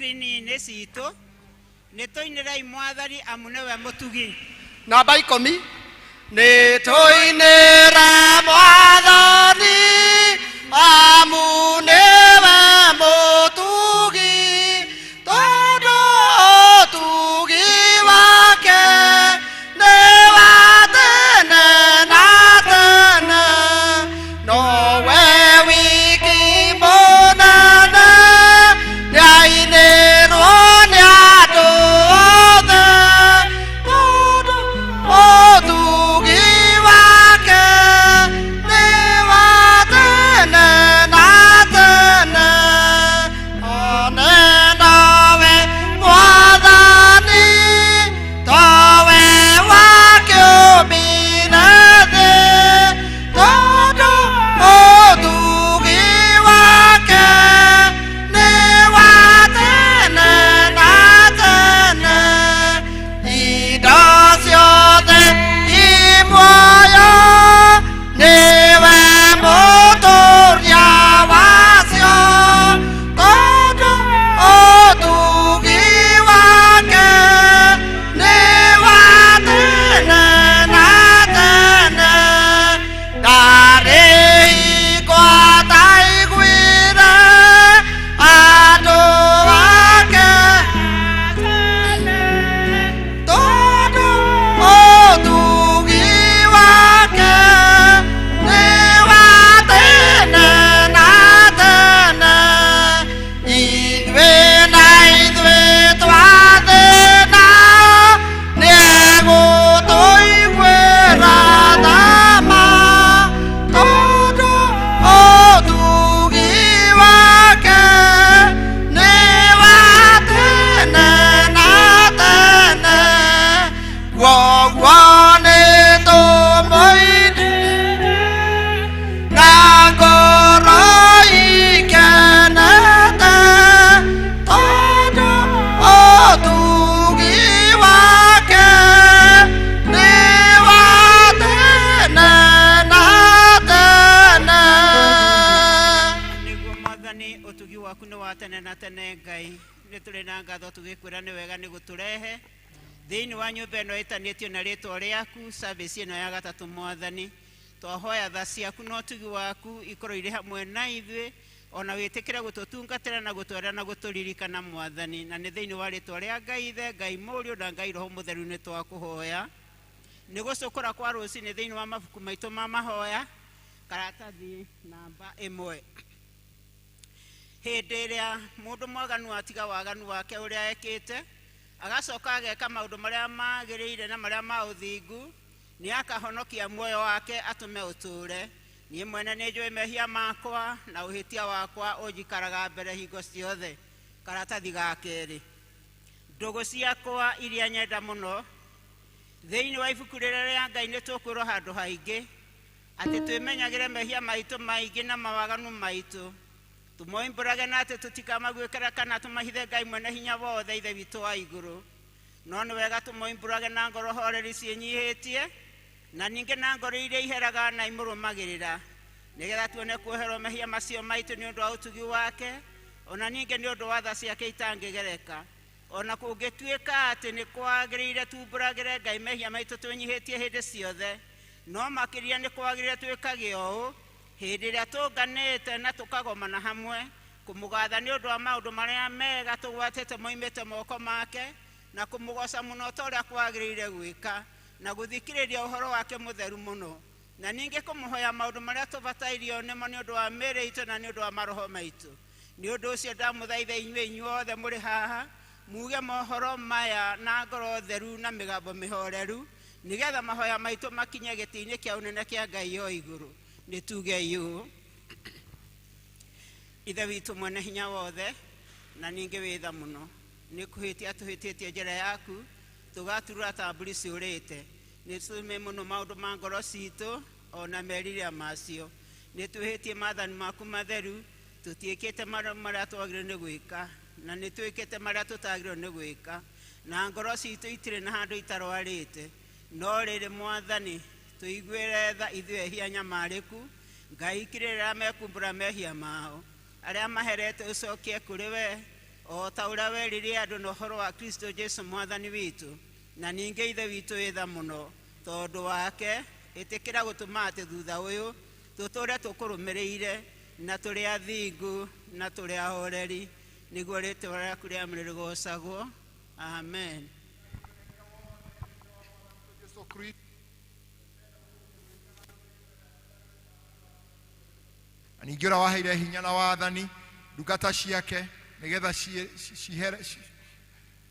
screen-inĩ citũ nĩtũinĩrai Mwathani amu nĩwe mũtugi. Namba 10 nĩtũinĩra Mwathani amu nĩwe mũtugi, tondũ ũtugi wake nĩ wa tene na tene, nowe wiki mũnene nĩainĩrwo nĩ andũ othe, tondũ ũtugi wake nĩ wa tene na tene. One nowe Mwathani towe wakĩũmbire thĩ, tondũ ũtugi wake nĩ wa tene na tene. Indo ciothe imuoyo nĩwe mũtũria wacio, tondũ ũtugi wake nĩ wa tene na tene. Ndarĩ igwata iguire andũ ake, tondũ ũtugi wake nĩ wa tene na tene. Ithuĩ na ithuĩ twathĩna nĩegũtũiguĩra thama, tondũ ũtugi wake nĩ wa tene na tene. Kwoguo nĩtũmũinĩre na ngoro ikenete, tondũ ũtugi wake nĩ wa tene na tene. Nĩguo Mwathani ũtugi waku nĩ wa tene na tene. Ngai nĩ tũrĩ na ngatho tũgĩkwĩra nĩ wega nĩ gũtũrehe thĩinĩ wa nyũmba ĩno ĩtanĩtio na rĩtwa rĩaku, service ĩno ya gatatũ. Mwathani, twahoya tha ciaku na ũtugi waku ikorwo irĩ hamwe na ithuĩ, ona wĩtĩkĩre gũtũtungatĩra na gũtwara na gũtũririkana Mwathani, na nĩ thĩinĩ wa rĩtwa rĩa Ngai Ithe, Ngai Mũriũ na Ngai Roho Mũtheru nĩ twakũhoya. Nĩ gũcũkũra kwa rũciinĩ thĩinĩ wa mabuku maitũ ma mahoya, karatathi namba 1. Hĩndĩ ĩrĩa mũndũ mwaganu atiga waganu wake ũrĩa ekĩte, agacoka ageka maũndũ marĩa magĩrĩire na marĩa ma ũthingu, nĩ akahonokia muoyo wake atũme ũtũũre. Niĩ mwene nĩ njũĩ mehia makwa na ũhĩtia wakwa ũnjikaraga mbere hingo ciothe. Karatathi ga 2. Ndũgũ ciakwa iria nyenda mũno, thĩinĩ wa ibuku rĩrĩa rĩa Ngai nĩ tũkwĩrwo handũ haingĩ atĩ twĩmenyagĩre mehia maitũ maingĩ na mawaganu maitũ, tũmoimbũrage na atĩ tũtikamaguĩkĩra kana tũmahithe Ngai mwene hinya wothe Ithe witũ wa igũrũ. No nĩ wega tũmoimbũrage na ngoro horeri ciĩnyihĩtie, na ningĩ na ngoro iria iheraga na imũrũmagĩrĩra, nĩgetha tuone kuoherwo mehia macio maitũ nĩ ũndũ wa ũtugi wake, ona ningĩ nĩ ũndũ wa tha ciake itangĩgereka. Ona kũngĩtuĩka atĩ nĩ kwagĩrĩire tumbũragĩre Ngai mehia maitũ twĩnyihĩtie hĩndĩ ciothe, no makĩria nĩ kwagĩrĩire twĩkage ũũ hĩndĩ ĩrĩa tũnganĩte na tũkagomana hamwe kũmũgatha nĩ ũndũ wa maũndũ marĩa mega tũgwatĩte moimĩte moko make, na kũmũgoca mũno ta ũrĩa kwagĩrĩire gwĩka, na gũthikĩrĩria ũhoro wake mũtheru mũno, na ningĩ kũmũhoya maũndũ marĩa tũbatairio nĩmo nĩ ũndũ wa mĩĩrĩ itũ na nĩ ũndũ wa maroho maitũ. Nĩ ũndũ ũcio ndamũthaitha inyuothe mũrĩ haha, muge mohoro maya na ngoro theru na mĩgambo mĩhoreru, nĩgetha mahoya maitũ makinye gĩtĩ-inĩ kĩa ũnene kĩa Ngai o igũrũ. Nĩ tuge ũũ: Ithe witũ mwene hinya wothe na ningĩ wĩ tha mũno, nĩ kũhĩtia tũhĩtĩtie njĩra yaku, tũgaturũra ta mbũri ciũrĩte. Nĩ tũme mũno maũndũ ma ngoro citũ ona merirĩria macio. Nĩ twĩhĩtie maathani maku matheru, tũtiĩkĩte marĩa twagĩrĩirwo nĩ gwĩka, na nĩ twĩkĩte marĩa tũtagĩrĩirwo nĩ gwĩka, na ngoro citũ itirĩ na handũ itarwarĩte. No rĩrĩ Mwathani, tũiguĩre tha ithuĩ ehia nyamarĩku, Ngai kĩrĩra mekumbũra mehia mao, arĩa maherete ũcokie kũrĩ we, o ta ũrĩa werire andũ na ũhoro wa Kristo Jesu mwathani witũ, na ningĩ ithe witũ wĩtha mũno tondũ wake, ĩtĩkĩra gũtũma atĩ thutha ũyũ tũtũũre tũkũrũmĩrĩire na tũrĩ athingu na tũrĩ ahoreri, nĩguo rĩĩtwa rĩaku rĩamũre rĩgocagwo. Amen. Ningĩ ũrĩa waheire hinya na wathani ndungata ciake nĩgetha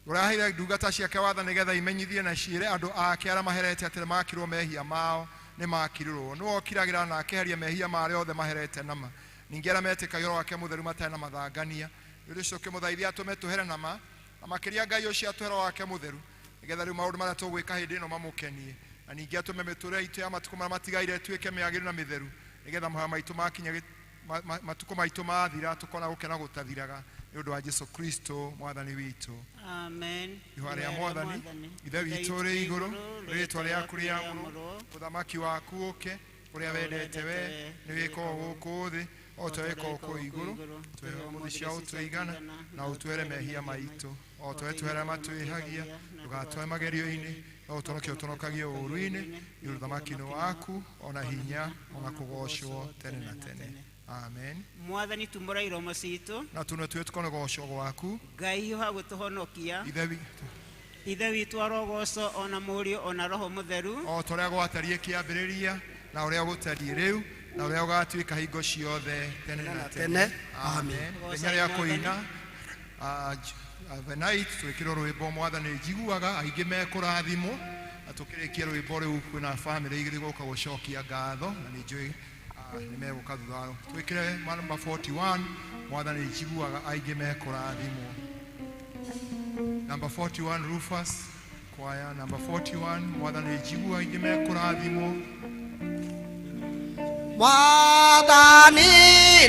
ũraheire ndungata ciake wathani nĩgetha imenyithie na ciĩre andũ ake arĩa maherete atĩ nĩmakirwo mehia mao nĩmakirĩrwo. Nĩwe okiragĩra na akeheria mehia marĩa othe maherete nama. Ningĩ arĩa metĩkagĩra wake mũtheru matarĩ na mathangania. Nĩ ũndũ ũcio ũkĩmũthaithia atũme tũhere nama, na makĩria Ngai ũcio atũhere wake mũtheru, nĩgetha rĩu maũndũ marĩa tũgwĩka hĩndĩ ĩno mamũkenie, na ningĩ atũme mĩtũrĩre itũ ya matukũ marĩa matigaire ĩtuĩke mĩagĩrĩru na mĩtheru, nĩgetha mahoya maitũ makinya matukũ maitũ mathira tũkona gũkena gũtathiraga, nĩ ũndũ wa Jesu Kristo mwathani witũ. Amen. Ihooya rĩa mwathani, ithe witũ ũrĩ igũrũ, rĩĩtwa rĩaku rĩamũrwo, ũthamaki waku ũũke, ũrĩa wendete we nĩ wĩkagwo gũkũ thĩ o ta wĩkagwo kũu igũrũ. Tũhe ũmũthĩ cia ũtũigana na ũtwere mehia maitũ o ta ũrĩa twĩhagia matwĩhagia, ndũgatũhe magerio-inĩ no ũtũhonokie ũtũhonokagie ũũru-inĩ, nĩ ũthamaki-inĩ waku ona hinya ona kũgocwo tene na tene. Amen. Mwathani tumũra iromo citũ, na tũnue tuĩ tũkone gũgocwo gwaku. Ngai ũha gũtũhonokia, ithe witũ arogoco ona mũriũ ona roho mũtheru, o ta ũrĩa gwatariĩ kĩambĩrĩria na ũrĩa gũtariĩ rĩu na ũrĩa ũgatuĩka hingo ciothe tene na tene. Amen. Ithenya rĩa kũina the night twĩkĩrwo rwĩmbo mwathani njiguaga aingĩ mekũrathimwo, na tũkĩrĩkia rwĩmbo rĩu kwĩna bamĩrĩ igĩrĩ gũka gũcokia ngatho, na nĩ njũĩ nĩ megũka thutha. Twĩkĩre number 41 mwathani njiguaga aingĩ mekũrathimwo. Number 41 Rufus choir, number 41 mwathani njiguaga aingĩ mekũrathimwo. Mwathani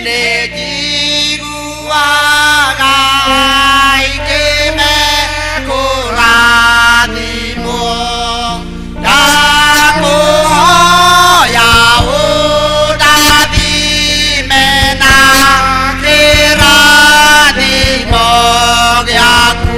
nĩ njiguaga aingĩ mekũrathimwo, ndakũhoya ũndathime na kĩrathimo gĩaku.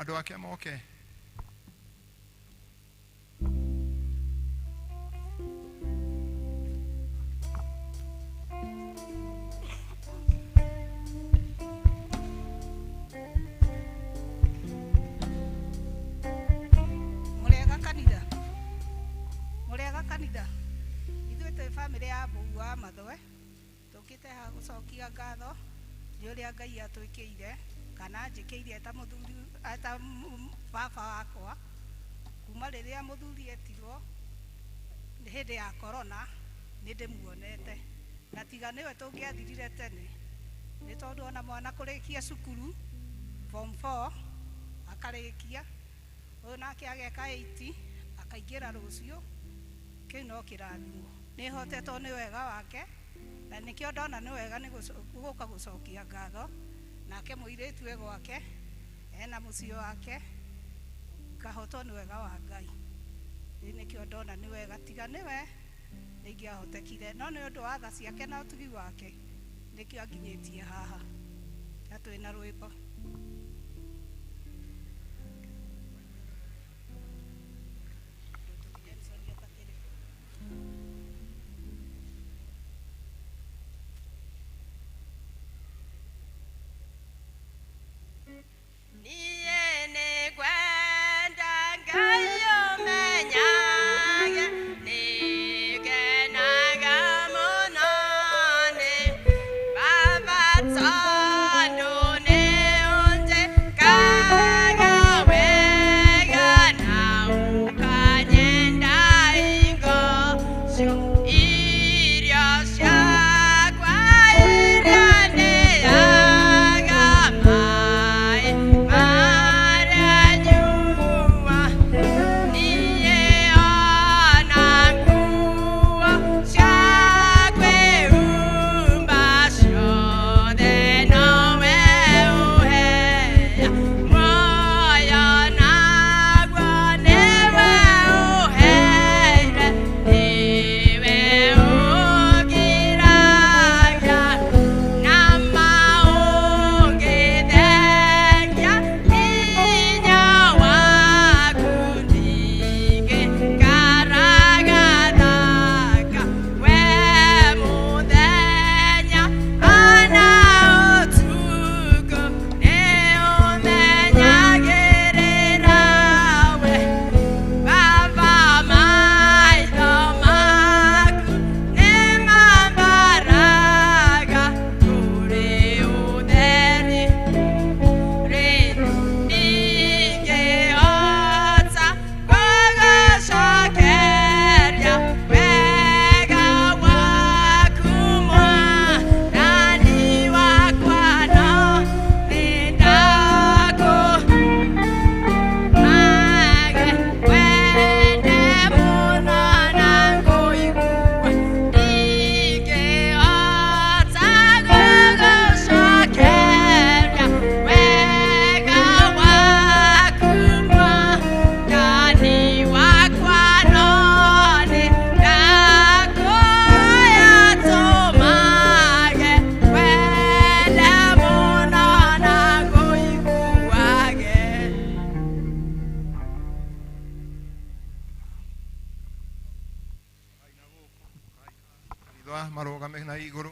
andå ake moke kanitha ithuĩ twĩ bamĩrĩ ya Mbũgu wa Mathwe tũkĩte haha gũcokia ngatho nĩ ũrĩa Ngai atwĩkĩire kana njĩkĩire ta mũthuri ta baba wakwa kuma rĩrĩa mũthuri etirwo nĩ hĩndĩ ya corona nĩ ndĩmuonete na tiga nĩwe tũngĩathirire tene nĩ tondũ ona mwana kũrĩkia cukuru form 4 akarĩkia ũyũ nake ageka 8 akaingĩra rũciũ kĩu no kĩrathimo nĩ hotetwo nĩ wega wake na nĩkĩo ndona nĩ wega nĩ gũka gũcokia ngatho nake mũirĩtu we gwake ena mũciĩ wake kahotwo nĩ wega wa Ngai nĩkĩo ndona nĩ wega tiga nĩwe nĩingĩahotekire no nĩ ũndũ wa tha ciake na ũtugi wake nĩkĩo anginyĩtie haha na twĩna rwĩmbo marũgame na igũrũ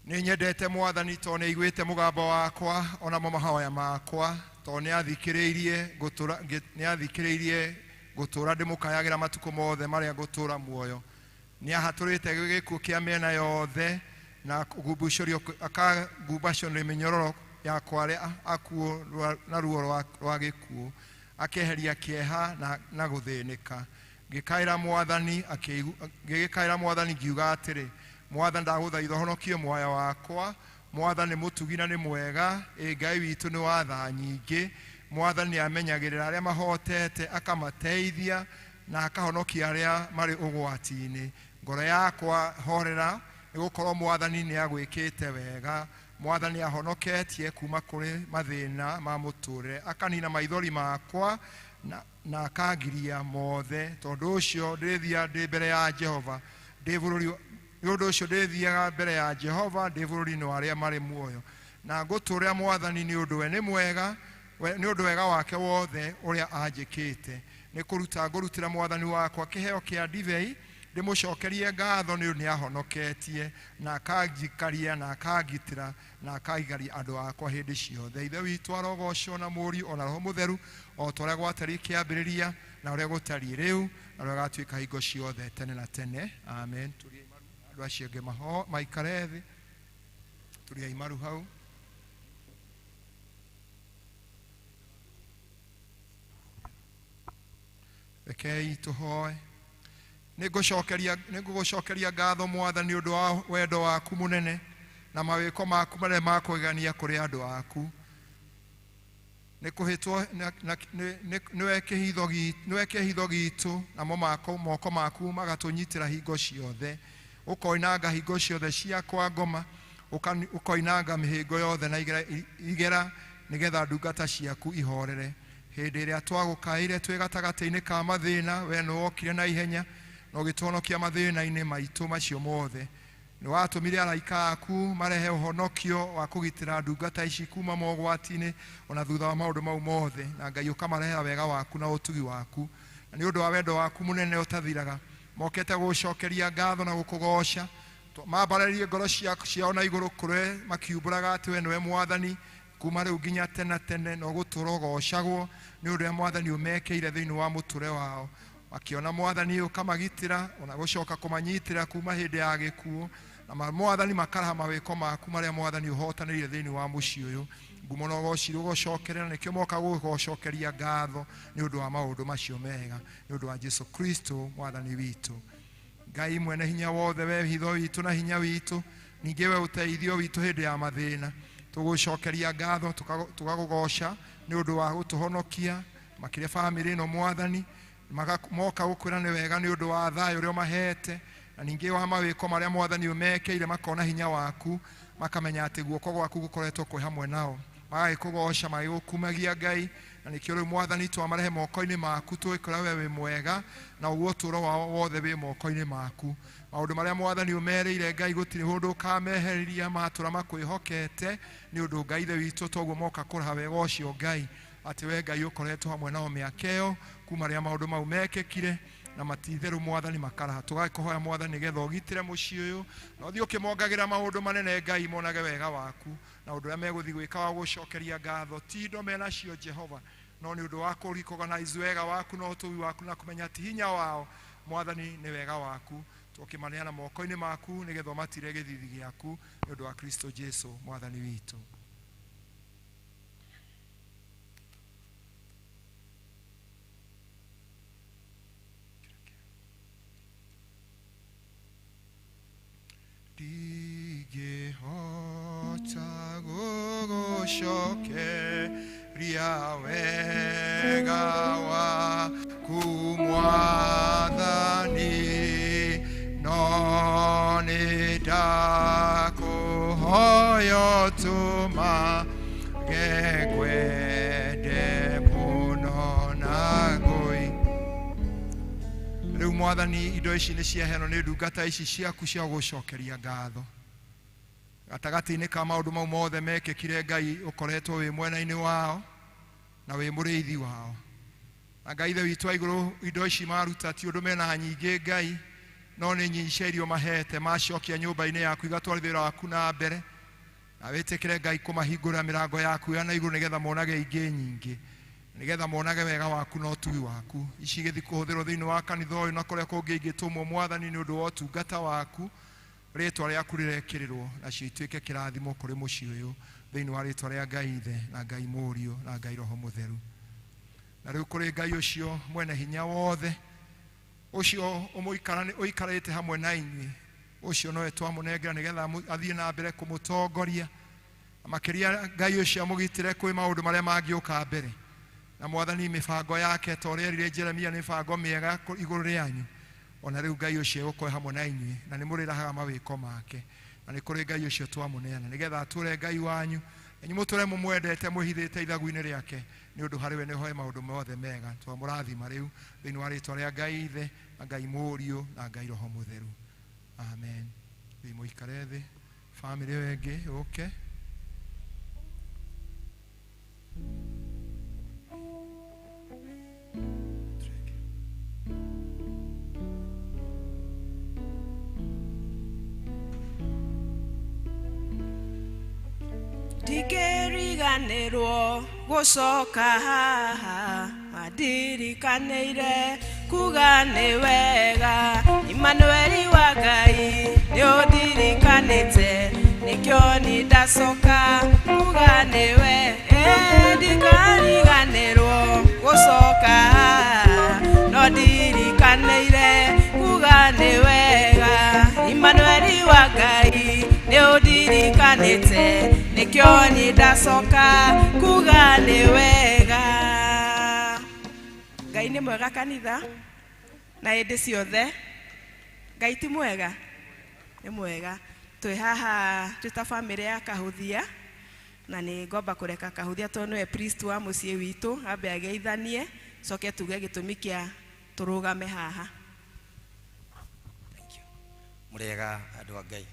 nĩ nyendete Mwathani tondũ nĩ aiguĩte mũgambo wakwa ona mo mahoya makwa tondũ nĩ athikĩrĩirie gũtũra ndĩmũkayagĩra matukũ mothe marĩa ngũtũra muoyo nĩ ahatũrĩte gĩkuũ kĩa mĩena yothe na akagumbacũria mĩnyororo yakwa arĩa akuũ na ruo rwa gĩkuũ akeheria kĩeha na gũthĩnĩka ngĩkaĩra Mwathani ngiuga atĩrĩ Mwathani ndagũthaitha ũhonokie muoyo wakwa Mwathani mũtugi na nĩ mwega Ngai witũ nĩ wa tha nyingĩ Mwathani amenyagĩrĩra arĩa mahotete akamateithia na akahonokia arĩa marĩ ũgwati-inĩ ngoro yakwa horera nĩgũkorwo Mwathani nĩ agwĩkĩte wega Mwathani ahonoketie kuma kũrĩ mathĩna ma mũtũrĩre akanina maithori makwa na akagiria mothe tondu ucio ndithia ndi mbere ya Jehova ndi bururi ndu ucio ndithiaga mbere ya Jehova ndi bururi no aria mari muoyo na nguturia mwathani ni undu we ni mwega ni undu wega wake wothe uria anjikite ni kuruta ngurutira mwathani wakwa kiheo kia ndivei ndimucokerie ngatho ni ni ahonoketie na akajikaria na akagitira na akaigaria andu akwa hindi ciothe ithe witu arogoco na muri ona roho mutheru o toria gwatari kiambiriria na uria gutari riu na uria gatuika hingo ciothe tene na tene amen turie imaru andu acio nge maikare thi turie imaru hau rekei tuhoe Nigugucokeria ngatho mwathani undu wa wendo waku munene na mawiko maku maria makwigania kuri andu aku nikuhitwo niwe kihitho gitu na moko maku magatunyitira hingo ciothe ukoinanga hingo ciothe ciakwa ngoma ukoinanga mihingo yothe na igera nigetha ndungata ciaku ihorere hindi iria twagukaire twi gatagati-ini ka mathina we no wokire na ihenya no gitonokia mathina-ini maitu macio mothe ni watumire araika aku marehe uhonokio wa kugitira ndungata ici kuma mogwati-ini ona thutha wa maundu mau mothe na Ngai ukamarehera wega waku na utugi waku na ni undu wa wendo waku munene utathiraga mokete gucokeria ngatho na gukugoca mabarerie ngoro ciao na iguru kure makiumburaga ati we niwe mwathani kuma riu nginya tena tene no guturogocagwo ni undu mwathani umekeire thiini wa muture wao akiona mwathani ukamagitira ona gucoka kumanyitira kuma hindi ya gikuo na mwathani makaraha mawiko maku maria mwathani uhotanire thiini wa muci uyu ngumo no gociru gucokerera nikio moka gucokeria ngatho ni undu wa maundu macio mega ni undu wa Jesu Kristo mwathani witu Ngai mwene hinya wothe we hitho witu na hinya witu ninge we uteithio witu hindi ya mathina tugucokeria ngatho tugagugoca ni undu wa gutuhonokia makiria family no mwathani moka gukwira ni wega ni undu wa thayo rio mahete na ninge wa mawiko maria mwathani umekeire makona hinya waku makamenya ati guoko gwaku gukoretwo kwi hamwe nao magikugoca magikumagia Ngai na nikio riu mwathani twamarehe moko-ini maku twikira we mwega na uguo turo wao wothe wi moko-ini maku maundu maria mwathani umereire Ngai gutiri hundu ukameheriria matura makwihokete ni undu Ngai ithe witu toguo moka kuraha wega ucio Ngai ati we Ngai ukoretwo hamwe nao miakeo kuma ria maundu mau mekekire na matitheru mwathani makaraha tugakhoya mwathani getha ugitire muci uyu na uthio kimongagira maundu manene Ngai monage wega waku na undu ria meguthi gwika wa gucokeria ngatho tindo mena cio Jehova no ni undu wa recognize wega waku no tuwi waku na kumenya ati hinya wao mwathani ni wega waku tukimaneana moko-ini maku nigetha matire githithi giaku ni undu wa Kristo Jesu mwathani witu Digihota gugucokeria wega waku mwathani no nindakuhoya tuma ngengwende muno na ngui riu mwathani indo ici ni ciaheno ni ndungata ici ciaku cia gucokeria ngatho gatagati-ini ka maundu mau mothe mekekire Ngai ukoretwo wi mwena-ini wao na wi muriithi wao na Ngai ithe witu wa iguru indo ici maruta ti undu mena nyingi Ngai no ni nyinyicerio mahete macokia nyumba-ini yaku igatwarithira waku na mbere na witikire Ngai kumahingurira mirango yaku ya na iguru nigetha monage ingi nyingi nigetha monage wega waku no tugi waku ici githi kuhuthirwo thiini wa kanitha uyu na kuria kungi ingitumwo mwathani ni undu wa utungata waku ritwa riaku rirekirirwo na cituike kirathimo kuri muci uyu thiini wa ritwa ria Ngai ithe na Ngai murio na Ngai roho mutheru na riu kuri Ngai ucio mwene hinya wothe ucio uikarite hamwe na inyui ucio nowe twamunengera nigetha athie na mbere kumutongoria makiria Ngai ucio amugitire kwi maundu maria mangiuka mbere na mwathani mibango yake ta uria erire Jeremia ni mibango miega iguru rianyu ona riu Ngai ucio ukoe hamwe na inyui na ni murirahaga mawiko make na ni kuri Ngai ucio twamuneana nigetha ature Ngai wanyu Enyi mutore mumwendete muhithite ithagu-ini riake ni undu hari we ni hoye maundu mothe mega twamurathima riu thiini wa ritwa ria Ngai Ithe na Ngai Mũriũ na Ngai Roho Mũtheru. Amen. Muikare thi family wengi okay. Ndikeriganirwo gucoka haha mandirikanĩire kuga nĩ wega Emmanuel wa Ngai nĩũndirikanĩte nĩkĩo nĩ ndacoka kuga nĩ wega ndikariganĩrwo gucoka haha no ndirikanĩire kuga nĩ wega Emmanuel wa Ngai nĩũndirikanĩte nikyo ni ndacoka kuga ni wega. Ngai ni mwega kanitha na hĩndĩ ciothe. Ngai ti mwega, ni mwega. Twi haha twita family ya Kahuthia na ni ngomba kureka Kahuthia to niwe priest wa muciĩ witũ ambe ageithanie coke tuge gĩtũmi kĩa tũrũgame haha. Thank you. Murega andũ a Ngai.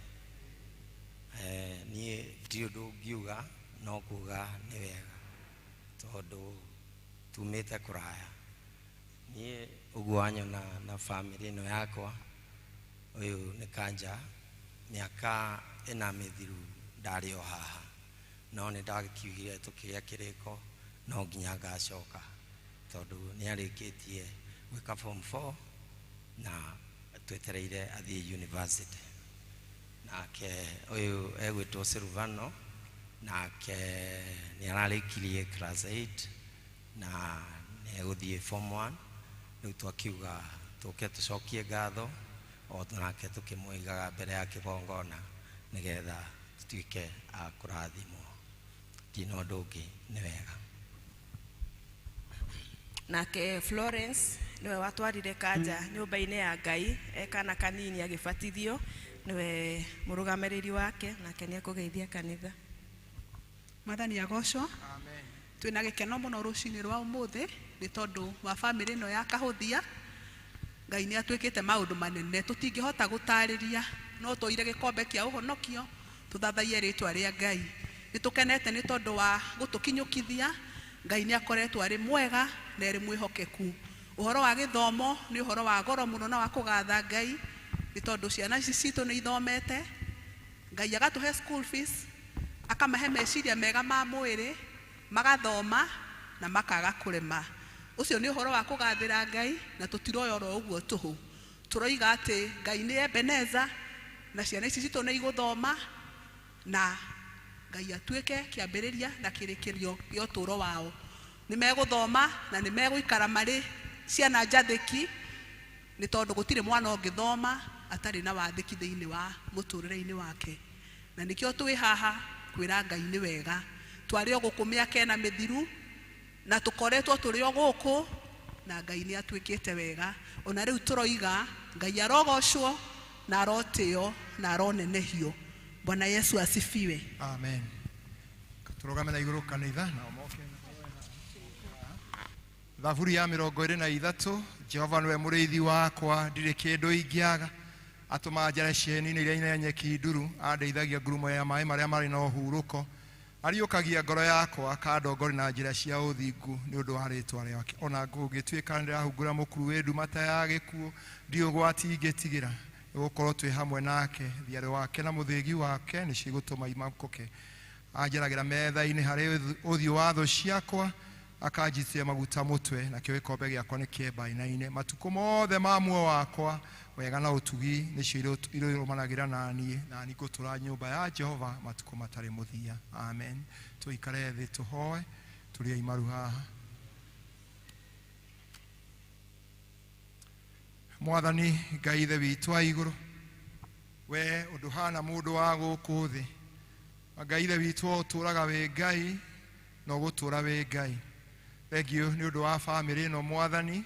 Niĩ ndirĩ ũndũ ngiuga no kuga nĩ wega tondũ tumĩte kũraya. Niĩ ũguo wanyona na family ĩno yakwa ũyũ nĩ Kanja mĩaka ĩna mĩthiru ndarĩ o haha no nĩ ndakiugire tũkĩgĩa kĩrĩko no nginya ngacoka tondũ nĩ arĩkĩtie gwĩka form 4 na twetereire athiĩ university. Nake uyu egwitwo Silvano nake ni ararikirie class 8 na ni eguthie form 1 riu twakiuga tuke tucokie ngatho o nake tukimwigaga mbere ya kibongona nigetha tuike a kurathimwo kino ndungi ni wega. Nake Florence niwe watwarire Kanja nyumba-inĩ ya Ngai ekana kanini agibatithio niwe murugamiriri wake nake ni akugeithia kanitha. Mathani agocwo. Amen. Twina gikeno muno rucini rwa umuthi ni tondu wa family ino ya Kahuthia Ngai ni atwikite maundu manene tutingihota gutariria no tuire gikombe kia uhonokio tuthathaie ritwa ria Ngai. Nitukenete ni tondu wa gutukinyukithia Ngai ni akoretwo ari mwega na eri mwihokeku. Uhoro wa githomo ni uhoro wa goro muno na wa kugatha Ngai ni tondu ciana ici citu ni ithomete Ngai agatuhe school fees akamahe meciria mega ma mwiri magathoma na makaga kurema. Ucio ni uhoro wa kugathira Ngai na tutiroya oro uguo tuhu turoiga ati Ngai ni Ebeneza na ciana ici citu ni iguthoma na Ngai atwike kiambiriria na kirikirio gio turo wao. Ni meguthoma na ni meguikara mari ciana njathiki ni tondu gutire mwana ungithoma atari na wathiki thiini wa muturire-ini wake. Na nikio twi haha kwira Ngai ni wega twari o guku miaka na mithiru na tukoretwo turi o guku na Ngai ni atwikite wega. Ona riu turoiga Ngai arogocwo na arotio na aronenehio. Bwana Yesu asifiwe. Amen. Turugame na iguru kanitha na omoke. Thaburi ya 23 Jehova niwe muriithi wakwa ndire kindu ingiaga atuma njare cieni-inĩ iria ina nyeki nduru andeithagia ngurumo ya maĩ marĩa marĩ na ũhurũko ariũkagia ngoro yakwa akandongori na njĩra cia ũthingu nĩ ũndũ wa rĩĩtwa rĩake. Ona ngũgĩtuĩka nĩndĩrahungũra mũkuru wĩ ndumata ya gĩkuũ ndiũgwati ingĩtigĩra nĩgũkorwo twĩ hamwe nake. Thiarĩ wake na mũthĩgi wake nĩcigũtũma imakũke. Anjaragĩra metha-inĩ harĩ ũthiũ wa thũ ciakwa akanjitĩra maguta mũtwe nakĩo gĩkombe gĩakwa nĩ kĩembaina-inĩ. Matukũ mothe ma muoyo wakwa wega na ũtugi nĩcio irũmanagĩra naniĩ na niĩ ngũtũũra nyũmba ya Jehova matukũ matarĩ mũthia. Amen. Tũikare thĩ tũhoe tũrĩ aimaru haha. Mwathani Ngai Ithe witũ wa igũrũ, we ũndũ hana mũndũ wa gũkũ thĩ. Ngai Ithe witũ ũtũũraga wĩ Ngai na ũgũtũũra wĩ Ngai. Thengio nĩ ũndũ wa family ĩno Mwathani,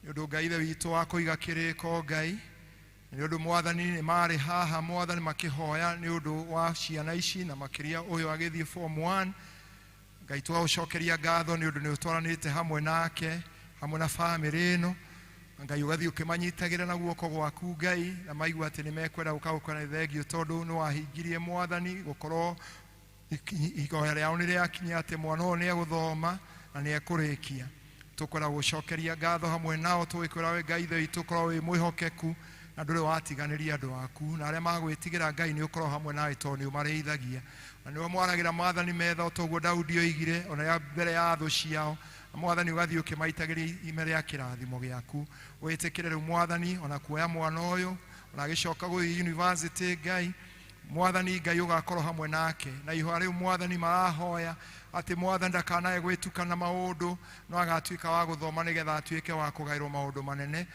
nĩ ũndũ Ngai Ithe witũ wa kũiga kĩrĩko Ngai nĩ ũndũ mwathani nĩ marĩ haha mwathani makĩhoya nĩ ũndũ wa ciana ici na makĩria ũyũ agĩthiĩ form 1 Ngai twaũcokeria ngatho nĩ ũndũ nĩ ũtwaranĩte hamwe nake hamwe na famĩlĩ ĩno Ngai ũgathiĩ ũkĩmanyitagĩra na guoko gwaku Ngai na maigua atĩ nĩ mekwenda gũkagũkana thengio tondũ nĩ wahingirie mwathani gũkorwo ihoya rĩao nĩ rĩakinya atĩ mwana ũyũ nĩ egũthoma na nĩ ekũrĩkia tũkwenda gũcokeria ngatho hamwe nao tũgĩkwĩra we Ngai ithe witũ ũkorwo wĩ mwĩhokeku na ndũrĩ watiganĩria andũ aku na arĩa magwĩtigĩra Ngai nĩ ũkorwo hamwe nawe tondũ nĩ ũmarĩithagia na nĩ mwaragĩra mwathani metha ũtoguo Daudi oigire ona mbere ya thũ ciao mwathani ũgathiĩ ũkĩmaitagĩria ime rĩa kĩrathimo gĩaku wĩtĩkĩre rĩu mwathani ona kuoya mwana ũyũ ona agĩcoka gũthiĩ university Ngai mwathani Ngai ũgakorwo hamwe nake na ihoya rĩu mwathani marahoya atĩ mwathani ndakanae gwĩtukana maũndũ no agatuĩka wa gũthoma nĩgetha atuĩke wa kũgaĩrwo maũndũ manene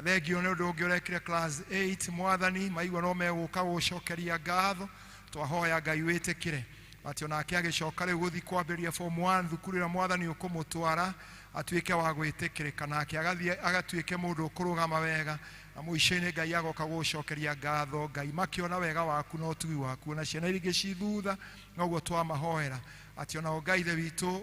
thengio nĩ ũndũ ũngĩ ũrekire class 8 mwathani maigua no megũka gũcokeria ngatho twahoya Ngai wĩtĩkĩre atĩ onake agĩcoka rĩu gũthiĩ kwambĩrĩria form 1 thukuru ĩrĩa mwathani ũkũmũtwara atuĩke wa gwĩtĩkĩrĩka nake agatuĩke mũndũ ũkũrũgama wega na mũico-inĩ Ngai agoka gũcokeria ngatho Ngai makĩona wega waku na ũtugi waku na ciana iria ingĩ cithutha noguo twamahoera atĩ onao Ngai ithe witũ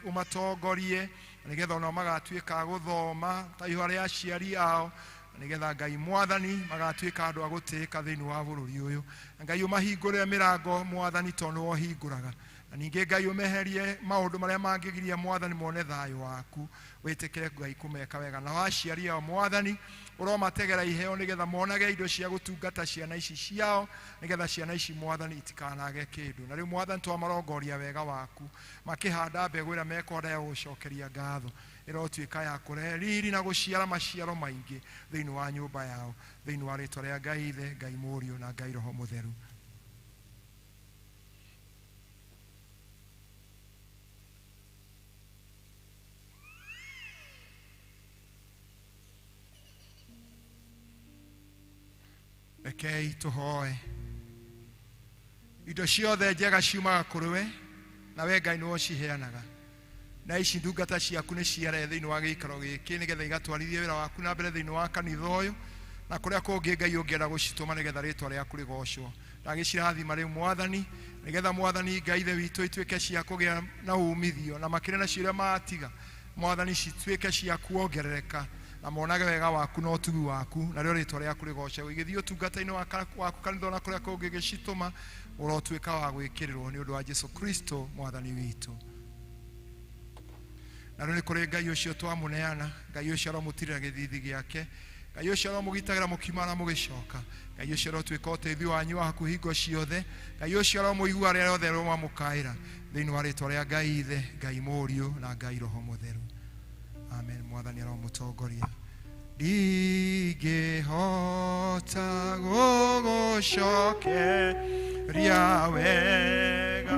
ũmatongorie nĩgetha onao magatuĩka gũthoma ta ihoya rĩa aciari ao nĩgetha Ngai mwathani magatuĩka andũ a gũtĩĩka thĩinĩ wa bũrũri ũyũ Ngai ũmahingũrĩre mĩrango mwathani tondũ nĩwe ũhingũraga na ningĩ Ngai ũmeherie maũndũ marĩa mangĩgiria mwathani mone thayũ waku wĩtĩkĩre Ngai kũmeka wega na aciari ao mwathani ũromategera iheo nĩgetha monage indo cia gũtungata ciana ici ciao nĩgetha ciana ici mwathani itikanage kĩndũ na rĩu mwathani twamarongoria wega waku makĩhanda mbegũ ĩrĩa mekwenda ya gũcokeria ngatho ĩrotuĩka ya kũrehe riri na gũciara maciaro maingĩ thĩinĩ wa nyũmba yao thĩinĩ wa rĩĩtwa rĩa Ngai ithe Ngai mũriũ na Ngai roho mũtheru rekei tũhoe indo ciothe njega ciumaga kũrĩ we na we Ngai nĩwe ũciheanaga na ici ndungata ciaku nĩ ciare thĩinĩ wa gĩikaro gĩkĩ nĩgetha igatwarithie wĩra waku na mbere thĩinĩ wa kanitha ũyũ na kũrĩa kũngĩ Ngai ũngĩenda gũcitũma nĩgetha rĩĩtwa rĩaku rĩgocwo ndagĩcirathima rĩu mwathani nĩgetha mwathani Ngai ithe witũ ituĩke cia kũgĩa na umithio na makĩria na ciũria matiga mwathani cituĩke cia kuongerereka na monage wega waku na ũtugi waku na rĩo rĩĩtwa rĩaku rĩgocwo igĩthiĩ ũtungata-inĩ waku kanitha na kũrĩa kũngĩ gĩcitũma ũrotuĩka wa gwĩkĩrĩrwo nĩ ũndũ wa Jesũ Kristo mwathani witũ na rĩu nĩ kũrĩ Ngai ũcio twamũneana Ngai ũcio aromũtirĩra gĩthithi gĩake Ngai ũcio aromũgitagĩra mũkiuma na mũgĩcoka Ngai ũcio arotuĩka ũteithio wanyu wa hakuhĩ hingo ciothe Ngai ũcio aromũigua rĩrĩa rĩothe rĩmwamũkaĩra thĩinĩ wa rĩĩtwa rĩa Ngai ithe Ngai mũriũ na Ngai roho mũtheru amen mwathani aromũtongoria ndingĩhota gũgũcokeria wega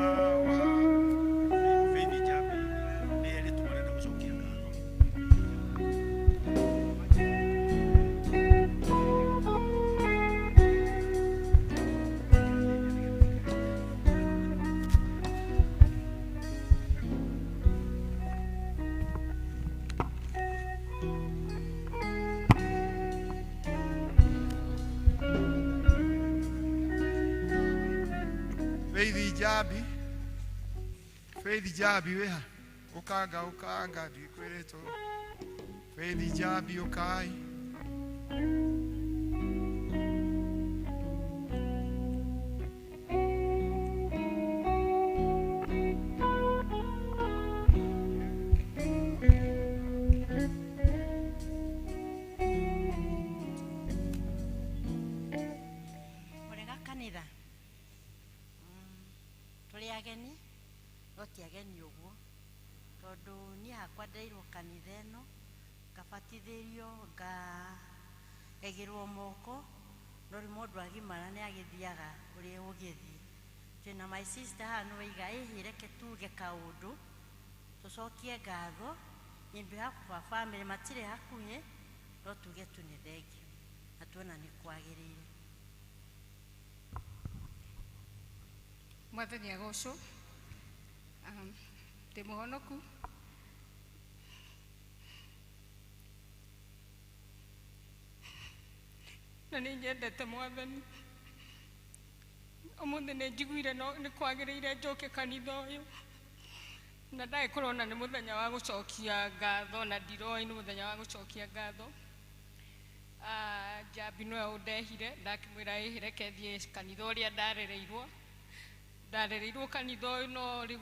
Faith Jabi weha ukanga ndikwereto Faith Jabi ukai Orega kanitha tuli ageni oti ageni ũguo tondũ niĩ hakwa ndeirwo kanitha ĩno ngabatithĩrio ngaigĩrwo moko no rĩu mũndũ agimara nĩ agĩthiaga ũrĩa ũgĩthiĩ twĩna my sister haha nĩ waiga reke tuge kaũndũ tũcokie ngatho in behalf of our family matirĩ hakuhĩ no tuge tu nĩ thengio na tuona nĩ kwagĩrĩire Mwathani agocwo ndĩ mũhonoku na nĩ nyendete Mwathani. Ũmũthĩ nĩ njiguire nĩ kwagĩrĩire njoke kanitha ũyũ, na ndagĩkorwo na nĩ mũthenya wa gũcokia ngatho, na ndiroĩ nĩ mũthenya wa gũcokia ngatho. Njambi nĩwe ũndehire, ndakĩmwĩra ĩhĩre kethiĩ kanitha ũrĩa ndarereirwo kanitha ũyũ, no rĩu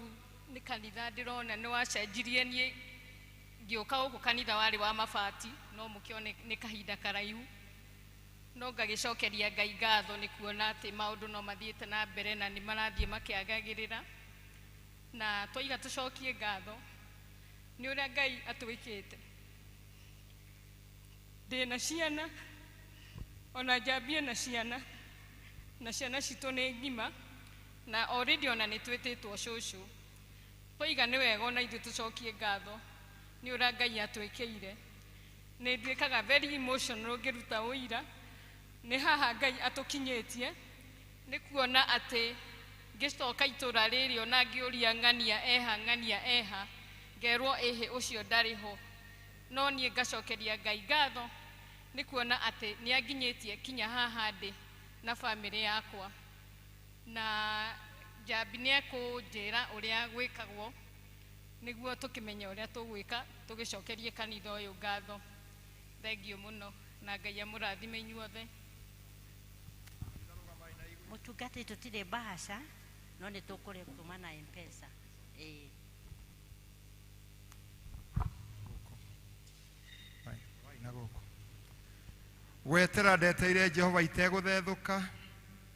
nĩ kanitha ndĩrona nĩ wacenjirie. Niĩ ngĩũka gũkũ kanitha warĩ wa mabati, no mũkĩone nĩ kahinda karaihu, no ngagĩcokeria Ngai ngatho nĩ kuona atĩ maũndũ no mathiĩte na mbere na nĩ marathiĩ makĩagagĩrĩra, na twaiga tũcokie ngatho nĩ ũrĩa Ngai atwĩkĩte. Ndĩna ciana, ona Njambi na ciana, na ciana citũ nĩ ngima, na already ona nĩ twĩtĩtwo cũcũ. Twaiga nĩ wega ona ithuĩ tũcokie ngatho nĩ ũrĩa Ngai atwĩkĩire. Nĩ nduĩkaga very emotional ngĩruta ũira, nĩ haha Ngai atũkinyĩtie, nĩ kuona atĩ ngĩcoka itũra rĩrĩ ona ngĩũria ng'ania eha, ngerwo ĩhĩ ũcio ndarĩ ho, no niĩ ngacokeria Ngai ngatho nĩ kuona atĩ nĩ anginyĩtie kinya haha ndĩ na bamĩrĩ yakwa. Na Njambi nĩ ekũnjĩra ũrĩa gwĩkagwo nĩguo tũkĩmenya ũrĩa tũgwĩka tũgĩcokerie kanitha ũyũ ngatho. Thengiũ mũno na Ngai amũrathime inyuothe. Mũtungati tũtirĩ bahasha, no nĩ tũkũrĩa kuma na M-Pesa. Gwetera ndeteire Jehova itegũthethũka,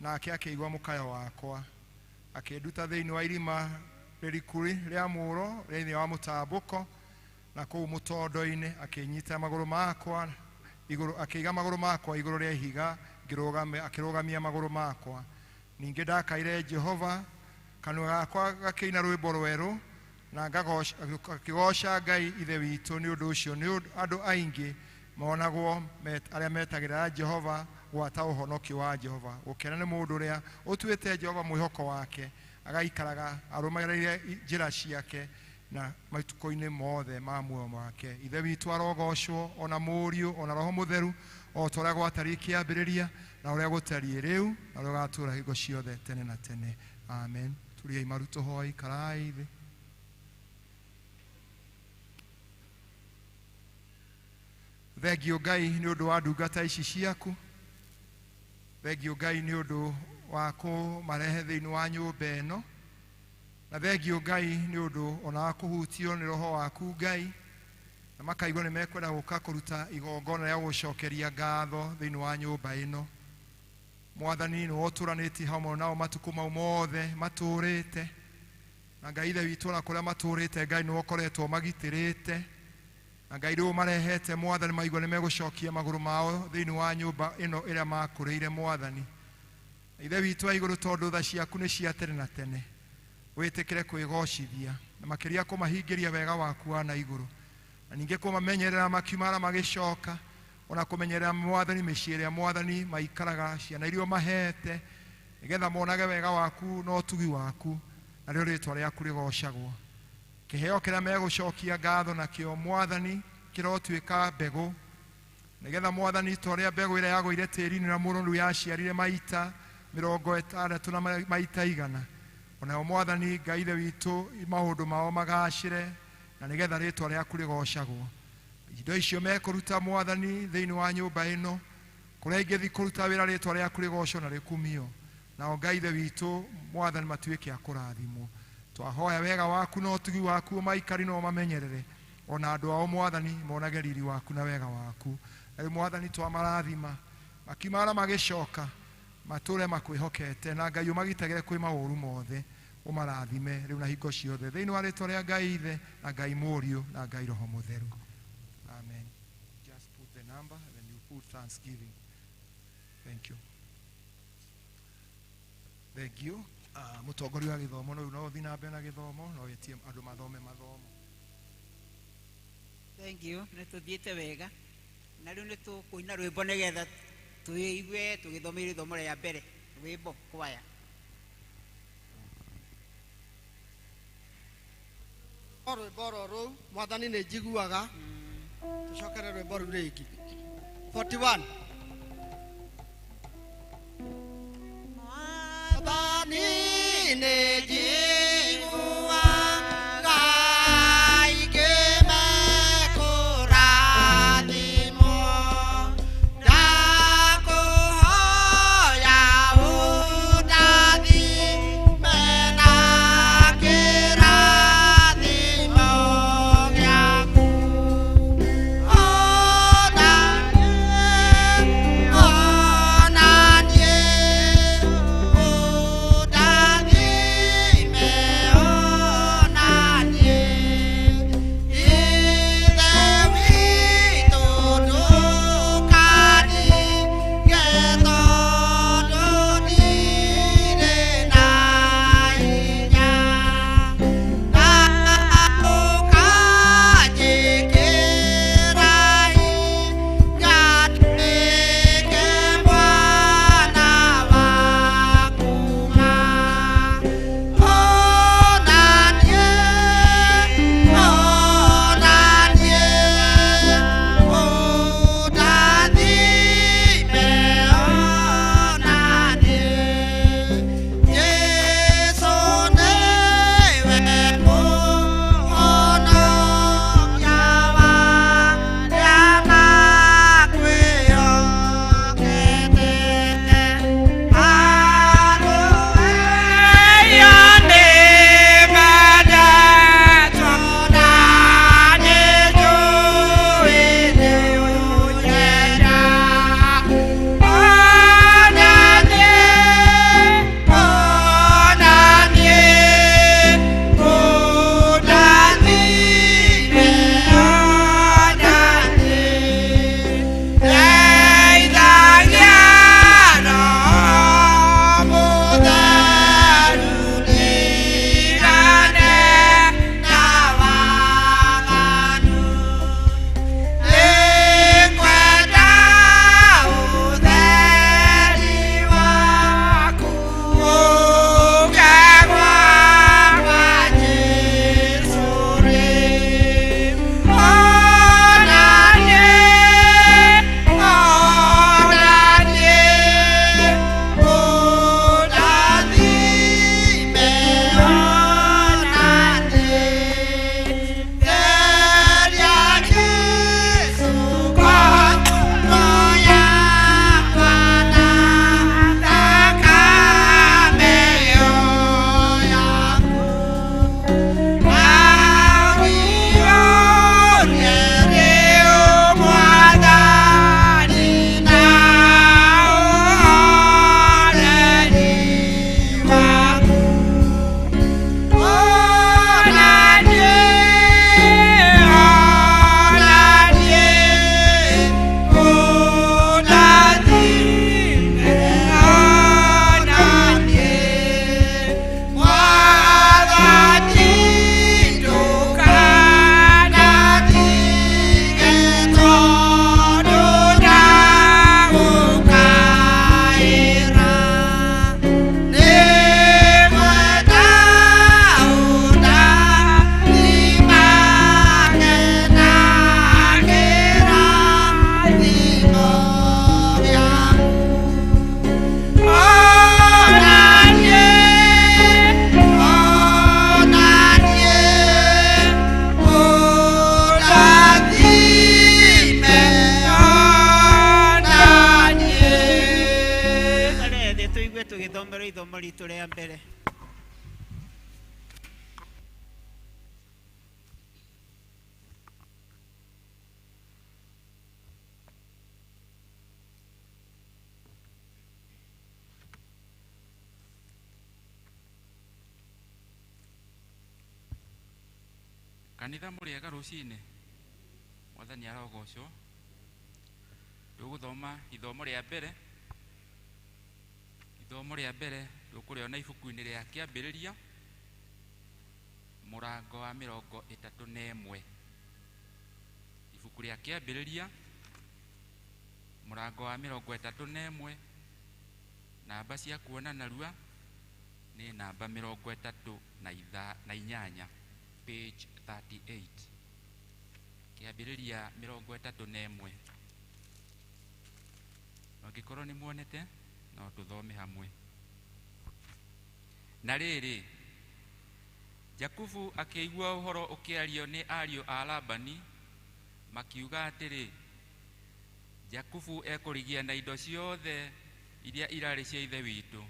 nake akĩigua mũkayo wakwa, akĩnduta thĩinĩ wa irima rĩrikuri rĩa mũro thĩinĩ wa mũtambũko, na kũu mũtondo-inĩ akĩnyita magũrũ makwa igũrũ, akĩiga magũrũ makwa igũrũ rĩa ihiga, akĩrũgamia magũrũ makwa. Ningĩ ndakaire Jehova, kanua gakwa gakĩina rwĩmbo rwerũ, na ngakĩgoca Ngai ithe witũ nĩ ũndũ ũcio nĩ andũ aingĩ monagwo arĩa metagĩrĩra Jehova gwata ũhonokio wa Jehova. Gũkena nĩ mũndũ ũrĩa ũtuĩte Jehova mwĩhoko wake, agaikaraga arũmagĩrĩire njĩra ciake na matukũ-inĩ mothe ma muoyo wake. Ithe witũ arogocwo, ona Mũriũ, ona Roho Mũtheru, o ta ũrĩa gwatariĩ kĩambĩrĩria, na ũrĩa gũtariĩ rĩu, na ũrĩa ũgatũũra hingo ciothe tene na tene. Amen. Turiai maru tũhoe, ikarai thĩ. Thengiũ Ngai nĩ ũndũ wa ndungata ici ciaku. Thengiũ Ngai nĩ ũndũ wa kũmarehe thĩinĩ wa nyũmba ĩno, na thengiũ Ngai nĩ ũndũ ona wa kũhutio nĩ Roho waku Ngai, na makaigua nĩ mekwenda gũka kũruta igongona rĩa gũcokeria ngatho thĩinĩ wa nyũmba ĩno. Mwathani nĩ ũtũranĩtie hamwe nao matukũ mau mothe matũrĩte, na Ngai ithe witũ ona kũrĩa matũrĩte Ngai nĩ ũkoretwo magitĩrĩte, na Ngai rĩu marehete Mwathani maigua nĩ megũcokia magũrũ mao thĩinĩ wa nyũmba ĩno ĩrĩa makũrĩire Mwathani. Ithe witũ wa igũrũ, tondũ tha ciaku nĩ cia tene na tene, wĩtĩkĩre kwĩgocithia na makĩria kũmahingĩria wega waku wa na igũrũ, na ningĩ kũmamenyerera makiumara magĩcoka, ona kũmenyerera Mwathani mĩciĩ ĩrĩa Mwathani maikaraga, ciana iria ũmahete, nĩgetha monage wega waku na ũtugi waku, na rĩo rĩĩtwa rĩaku rĩgocagwo. Kĩheo kĩrĩa megũcokia ngatho nakĩo Mwathani kĩrotuĩka mbegũ, nĩgetha Mwathani ta ũrĩa mbegũ ĩrĩa yagũire tĩĩri-inĩ na mũrũru yaciarire maita 60 na maita 100, onayo Mwathani Ngai ithe witũ maũndũ mao magacĩre, na nĩgetha rĩĩtwa rĩaku rĩgocagwo. Indo icio mekũruta Mwathani thĩinĩ wa nyũmba ĩno, kũrĩa ingĩthiĩ kũruta wĩra rĩĩtwa rĩaku rĩgocwo na rĩkumio, nao Ngai ithe witũ Mwathani matuĩke a kũrathimwo. Twahoya wega waku na ũtugi waku maikari no mamenyerere, ona andũ ao Mwathani monage riri waku na wega waku. Rĩu Mwathani twamarathima makiumara magĩcoka, matũre makwĩhokete, na Ngai ũmagitagĩre kwĩ maũru mothe, ũmarathime rĩu na hingo ciothe thĩinĩ wa rĩĩtwa rĩa Ngai ithe na Ngai Mũriũ na Ngai Roho Mũtheru. Amen. Just put the number and then you put thanksgiving. Thank you. Thank you. Mũtongoria wa gĩthomo no ũthiĩ na mbere na gĩthomo, no wĩtie andũ mathome mathomo. Thank you. Nĩ tũthiĩte wega, na rĩu nĩ tũkũina rwĩmbo nĩgetha tũigue tũgĩthomera ithomo rĩa mbere. Rwĩmbo kwaya. Rwĩmbo rũrũ Mwathani nĩ njiguaga, tũcokere rwĩmbo rũu rĩngĩ. 41 ithomo ritũ rĩa mbere. Kanitha mũrĩega rũcinĩ, Mwathani arogocwo. Tũgũthoma ithomo rĩa mbere. Ithomo rĩa mbere tũkũrĩona ibuku-inĩ rĩa Kĩambĩrĩria mũrango wa 31. Ibuku rĩa Kĩambĩrĩria mũrango wa 31, namba cia kuona narua nĩ namba 38, page 38. Kĩambĩrĩria 31. Angĩkorwo nĩ muonete no tũthome hamwe. Na rĩrĩ, Jakubu akĩigua ũhoro ũkĩario nĩ ariũ a Labani, makiuga atĩrĩ, Jakubu ekũrigia na indo ciothe iria irarĩ cia ithe witũ.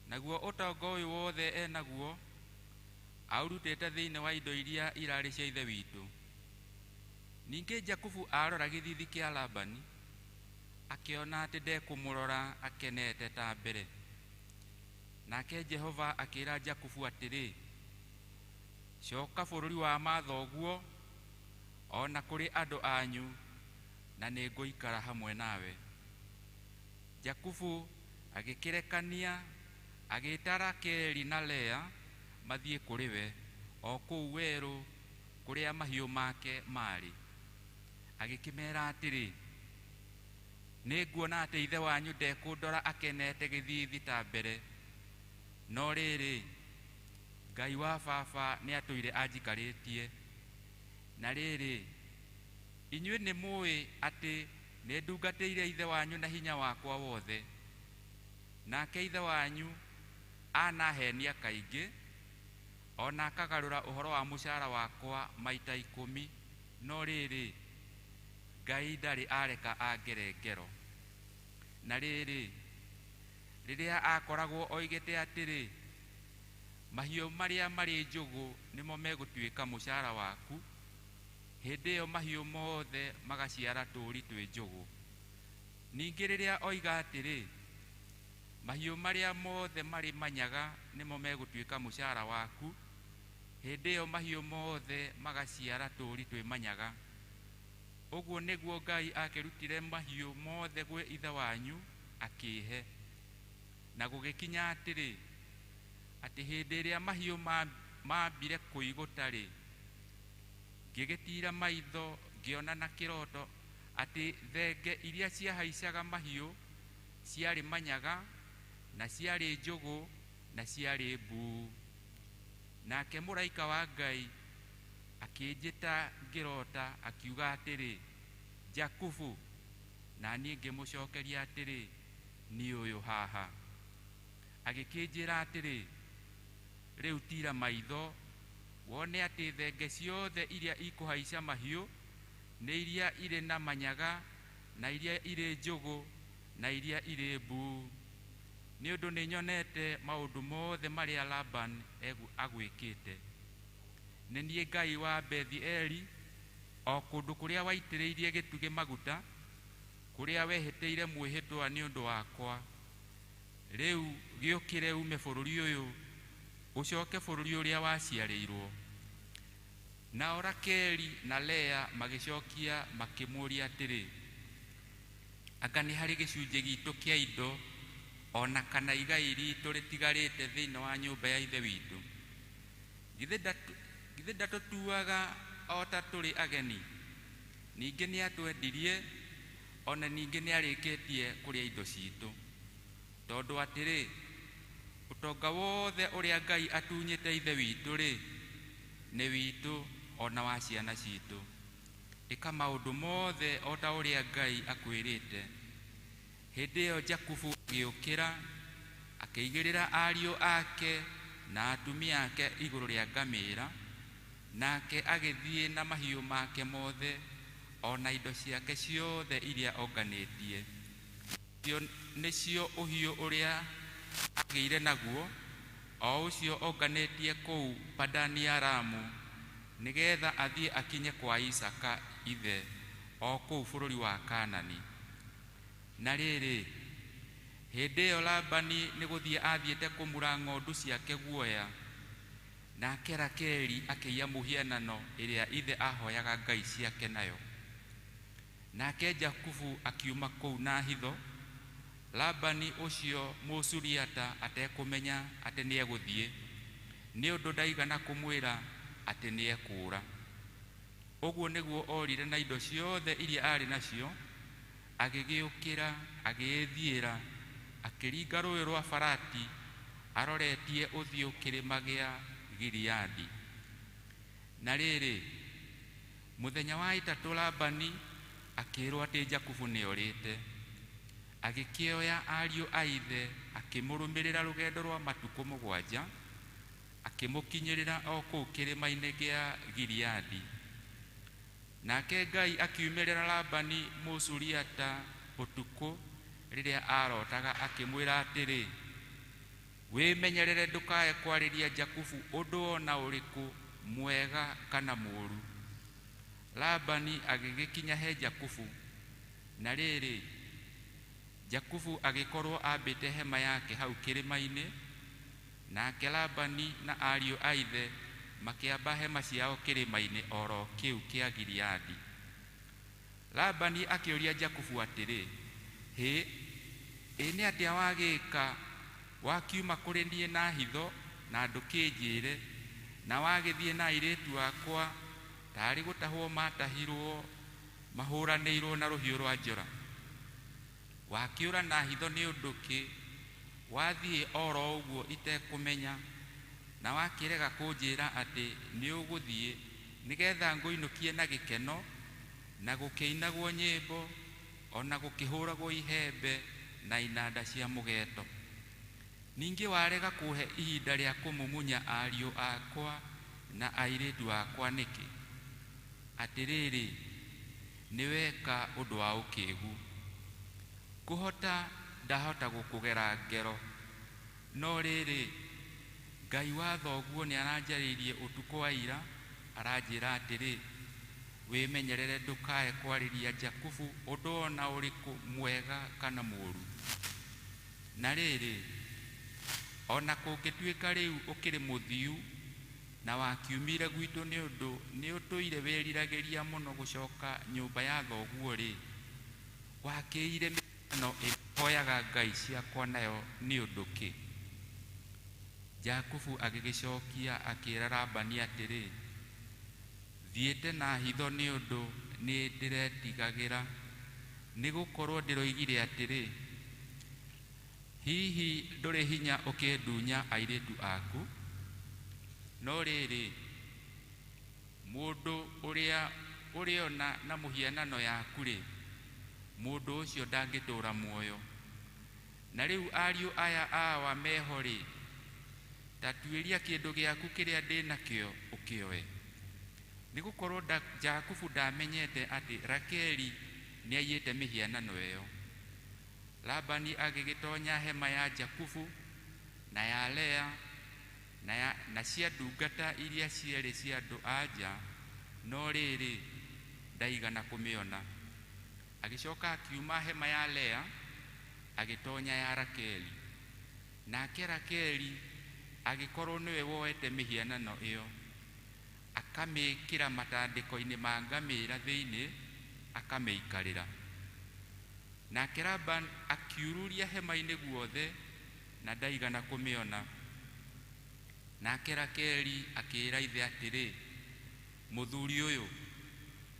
Naguo ũtonga ũyũ wothe enaguo aurutĩte thĩinĩ wa indo iria irarĩ cia ithe witũ. Ningĩ Jakubu arora gĩthithi kĩa Labani, akĩona atĩ ndekũmũrora akenete ta mbere. Nake Jehova akĩra Jakubu atĩrĩ, coka bũrũri wa mathoguo, ona kũrĩ andũ anyu, na nĩngũikara hamwe nawe. Jakubu agĩkĩrekania, agĩĩta Rakeli na Lea mathiĩ kũrĩ we, o kũu werũ kũrĩa mahiũ make marĩ. Agĩkĩmera atĩrĩ, nĩnguona atĩ ithe wanyu ndekũndora akenete gĩthithi ta mbere, no rĩrĩ, Ngai wa baba nĩ atũire anjikarĩtie. Na rĩrĩ, inyuĩ nĩ mũĩ atĩ nĩ ndungatĩire ithe wanyu na hinya wakwa wothe. Nake ithe wanyu anahenia kaingĩ, ona akagarũra ũhoro wa mũcara wakwa maita 10, no rĩrĩ, Ngai ndarĩ areka angere ngero. Na rĩrĩ, rĩrĩa akoragwo oigĩte atĩrĩ, mahiũ marĩa marĩ njũgũ nĩmo megũtuĩka mũcara waku, hĩndĩ ĩyo mahiũ mothe magaciara tũũri twĩ njũgũ. Ningĩ rĩrĩa oiga atĩrĩ, mahiũ marĩa mothe marĩ manyaga nĩmo megũtuĩka mũcara waku, hĩndĩ ĩyo mahiũ mothe magaciara tũũri twĩ manyaga. Ũguo nĩguo Ngai akĩrutire mahiũ mothe gwĩ ithe wanyu akĩhe. Na gũgĩkinya atĩrĩ, atĩ hĩndĩ ĩrĩa mahiũ mambire kũigũtarĩ, ngĩgĩtira maitho ngĩona na kĩroto atĩ thenge iria ciahaicaga mahiũ ciarĩ manyaga, na ciarĩ njũgũ, na ciarĩ mbuu. Nake mũraika wa Ngai akĩnjĩta ngĩrota akiuga atĩrĩ, Jakubu, na niĩ ngĩmũcokeria atĩrĩ, niĩ ũyũ haha. Agĩkĩnjĩra atĩrĩ, rĩu tira maitho wone atĩ thenge ciothe iria ikũhaica mahiũ nĩ iria irĩ na manyaga, na iria irĩ njũgũ, na iria irĩ mbuu. Nĩ ũndũ nĩ nyonete maũndũ mothe marĩa Labani agwĩkĩte. Nĩ niĩ Ngai wa Bethieli, o kũndũ kũrĩa waitĩrĩirie gĩtugĩ maguta, kũrĩa wehĩtĩire mwĩhĩtwa nĩ ũndũ wakwa. Rĩu gĩũkĩre ume bũrũri ũyũ, ũcoke bũrũri ũrĩa waciarĩirwo. Nao Rakeli na Lea magĩcokia makĩmũũria atĩrĩ, anga nĩ harĩ gĩcunjĩ gitũ kĩa indo, ona kana igai ritũ rĩtigarĩte thĩinĩ wa nyũmba ya ithe witũ? Githĩ ndatũtuaga o ta tũrĩ ageni? Ningĩ nĩ atwendirie, ona ningĩ nĩ arĩkĩtie kũrĩa indo citũ. Tondũ atĩrĩ, ũtonga wothe ũrĩa Ngai atunyĩte ithe witũ-rĩ, nĩ witũ ona wa ciana citũ. Ĩka maũndũ mothe o ta ũrĩa Ngai akwĩrĩte. Hĩndĩ ĩyo Jakubu agĩũkĩra, akĩigĩrĩra ariũ ake na atumia ake igũrũ rĩa ngamĩĩra, nake agĩthiĩ na mahiũ make mothe, ona indo ciake ciothe iria onganĩtie. Nĩcio ũhiũ ũrĩa agĩire naguo, o ũcio onganĩtie kũu Padani Aramu, nĩgetha athiĩ akinye kwa Isaka ithe, o kũu bũrũri wa Kaanani. Na rĩrĩ, hĩndĩ ĩyo Labani nĩ gũthiĩ athiĩte kũmura ng'ondu ciake guoya, nake Rakeli akĩiya mũhianano ĩrĩa ithe ahoyaga ngai ciake nayo. Nake Jakubu akiuma kũu na hitho, Labani ũcio Mũsuriata atekũmenya atĩ nĩ egũthiĩ, nĩ ũndũ ndaigana kũmwĩra atĩ nĩ ekũũra. Ũguo nĩguo orire na indo ciothe iria arĩ nacio, agĩgĩũkĩra, agĩĩthiĩra, akĩringa rũũĩ rwa Farati, aroretie ũthiũ kĩrĩma gĩa Gileadi. Na rĩrĩ, mũthenya wa ĩtatũ Labani akĩĩrwo atĩ Jakubu nĩ orĩte. Agĩkĩoya ariũ a ithe akĩmũrũmĩrĩra rũgendo rwa matukũ 7 akĩmũkinyĩrĩra o kũu kĩrĩma-inĩ gĩa Gileadi. Nake Ngai akiumĩrĩra Labani Mũsuriata ũtukũ rĩrĩa arotaga akĩmwĩra atĩrĩ, wĩmenyerere ndũkae kwarĩria Jakubu ũndũ ona ũrĩkũ mwega kana mũũru. Labani agĩgĩkinya he Jakubu, na rĩrĩ Jakubu agĩkorwo ambĩte hema yake hau kĩrĩma-inĩ, nake Labani na ariũ a ithe makĩamba hema ciao kĩrĩma-inĩ oro kĩu kĩa Gileadi. Labani akĩũria Jakubu atĩrĩ, hĩ, nĩ atĩa wagĩka wakiuma kũrĩ niĩ na hitho na ndũkĩnjĩre, na wagĩthiĩ na airĩtu akwa tarĩ gũtahwo matahirwo mahũranĩirwo na rũhiũ rwa njora? Wakĩũra na hitho nĩ ũndũ kĩ? Wathiĩ oro ũguo itekũmenya, na wakĩrega kũnjĩra atĩ nĩ ũgũthiĩ nĩgetha ngũinũkie na gĩkeno na gũkĩinagwo nyĩmbo ona gũkĩhũragwo ihembe na inanda cia mũgeeto. Ningĩ warega kũhe ihinda rĩa kũmumunya ariũ akwa na airĩtu akwa nĩkĩ? Atĩrĩrĩ, nĩweka ũndũ wa ũkĩĩgu. Kũhota ndahota gũkũgera ngero, no rĩrĩ Ngai wa thoguo nĩ aranjarĩirie ũtukũ wa ira, aranjĩra atĩrĩ, wĩmenyerere ndũkae kwarĩria Jakubu ũndũ ona ũrĩkũ mwega kana mũũru. Na rĩrĩ, ona kũngĩtuĩka rĩu ũkĩrĩ mũthiu na wakiumire gwitũ nĩ ũndũ nĩ ũtũire wĩriragĩria mũno gũcoka nyũmba ya thoguo-rĩ, wakĩire mĩhianano ĩhoyaga ngai ciakwa nayo nĩ ũndũ kĩ? Jakubu agĩgĩcokia akĩĩra Labani atĩrĩ, thiĩte na hitho nĩ ũndũ nĩ ndĩretigagĩra, nĩ gũkorwo ndĩroigire atĩrĩ, hihi ndũrĩ hinya ũkĩndunya airĩtu aku? No rĩrĩ, mũndũ ũrĩa ũrĩona na mũhianano yaku-rĩ, mũndũ ũcio ndangĩtũũra muoyo. Na rĩu ariũ aya awa meho-rĩ, ta tuĩria kĩndũ gĩaku kĩrĩa ndĩ nakĩo ũkĩoe. Nĩ gũkorwo Jakubu ndamenyete atĩ Rakeli nĩ aiyĩte mĩhianano ĩyo. Labani agĩgĩtonya hema ya Jakubu na ya Lea na cia ndungata iria cierĩ cia andũ anja, no rĩrĩ ndaigana kũmĩona. Agĩcoka akiuma hema ya Lea agĩtonya ya Rakeli. Nake Rakeli agĩkorwo nĩwe woete mĩhianano ĩyo, akamĩĩkĩra matandĩko-inĩ ma ngamĩĩra thĩinĩ akamĩikarĩra. Nake Labani akiururia hema-inĩ guothe na ndaigana kũmĩona. Nake Rakeli akĩĩra ithe atĩrĩ, mũthuri ũyũ,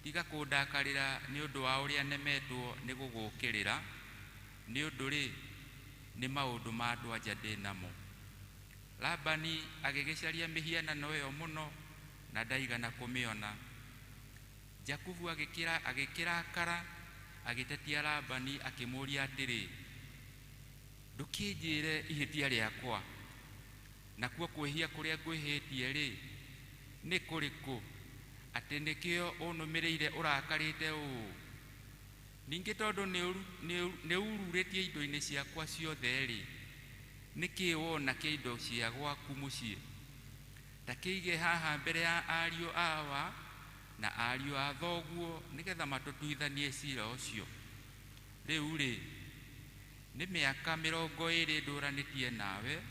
tiga kũndakarĩra nĩ ũndũ wa ũrĩa nemetwo nĩ gũgũũkĩrĩra, nĩ ũndũ-rĩ, nĩ maũndũ ma andũ-a-nja ndĩ namo. Labani agĩgĩcaria mĩhianano ĩyo mũno na ndaigana kũmĩona. Jakubu agĩkĩrakara agĩtetia Labani akĩmũũria atĩrĩ, ndũkĩnjĩre ihĩtia rĩakwa, nakuo kwĩhia kũrĩa ngwĩhĩtie-rĩ, nĩ kũrĩkũ atĩ nĩkĩo ũnũmĩrĩire ũrakarĩte ũũ? Ningĩ tondũ nĩ ururĩtie indo-inĩ ciakwa ciothe-rĩ, nĩkĩĩ wona kĩa indo cia gwaku mũciĩ? Ta kĩige haha mbere ya ariũ awa na ariũ a thoguo nĩgetha matũtuithanie cira ũcio. Rĩu-rĩ, nĩ mĩaka 20 ndũranĩtie nawe,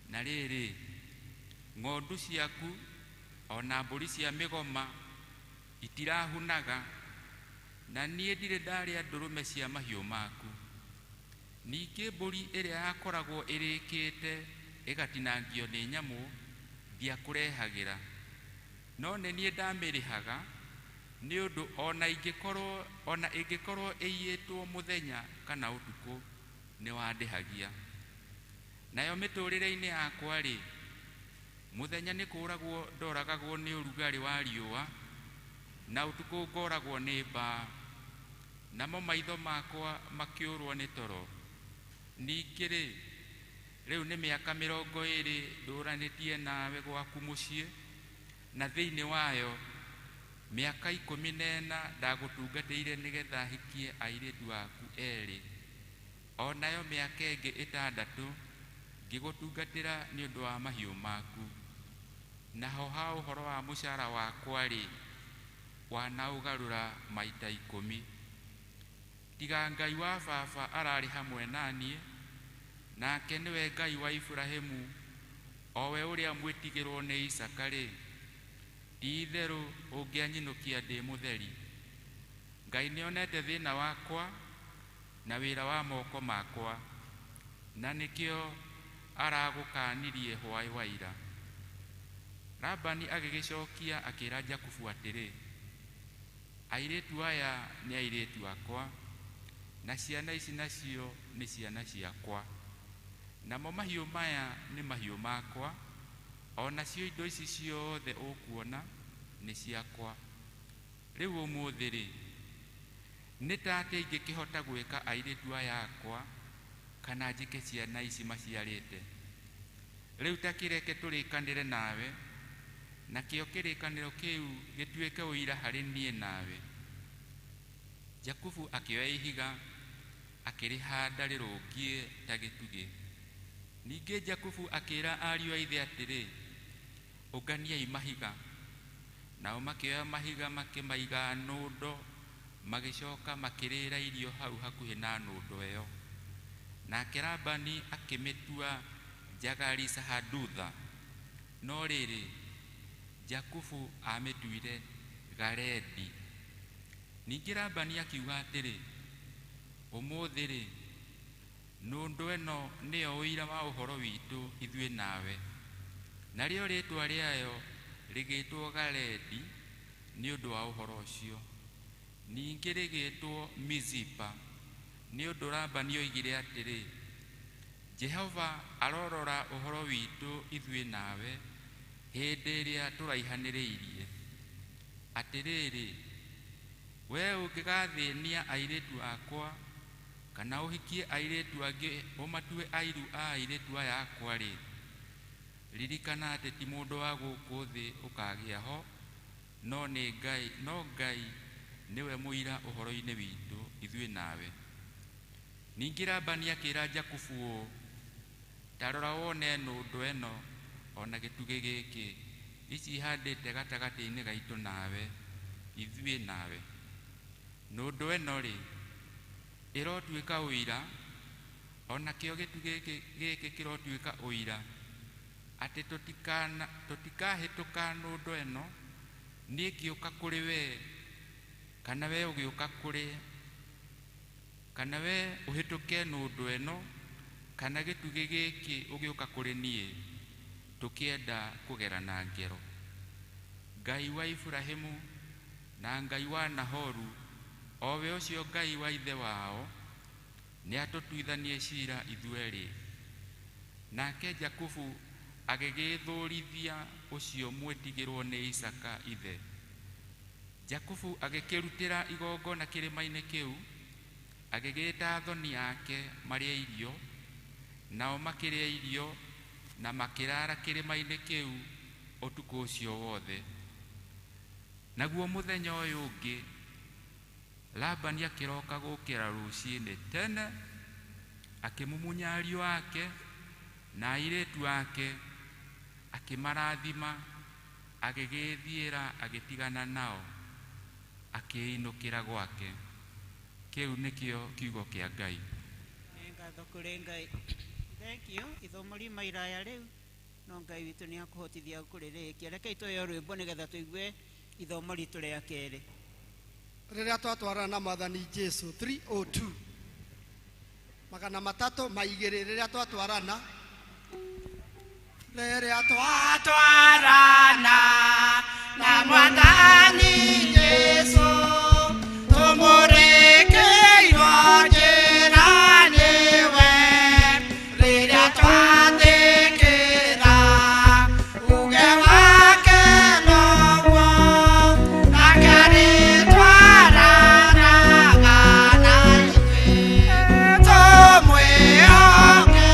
na rĩrĩ ng'ondu ciaku ona mbũri cia mĩgoma itirahunaga, na niĩ ndirĩ ndarĩa ndũrũme cia mahiũ maku. Ningĩ mbũri ĩrĩa yakoragwo ĩrĩkĩte ĩgatinangio nĩ nyamũ ndiakũrehagĩra, no nĩ niĩ ndamĩrĩhaga, nĩ ũndũ ona ĩngĩkorwo ĩiyĩtwo mũthenya kana ũtukũ nĩ wandĩhagia. Nayo mĩtũrĩre-inĩ yakwa-rĩ, mũthenya nĩ kũũragwo ndoragagwo nĩ ũrugarĩ wa riũa, na ũtukũ ngoragwo nĩ mbaa, namo maitho makwa makĩũrwo nĩ toro. Ningĩ-rĩ, Riu nĩ mĩaka 20 ndũranĩtie nawe gwaku mũciĩ, na thĩinĩ wayo mĩaka 14 ndagũtungatĩire nĩgetha hikie airĩtu aku erĩ. Onayo mĩaka ĩngĩ 6 ngĩgũtungatĩra nĩ ũndũ wa mahiũ maku. Naho ha ũhoro wa mũcara wakwa rĩ, wanaũgarũra maita 10. Tiga Ngai wa baba ararĩ hamwe naniĩ, nake nĩwe Ngai wa Ibrahimu, owe ũrĩa mwĩtigĩrwo nĩ Isaka rĩ, ti-itherũ ũngĩanyinũkia ndĩ mũtheri. Ngai nĩonete thĩna wakwa na wĩra wa moko makwa, na nĩkĩo aragũkanirie hwaĩ wa ira. Labani agĩgĩcokia akĩra Jakubu atĩrĩ, airĩtu aya nĩ airĩtu akwa, na ciana ici nacio nĩ ciana ciakwa, namo mahiũ maya nĩ mahiũ makwa, onacio indo ici ciothe ũkuona nĩ ciakwa. Rĩu ũmũthĩ rĩ, nĩ ta atĩ ingĩkĩhota gwĩka airĩtu aya akwa kana njĩke ciana ici maciarĩte. Rĩu ta kĩreke tũrĩkanĩre nawe, nakĩo kĩrĩkanĩro kĩu gĩtuĩke ũira harĩ niĩ nawe. Jakubu akĩoya ihiga akĩrĩhanda rĩrũngie ta gĩtugĩ. Ningĩ Jakubu akĩra ariũ a ithe atĩrĩ, ũnganiai mahiga. Nao makĩoya mahiga makĩmaiga nũndo, magĩcoka makĩrĩra irio hau hakuhĩ na nũndo ĩyo. Nake Labani akĩmĩtua Jagari-Sahadutha, no rĩrĩ Jakubu amĩtuire Galedi. Ningĩ Labani akiuga atĩrĩ, ũmũthĩ rĩ, nũndo ĩno nĩyo ũira wa ũhoro witũ ithuĩ nawe. Narĩo rĩtwa rĩayo rĩgĩtwo Galedi nĩ ũndũ wa ũhoro ũcio. Ningĩ rĩgĩtwo Mizipa nĩ ũndũ Labani oigire atĩrĩ, Jehova arorora ũhoro witũ ithuĩ nawe hĩndĩ ĩrĩa tũraihanĩrĩirie. Atĩrĩrĩ, we ũngĩgathĩnia airĩtu akwa kana ũhikie airĩtu angĩ ũmatue airu a airĩtu aya akwa rĩ, ririkana atĩ ti mũndũ wa gũkũ thĩ ũkagĩa ho, no Ngai nĩwe mũira ũhoro-inĩ witũ ithuĩ nawe. Ningĩ Labani akĩra Jakubu ũũ, ta rora wone nũndo ĩno ona gĩtugĩ gĩkĩ, ici ihandĩte gatagatĩ-inĩ gaitũ nawe ithuĩ nawe. Nũndo ĩno rĩ, ĩrotuĩka ũira, onakĩo gĩtugĩ gĩkĩ kĩrotuĩka ũira, atĩ tũtikahĩtũka nũndo ĩno, niĩ ngĩũka kũrĩ we kana we ũgĩũka kũrĩ, kana we ũhĩtũke nũndo ĩno kana gĩtugĩ gĩkĩ ũgĩũka kũrĩ niĩ, tũkĩenda kũgerana ngero. Ngai wa Ibrahimu na Ngai wa Nahoru, owe ũcio Ngai wa ithe wao, nĩ atũtuithanie ciira ithuerĩ. Nake Jakubu agĩgĩthũrithia ũcio mwĩtigĩrwo nĩ Isaka ithe. Jakubu agĩkĩrutĩra igongona kĩrĩma-inĩ kĩu, agĩgĩta thoni yake marĩe irio, nao makĩrĩa irio na makĩrara kĩrĩma-inĩ kĩu ũtukũ ũcio wothe. Naguo mũthenya ũyũ ũngĩ Labani akĩroka gũkĩra rũciinĩ tene, akĩmumunya ariũ ake na airĩtu ake, akĩmarathima, agĩgĩthiĩra agĩtigana nao, akĩinũkĩra gwake. Kĩu nĩkĩo kiugo kĩa Ngai. Ngatho kũrĩ Ngai. Thank you. Ithomo rima iraya rĩu no Ngai witũ nĩ akũhotithia kũrĩrĩkia. Rekei tũheo rwĩmbo nĩgetha tũigue ithomo ritũ rĩa kerĩ. Rĩrĩa twatwarana na Mwathani Jesu 302 magana matatũ maigĩrĩ rĩrĩa twatwarana na Mwathani Jesu tũmũrĩkĩirwo njĩra nĩwe, rĩrĩa twathĩkĩra uge wake noguo, nake arĩtwaranaga na ithuĩ tũmwĩhoke,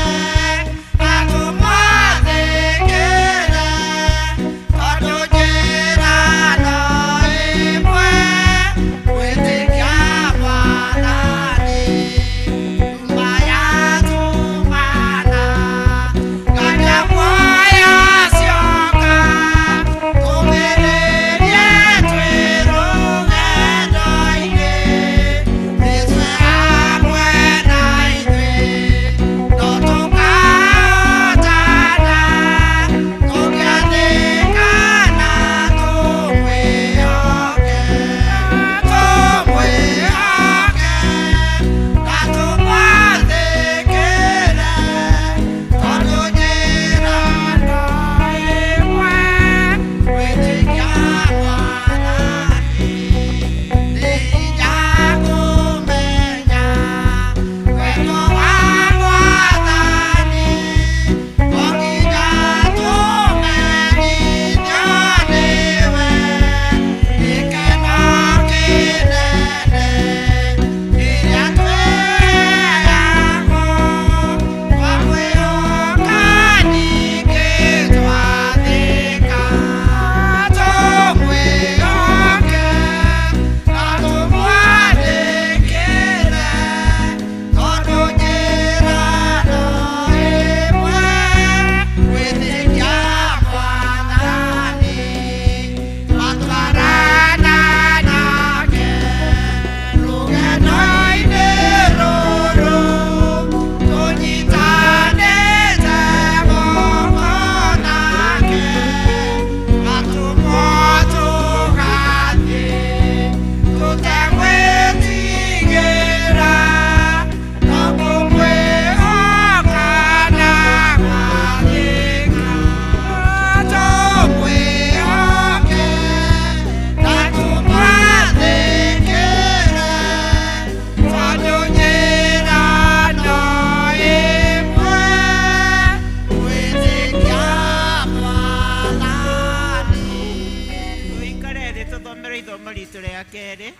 rĩa kerĩ.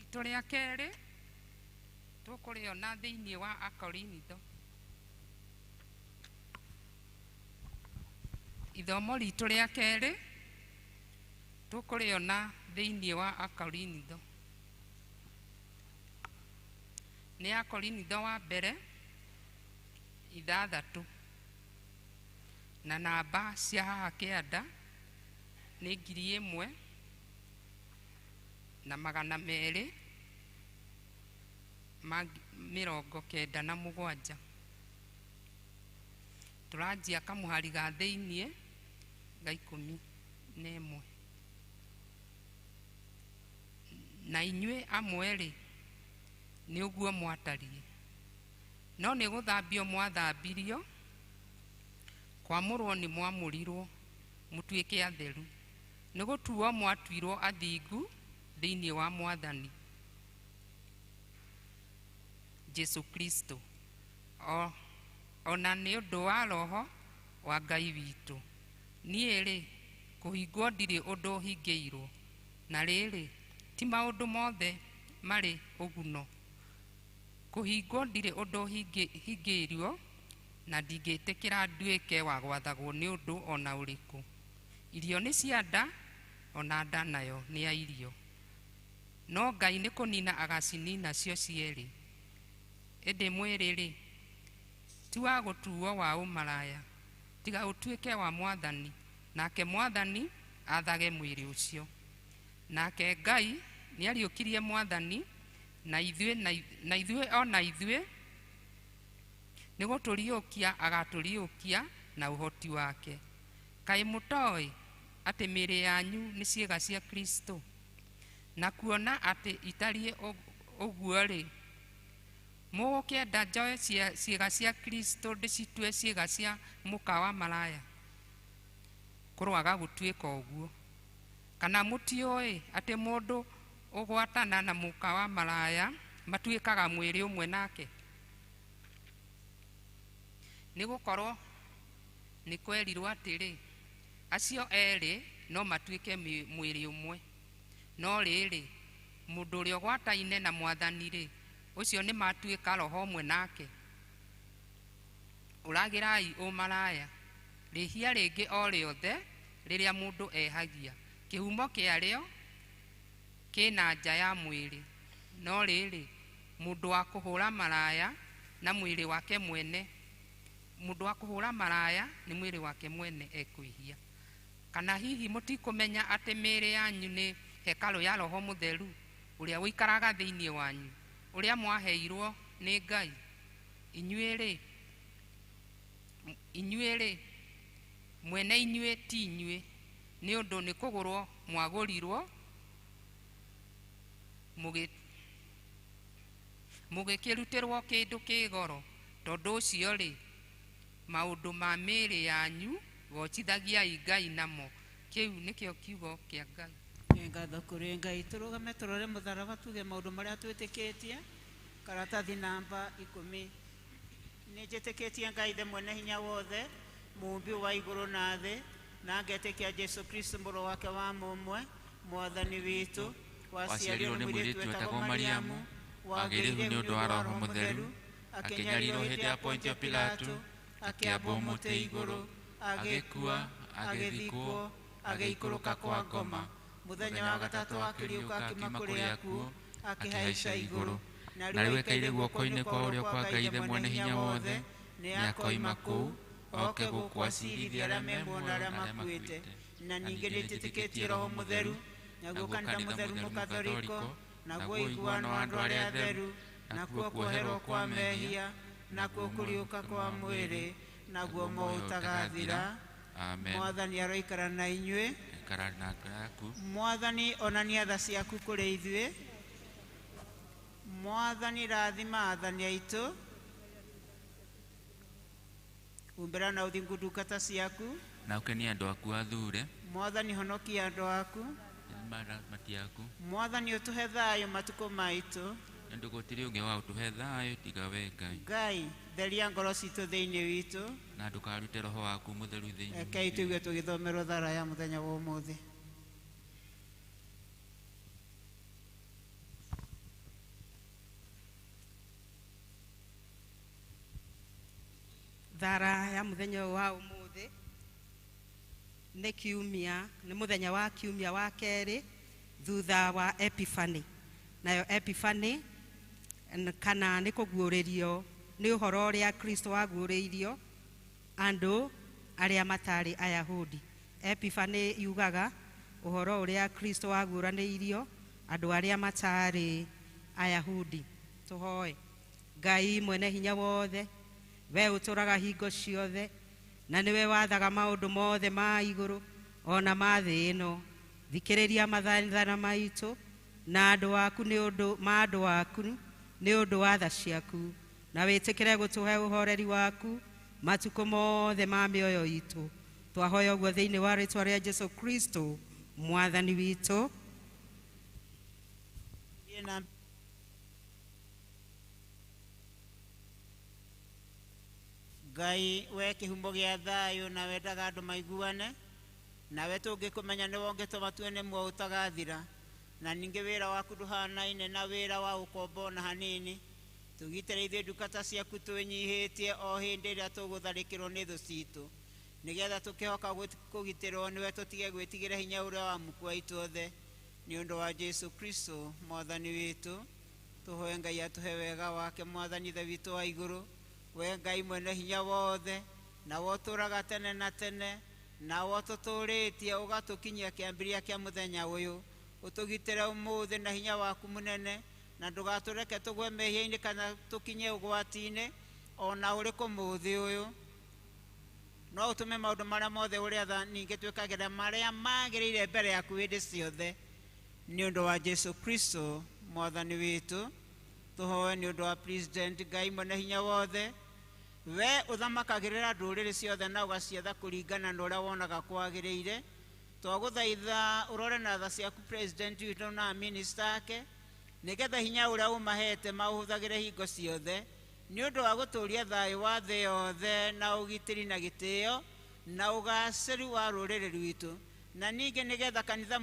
Itũ rĩa kerĩ tũkũrĩona thĩinĩ wa Akorinitho. Ithomo ritũ rĩa kerĩ tũkũrĩona thĩinĩ wa Akorinitho. Nĩ Akorinitho wa mbere 6 na namba cia haha kĩanda nĩ 1297. Tũranjia kamũhari ga thĩinĩ ga 11. Na inyuĩ amwe-rĩ nĩ ũguo mwatariĩ, no nĩ gũthambio mwathambirio, kwamũrwo nĩ mwamũrirwo mũtuĩke atheru, nĩ gũtuo mwatuirwo athingu thĩinĩ wa Mwathani Jesu Kristo, ona nĩ ũndũ wa Roho wa Ngai witũ. Niĩ-rĩ kũhingwo ndirĩ ũndũ hingĩirwo, na rĩrĩ ti maũndũ mothe marĩ ũguno. Kũhingwo ndirĩ ũndũ hingĩirwo, na ndingĩtĩkĩra nduĩke wa gwathagwo nĩ ũndũ ona ũrĩkũ. Irio nĩ cia nda, ona nda nayo nĩ ya irio, no Ngai nĩ kũnina agacinina cio cierĩ. Ĩndĩ mwĩrĩ-rĩ ti wa gũtuo wa ũmaraya, tiga ũtuĩke wa Mwathani, nake Mwathani athage mwĩrĩ ũcio. Nake Ngai nĩ ariũkirie Mwathani, na ithuĩ ona ithuĩ nĩ gũtũriũkia agatũriũkia na ũhoti wake. Kaĩ mũtoĩ atĩ mĩĩrĩ yanyu nĩ ciĩga cia Kristo? Na kuona atĩ itariĩ ũguo-rĩ, mũgũkĩenda njoe ciĩga cia Kristo ndĩcitue ciĩga cia mũka wa maraya? Kũroaga gũtuĩka ũguo. Kana mũtiũĩ atĩ mũndũ ũgwatana na mũka wa maraya matuĩkaga mwĩrĩ ũmwe nake? Nĩ gũkorwo nĩ kwerirwo atĩrĩ, acio erĩ no matuĩke mwĩrĩ ũmwe. No rĩrĩ, mũndũ ũrĩa ũgwataine na Mwathani-rĩ, ũcio nĩ matuĩka roho ũmwe nake. Ũragĩrai ũmaraya, rĩhia rĩngĩ o rĩothe rĩrĩa mũndũ ehagia, kĩhumo kĩarĩo kĩna nja ya mwĩrĩ. No rĩrĩ, mũndũ wa kũhũra maraya na mwĩrĩ wake mwene, mũndũ wa kũhũra maraya nĩ mwĩrĩ wake mwene ekwĩhia. Kana hihi mũtikũmenya atĩ mĩĩrĩ yanyu nĩ hekarũ ya Roho Mũtheru ũrĩa ũikaraga thĩinĩ wanyu, ũrĩa mwaheirwo nĩ Ngai? Inyuĩ-rĩ mwene inyuĩ ti inyuĩ, nĩ ũndũ nĩ kũgũrwo mwagũrirwo mũgĩkĩrutĩrwo kĩndũ kĩgoro. Tondũ ũcio-rĩ, maũndũ ma mĩĩrĩ yanyu gocithagiai Ngai namo. Kĩu nĩkĩo kiugo kĩa Ngai. Ngatho kũrĩ Ngai. Tũrũgame tũrore mũtharaba tuge maũndũ marĩa twĩtĩkĩtie. Karatathi namba 10. Nĩ njĩtĩkĩtie Ngai the mwene hinya wothe, mũmbi wa igũrũ na thĩ, na ngetĩkia Jesu Kristo mũrũ wake wa mũmwe, Mwathani witũ, waciarirwo nĩ mũirĩtu wetagwo Mariamu, wagĩrĩirwo nĩ ũndũ wa Roho Mũtheru, akĩnyarirwo hĩndĩ ya Pontio Pilato, akĩambwo mũtĩ igũrũ, agĩkua, agĩthikwo, agĩikũrũka kwa ngoma. Mũthenya wa gatatũ akĩriũka akiuma kũrĩ akuũ, akĩhaica igũrũ, na rĩu aikaire guoko-inĩ kwa ũrĩo kwa Ngai the mwene hinya wothe. Nĩ akoima kũu oke gũkũ acirithie arĩa me muoyo na arĩa makuĩte. Na ningĩ nĩ njĩtĩkĩtie Roho Mũtheru, naguo kanitha mũtheru mũkathoriko, naguo ũiguano wa andũ arĩa atheru, nakuo kuoherwo kwa mehia, nakuo kũriũka kwa mwĩrĩ, naguo maũtagathira. Mwathani aroikara na inyuĩ. Mwathani onania tha ciaku kũrĩ ithuĩ. Mwathani rathima athani aitũ. Umbĩra na ũthingu ndungata ciaku, na ũkenie andũ aku athure. Mwathani honokia andũ aku. Mwathani ũtũhe thayũ matukũ maitũ. Ndu gutiri ungi wa utuhe thayo tiga we Ngai. Ngai theria ngoro citũ thĩinĩ witũ Na ndukarute roho waku mutheru thĩinĩ. Rekei tũigue tũgĩthomerwo thara ya mũthenya wa ũmũthĩ. Thara ya muthenya wa umuthi ni kiumia, ni muthenya wa kiumia wa keri thutha wa Epiphany. Nayo Epiphany kana ni kuguũrĩrio ni ũhoro ũrĩa Kristo waguũrĩirio andũ arĩa matari Ayahudi. Epiphany yugaga ũhoro ũrĩa Kristo waguũranĩirio andũ arĩa matari Ayahudi. Tũhoe. Ngai mwene hinya wothe, we ũtũraga hingo ciothe, na niwe wathaga maũndũ mothe ma igũrũ ona ma thĩ ĩno. Thikĩrĩria mathaithana maitũ na andũ aku nĩ ũndũ ma andũ aku nĩ ũndũ wa tha ciaku, na wĩtĩkĩre gũtũhe ũhoreri waku matukũ mothe ma mĩoyo itũ. Twahoya ũguo thĩinĩ wa rĩĩtwa rĩa Jesũ Kristo mwathani witũ. Ngai we kĩhumo gĩa thayũ na wendaga andũ maiguane, nawe tũngĩkũmenya nĩwe ũngĩtũma tuone muoyo ũtagathira, na ningĩ wĩra waku ndũhanaine na wĩra wa ũkombo na hanini. Tũgitĩre ithuĩ ndungata ciaku twĩnyihĩtie o hĩndĩ ĩrĩa tũgũtharĩkĩrwo nĩ thũ citũ, nĩgetha tũkĩhoka kũgitĩrwo nĩwe tũtige gwĩtigĩra hinya ũrĩa wa muku witũ othe, nĩ ũndũ wa Jesũ Kristo mwathani witũ. Tũhoe Ngai atũhe wega wake mwathani ithe witũ wa igũrũ. We Ngai mwene hinya wothe, na wotũraga tene na tene, na wotũtũrĩtie ũgatũkinyia kĩambĩrĩria kĩa mũthenya ũyũ. Ũtũgitĩre ũmũthĩ na hinya waku mũnene, na ndũgatũreke tũgwe mehia-inĩ kana tũkinye ũgwati-inĩ ona ũrĩkũ mũthĩ ũyũ. No ũtũme maũndũ marĩa mothe ũrĩa ningĩ twĩkagĩra marĩa magĩrĩire mbere yaku hĩndĩ ciothe, nĩ ũndũ wa Jesũ Kristo mwathani witũ. Tũhoe nĩ ũndũ wa President Ngai mwene hinya wothe, we ũthamakagĩrĩra ndũrĩrĩ ciothe na ũgacietha kũringana na ũrĩa wonaga kwagĩrĩire. Twagũthaitha ũrore na tha ciaku President witũ na minister ake, nĩgetha hinya ũrĩa ũmahete maũhũthagĩre hingo ciothe, nĩ ũndũ wa gũtũũria thayũ wa thĩ yothe na ũgitĩri na gĩtĩo na ũgacĩru wa rũrĩrĩ rwitũ, na ningĩ nĩgetha kanitha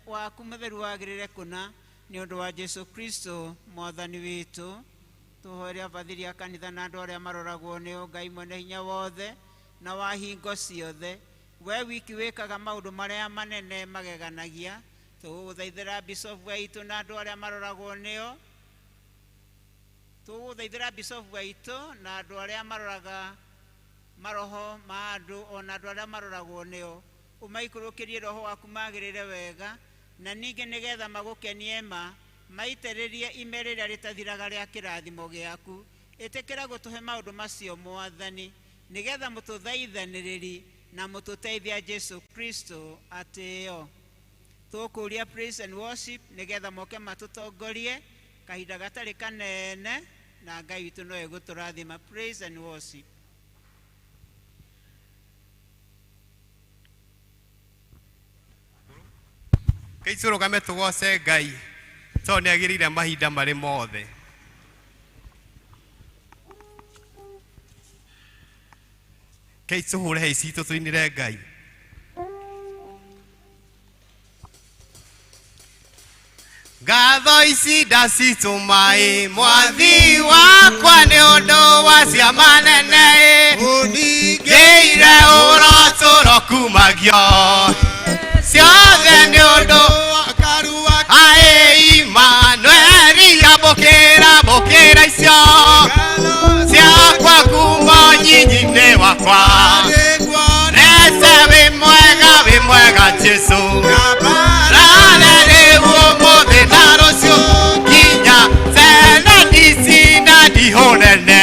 waku mũtheru wagĩrĩre kũna, nĩ ũndũ wa Jesũ Kristo mwathani witũ. Tũhoere abathiri a kanitha na andũ arĩa maroragwo nĩo Ngai mwene hinya wothe na wa hingo ciothe. We wiki wĩkaga maũndũ marĩa manene mageganagia. Tũgũthaithĩra bishop witũ na andũ arĩa maroragwo nĩo. Tũgũthaithĩra bishop witũ na andũ arĩa maroraga maroho ma andũ ona andũ arĩa maroragwo nĩo. Ũmaikũrũkĩrie roho waku magĩrĩre wega, na ningĩ nĩgetha magũkenie maitĩrĩrie ime rĩrĩa rĩtathiraga rĩa kĩrathimo gĩaku. Ĩtĩkĩra gũtũhe maũndũ macio mwathani, nĩgetha mũtũthaithanĩrĩri na mũtũteithia Jesũ Kristo atĩo. Tũkũria praise and worship nĩgetha moke matũtongorie kahinda gatarĩ kanene, na Ngai witũ no egũtũrathima. Praise and worship. Keicũrũgame tũgoce Ngai tondũ nĩ agĩrĩire mahinda marĩ mothe. Keicũhũre hei citũ tũinĩre Ngai. Ngatho ici ndacitũma mwathi wakwa nĩ ũndũ wa ciama nene ũningĩire ũrotũro kumagio ciothe nĩ ũndũ Emmanueli mbũkĩra icio ciakwa kuma nyinyi-inĩ wakwa nese wĩ mwega Jesũ rare rĩu ũmũthĩ na rũciũ nginya tene ndicinda ndihũnene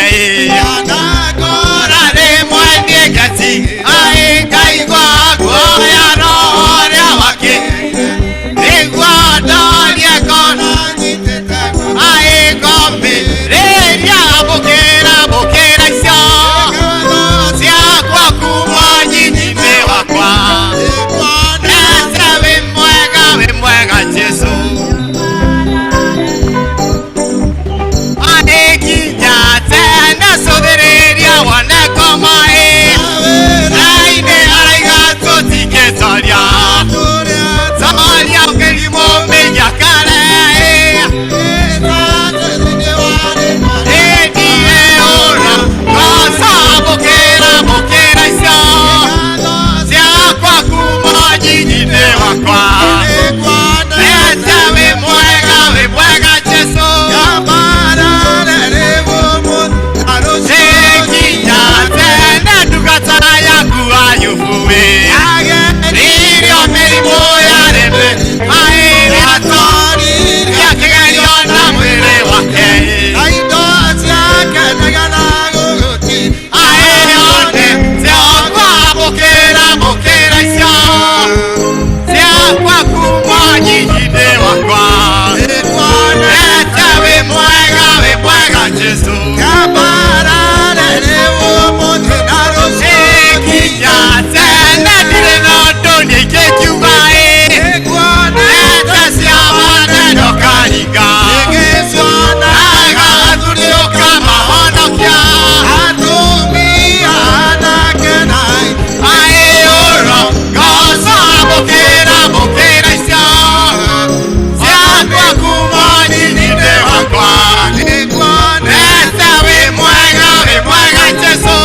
ngora rĩmwe nĩ ngati ngaigua guoya kwa kumwanyinyi wakwa Neta we mwega Jesu Kabara lewo mothe naro Kinya tena dire noto nikikiugae Neta siama neno karinga Agathuri kamahonokia Atumia anakenai Aeoro Gosa bukira isya Siakwa kumwanyinyi wakwa Neta we mwega Jesu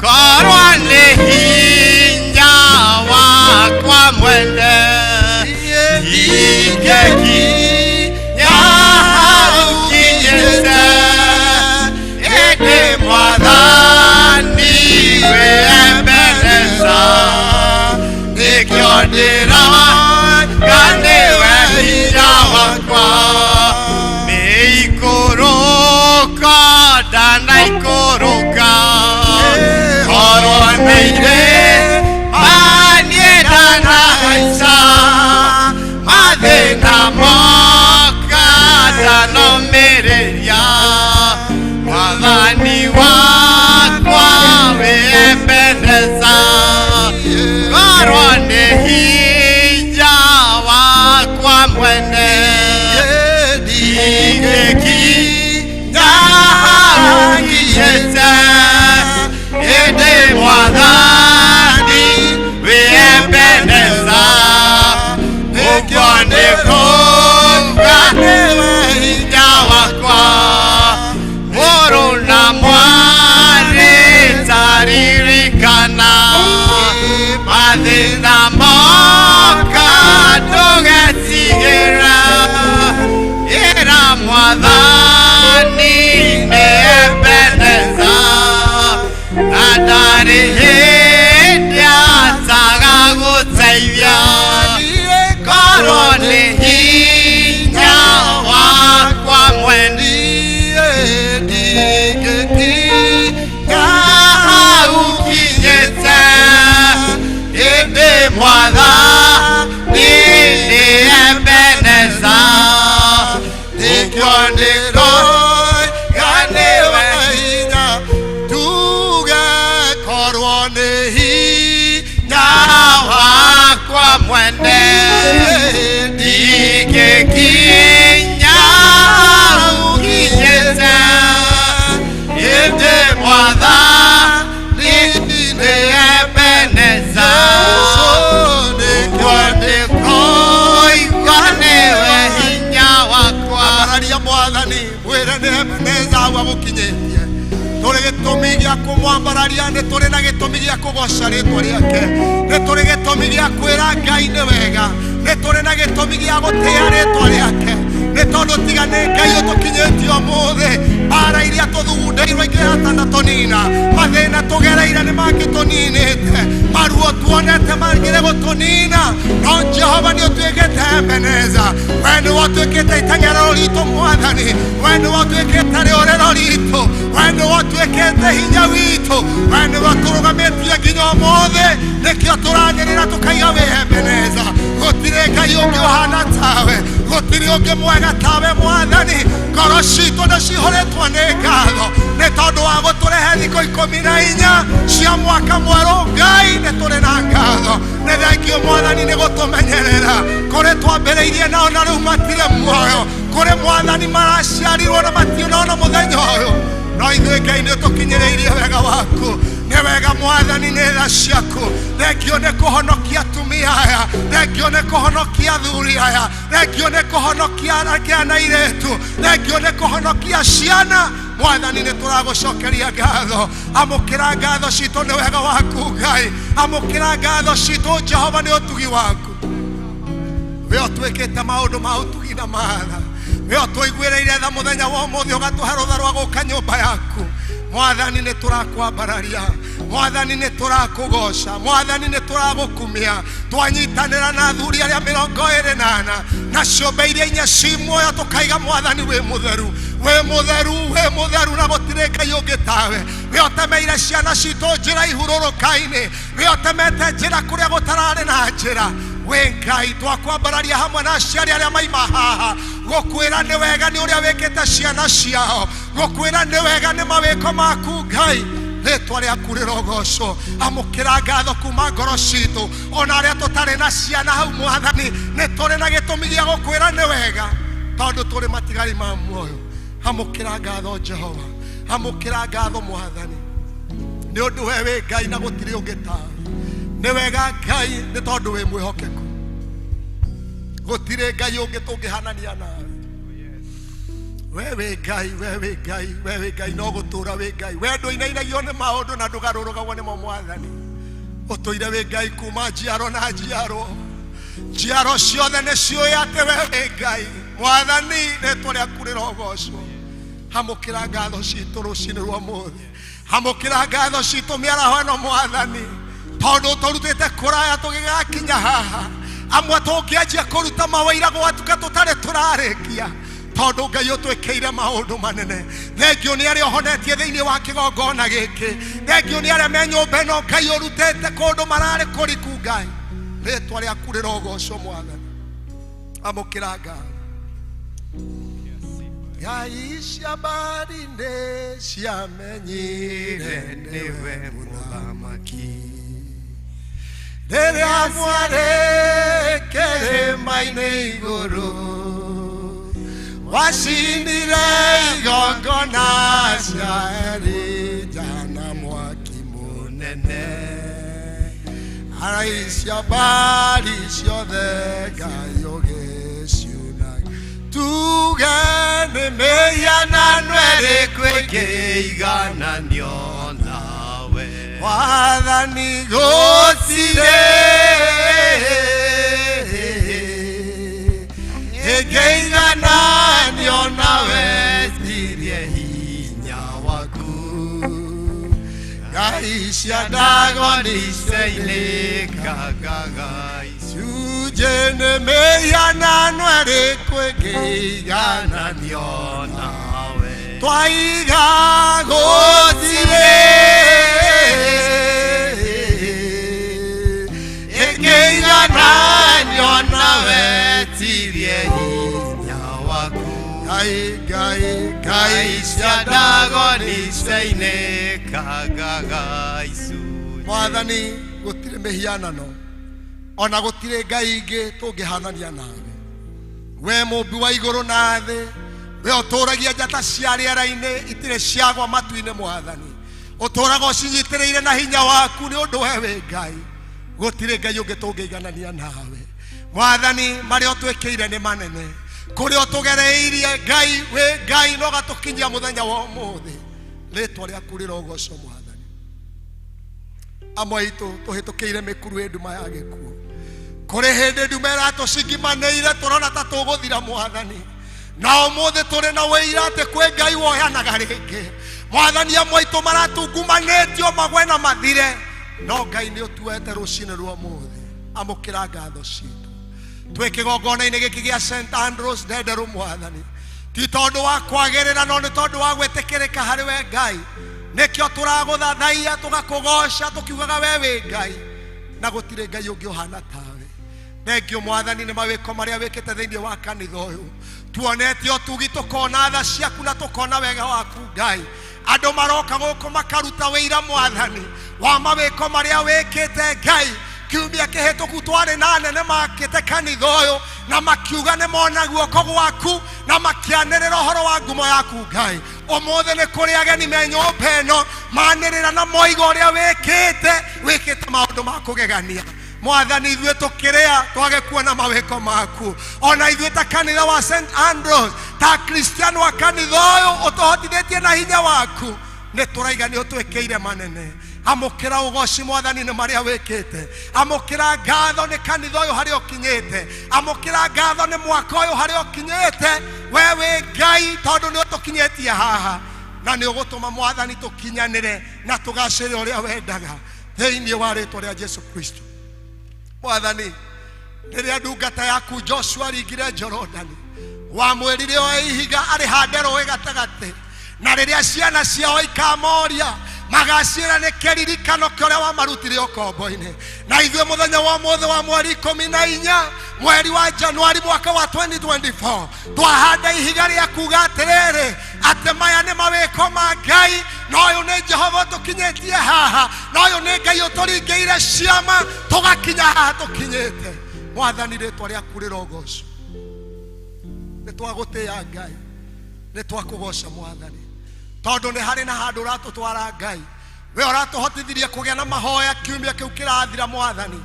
Korwa ni hinya wakwa ndĩra nganiwe hinya wakwa nĩikũrũka ndanaikũrũka korwo nĩirĩ manie ndanahaica mathĩna moka ndanomĩrĩria mwathani wakwa wĩembendeza korwo nĩ hinya wakwa mwene ndigĩkinya hau nginyĩte ĩndĩ mwathani wĩembendeza ũguo nĩ kuuga nĩwe hinya wakwa mũrũ na mwarĩ taririkana mathĩna moka ndũgetigĩra ĩra mwathani nĩembendeza na ndarĩ hĩndĩ ataga gũteithia korwo nĩ hinya wakwa mwene ndigĩkinya hau nginyĩte ĩndĩ mwathani nĩembendeza ũguo nĩroiga nĩwe hinya tuge korwo nĩ hinya wakwa mwene ndigĩkinya hau nginyĩte ĩndĩ mwathani nĩembendeza ũguo nĩroiga nĩwe hinya wakwa ambararia mwathani mwĩre nĩembendeza hau agũkinyĩtie tũrĩ gĩtũmi gĩa kũmwambararia nĩ tũrĩ na gĩtũmi gĩa kũgoca rĩtwa rĩake nĩ tũrĩ gĩtũmi gĩa kwĩra Ngai nĩ wega nĩ tũrĩ na gĩtũmi gĩa gũtĩĩa rĩtwa rĩake nĩ tondũ tiga nĩ Ngai ũtũkinyĩtie ũmũthĩ mbara iria tũthugundeirwo ingĩhotana tũnina mathĩna tũgereire nĩ mangĩtũninĩte maruo tuonete mangĩre gũtũnina no Jehova nĩ ũtuĩkĩte Ebeneza we nĩwe ũtuĩkĩte iteng'ero ritũ mwathani we nĩwe ũtuĩkĩte rĩũrĩro ritũ we nĩwe ũtuĩkĩte hinya witũ we nĩwe ũtũrũgamĩtie nginya ũmũthĩ nĩkĩo tũranĩrĩra tũkaiga wĩ Ebeneza gũtirĩ Ngai ũngĩ ũhana tawe gũtirĩ ũngĩ mwega tawe mwathani ngoro citũ nĩcihũrĩtwo nĩ ngatho nĩ tondũ wa gũtũrehe thikũ 14 cia mwaka mwerũ Ngai nĩ tũrĩ na ngatho nĩ thengio mwathani nĩ gũtũmenyerera kũrĩ twambĩrĩirie nao na rĩu matirĩ muoyo kũrĩ mwathani maraciarirwo na mationona mũthenya ũyũ no ithuĩ Ngai nĩ ũtũkinyĩrĩirie wega waku nĩ wega mwathani nĩ tha ciaku thengio nĩ kũhonokia atumia aya thengio nĩ kũhonokia athuri aya thengio nĩ kũhonokia anake na airĩtu thengio nĩ kũhonokia ciana mwathani nĩ tũragũcokeria ngatho amũkĩra ngatho citũ nĩ wega waku Ngai amũkĩra ngatho citũ Jehova nĩ ũtugi waku we ũtwĩkĩte maũndũ ma ũtugi na matha we ũtũiguĩrĩire tha mũthenya wa ũmũthĩ ũgatũhe rũtha rwa gũka nyũmba yaku mwathani nĩ tũrakwambararia mwathani nĩ tũrakũgoca mwathani nĩ tũragũkumia twanyitanĩra na athuri arĩa 24 na ciũmbe iria 4 ci muoyo tũkaiga mwathani wĩ mũtheru na gũtirĩ Ngai ũngĩ tawe we ũtemeire ciana citũ njĩra ihurũrũka-inĩ we ũtemete njĩra kũrĩa gũtararĩ na njĩra we Ngai twakwambararia hamwe na aciari arĩa maima haha gũkwĩra nĩ wega nĩ ũrĩa wĩkĩte ciana ciao gũkwĩra nĩ wega nĩ mawĩko maku Ngai rĩtwa rĩaku rĩrogocwo amũkĩra ngatho kuma ngoro citũ ona arĩa tũtarĩ na ciana hau mwathani nĩ tũrĩ na gĩtũmi gĩa gũkwĩra nĩ wega tondũ tũrĩ matigari ma muoyo amũkĩra ngatho Jehova amũkĩra ngatho mwathani nĩ ũndũ we wĩ Ngai na gũtirĩ ũngĩ tawe nĩ wega Ngai nĩ tondũ wĩ mwĩhokeku gũtirĩ Ngai ũngĩ tũngĩhanania nawe we wĩ Ngai no gũtũũra wĩ Ngai we ndũinainagio nĩ maũndũ na ndũgarũrũgagwo nĩmo mwathani ũtũire wĩ Ngai kuma njiaro na njiaro ciothe nĩ ciũĩ atĩ we wĩ Ngai mwathani rĩtwa rĩaku rĩrogocwo amũkĩra ngatho citũ rũcinĩ rwa ũmũthĩ amũkĩra ngatho citũ mĩaraho ĩno mwathani tondu turutite kuraya tugigakinya haha amwe tungianjia kuruta mawaira gwatuka tutari turarikia tondu Ngai utwekeire maundu manene. Thengio ni aria honetie thiini wa kigongona giki, thengio ni aria me nyumba ino Ngai urutite kundu marari kuriku Ngai, ritwa riaku rirogoco Mwathani, amukira Ngai. Ngai cia mbari-inĩ ciamenyire niwe mũthamaki, rĩrĩa mwarĩ kĩrĩma-inĩ igũrũ wacinire igongona cia Elija na mwaki mũnene, arai cia mbari ciothe Ngai ũgĩciunaga, tuge nĩ mĩhianano ĩrĩkũ ĩngĩigananio nawe, Mwathani gũtirĩ ĩngĩigananio nawe, tirie hinya waku. Ngai cia Dagoni ciainĩkaga icunjĩ, nĩ mĩhianano ĩrĩkũ ĩngĩigananio nawe, twaiga gũtirĩ ĩngĩigananio nawe, tirie hinya waku. Ngai cia Dagoni ciainĩkaga icunjĩ. Mwathani gũtirĩ mĩhianano ona gũtirĩ ngai ingĩ tũngĩhanania nawe, we mũmbi wa igũrũ na thĩ, we ũtũragia njata cia rĩera-inĩ itirĩ ciagwa matu-inĩ. Mwathani ũtũraga ũcinyitĩrĩire na hinya waku, nĩ ũndũ we wĩ Ngai, gũtirĩ ngai ũngĩ tũngĩiganania nawe. Mwathani marĩa ũtwĩkĩire nĩ manene, kũrĩa ũtũgereirie Ngai, wĩ Ngai na ũgatũkinyia mũthenya wa ũmũthĩ, rĩtwa rĩaku rĩrogocwo Mwathani. Amwe aitũ tũhĩtũkĩire mĩkuru nduma ya gĩkuũ, kũrĩ hĩndĩ nduma ĩratũcingimanĩire tũrona ta tũgũthira Mwathani, na ũmũthĩ tũrĩ na wĩira atĩ kwĩ Ngai woyanaga rĩngĩ. Mwathani amwe aitũ maratungumanĩtio magwe na mathire, no Ngai nĩ ũtuete rũcinĩ rwa ũmũthĩ, amũkĩra ngatho citũ. Twĩ kĩgongona-inĩ gĩkĩ gĩa St Andrews ndenderũ Mwathani, ti tondũ wa kwagĩrĩra no nĩ tondũ wa gwĩtĩkĩrĩka harĩ we Ngai, nĩkĩo tũragũthathaiya tũgakũgoca tũkiugaga we wĩ Ngai, na gũtirĩ Ngai ũngĩ ũhana tawe. Thengio Mwathani nĩ mawĩko marĩa wĩkĩte thĩinĩ wa kanitha ũyũ, tuonete ũtugi tũkona tha ciaku na tũkona wega waku Ngai. Andũ maroka gũkũ makaruta wĩira Mwathani wa mawĩko marĩa wĩkĩte Ngai. Kiumia kĩhĩtũku twarĩ na anene makĩte kanitha ũyũ na makiuga nĩ mona guoko gwaku na makĩanĩrĩra ũhoro wa ngumo yaku Ngai. Ũmũthĩ nĩ kũrĩ ageni me nyũmba ĩno manĩrĩra na moiga ũrĩa wĩkĩte maũndũ ma kũgegania. Mwathani ithuĩ tũkĩrĩa twage kuona mawĩko maku, ona ithuĩ ta kanitha wa St Andrews, ta Kristiano wa kanitha ũyũ ũtũhotithĩtie na hinya waku, nĩ tũraiga nĩ ũtwĩkĩire manene. Amũkĩra ũgoci Mwathani nĩ marĩa wĩkĩte, amũkĩra ngatho nĩ kanitha ũyũ harĩa ũkinyĩte, amũkĩra ngatho nĩ mwaka ũyũ harĩa ũkinyĩte. We wĩ Ngai tondũ nĩ ũtũkinyĩtie haha, na nĩ ũgũtũma Mwathani tũkinyanĩre na tũgacĩre ũrĩa wendaga thĩinĩ wa rĩtwa rĩa Jesu Kristo. Mwathani rĩrĩa ndungata yaku Joshua ringire Jorodani, wamwĩrire oe ihiga arĩhande rũĩ gatagatĩ, na rĩrĩa ciana ciao ikamoria magaciĩra nĩ kĩririkano kĩrĩa wamarutire ũkombo-inĩ. Na ithuĩ mũthenya wa ũmũthĩ wa mweri 14 mweri wa Januari mwaka wa 2024 twahanda ihiga rĩa kuuga atĩrĩrĩ atĩ maya nĩ mawĩko ma Ngai, na ũyũ nĩ Jehova tũkinyĩtie haha, na ũyũ nĩ Ngai ũtũringĩire ciama tũgakinya haha tũkinyĩte. Mwathani rĩtwa rĩaku rĩrogocwo, nĩ twagũtĩĩa Ngai, nĩ twakũgoca Mwathani, tondũ nĩ harĩ na handũ ũratũtwara Ngai. We ũratũhotithirie kũgĩa na mahoya kiumia kĩu kĩrathira Mwathani.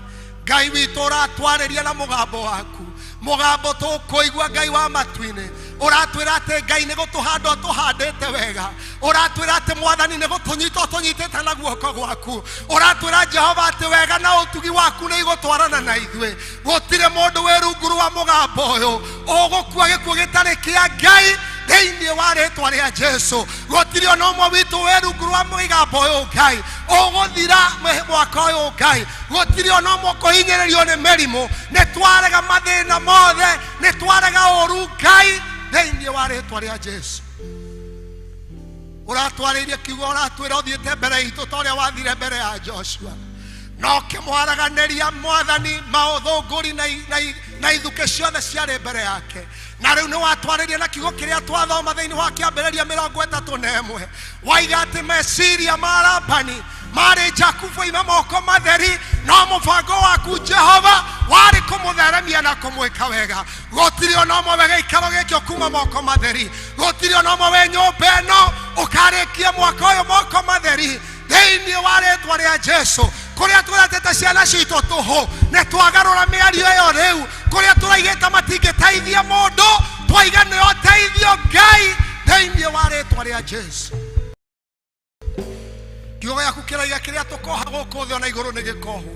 Ngai witũ ũratwarĩria na mũgambo waku, mũgambo tũkũigua Ngai wa matu-inĩ. Ũratwĩra atĩ Ngai nĩ gũtũhanda ũtũhandĩte wega, ũratwĩra atĩ Mwathani nĩ gũtũnyita ũtũnyitĩte na guoko gwaku, ũratwĩra Jehova atĩ wega na ũtugi waku nĩ igũtwarana na ithuĩ. Gũtirĩ mũndũ wĩ rungu rwa mũgambo ũyũ ũgũkua gĩkuũ gĩtarĩ kĩa Ngai thĩinĩ wa rĩtwa rĩa Jesu. Gũtirĩ ona ũmwe witũ wĩrungu rwa mũigambo ũyũ Ngai ũgũthira mwaka ũyũ Ngai. Gũtirĩ ona ũmwe kũhinyĩrĩrio nĩ mĩrimũ. Nĩ twarega mathĩna mothe, nĩ twarega ũru Ngai thĩinĩ wa rĩtwa rĩa Jesu. Ũratwarĩirie kiugo, ũratwĩra ũthiĩte mbere itũ ta ũrĩa wathire mbere ya Joshua, no ũkĩmwaraganĩria Mwathani maũthũngũri na ithuke ciothe ciarĩ mbere yake. Na rĩu nĩ watwarĩria na kiugo kĩrĩa twathoma thĩinĩ wa kĩambĩrĩria 31 waiga atĩ meciria ma Labani marĩ Jakubu ime moko matheri, no mũbango waku Jehova warĩ kũmũtheremia na kũmwĩka wega. Gũtirĩ ona ũmwe wega ikaro gĩkĩ kuma moko matheri. Gũtirĩ ona ũmwe we nyũmba ĩno ũkarĩkia mwaka ũyũ moko matheri thĩinĩ wa rĩtwa rĩa Jesu. Kũrĩa tũratete ciana citũ tũhũ, nĩ twagarũra mĩario ĩyo rĩu. Kũrĩa tũraigĩte matingĩteithia mũndũ, twaiga nĩ ũteithio Ngai thĩinĩ wa rĩtwa rĩa Jesu. Kiugo gĩaku kĩraiga kĩrĩa tũkoha gũkũ thĩ ona igũrũ nĩ gĩkohwo,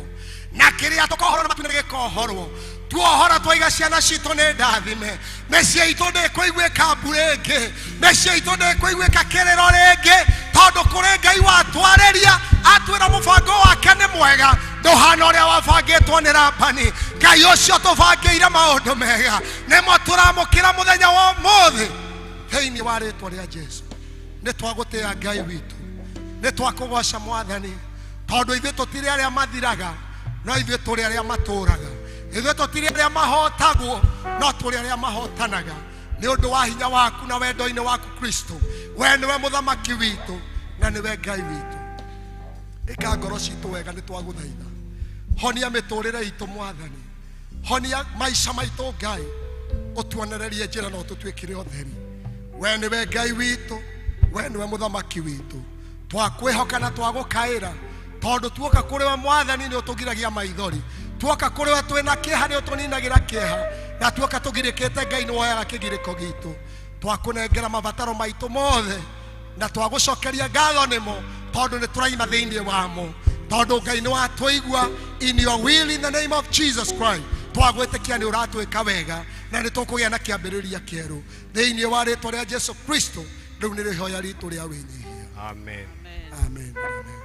na kĩrĩa tũkohorwo na matu nĩ gĩkohorwo. Tuohora twaiga ciana citũ nĩ ndathime. Mĩciĩ itũ ndĩkũiguĩka mbura ĩngĩ, mĩciĩ itũ ndĩkũiguĩka kĩrĩro rĩngĩ, tondũ kũrĩ Ngai watwarĩria atwĩra mũbango wake nĩ mwega, ndũhana ũrĩa wabangĩtwo nĩ Labani. Ngai ũcio tũbangĩire maũndũ mega, nĩmo tũramũkĩra mũthenya wa ũmũthĩ thĩinĩ wa rĩtwa rĩa Jesu. Nĩ twagũtĩĩa Ngai witũ, nĩ twakũgoca Mwathani, tondũ ithuĩ tũtirĩ arĩa mathiraga, no ithuĩ tũrĩ arĩa matũũraga. Ithuĩ tũtirĩ arĩa mahotagwo, no tũrĩ arĩa mahotanaga nĩ ũndũ wa hinya waku na wendo-inĩ waku Kristo. We nĩwe mũthamaki witũ na nĩwe Ngai witũ. Ĩka ngoro citũ wega, nĩ twagũthaitha. Honia mĩtũũrĩre itũ Mwathani, honia maica maitũ Ngai, ũtuonererie njĩra na ũtũtuĩkĩre ũtheri. We nĩwe Ngai witũ, we nĩwe mũthamaki witũ. Twakwĩhoka na twagũkaĩra, tondũ tuoka kũrĩ we Mwathani nĩ ũtũgiragia maithori. Tuoka kũrĩ we twĩna kĩeha nĩ ũtũninagĩra kĩeha, na tuoka tũgirĩkĩte Ngai nĩ woyaga kĩgirĩko gitũ. Twakũnengera mabataro maitũ mothe na twagũcokeria ngatho nĩmo, tondũ nĩ tũraima thĩinĩ wamo, tondũ Ngai nĩ watũigua. In your will, in the name of Jesus Christ, twagwĩtĩkia nĩ ũratwĩka wega na nĩ tũkũgĩa na kĩambĩrĩria kĩerũ thĩinĩ wa rĩtwa rĩa Jesu Kristo. Rĩu nĩ rĩhoya ritũ rĩa wĩnyihia. Amen. Amen.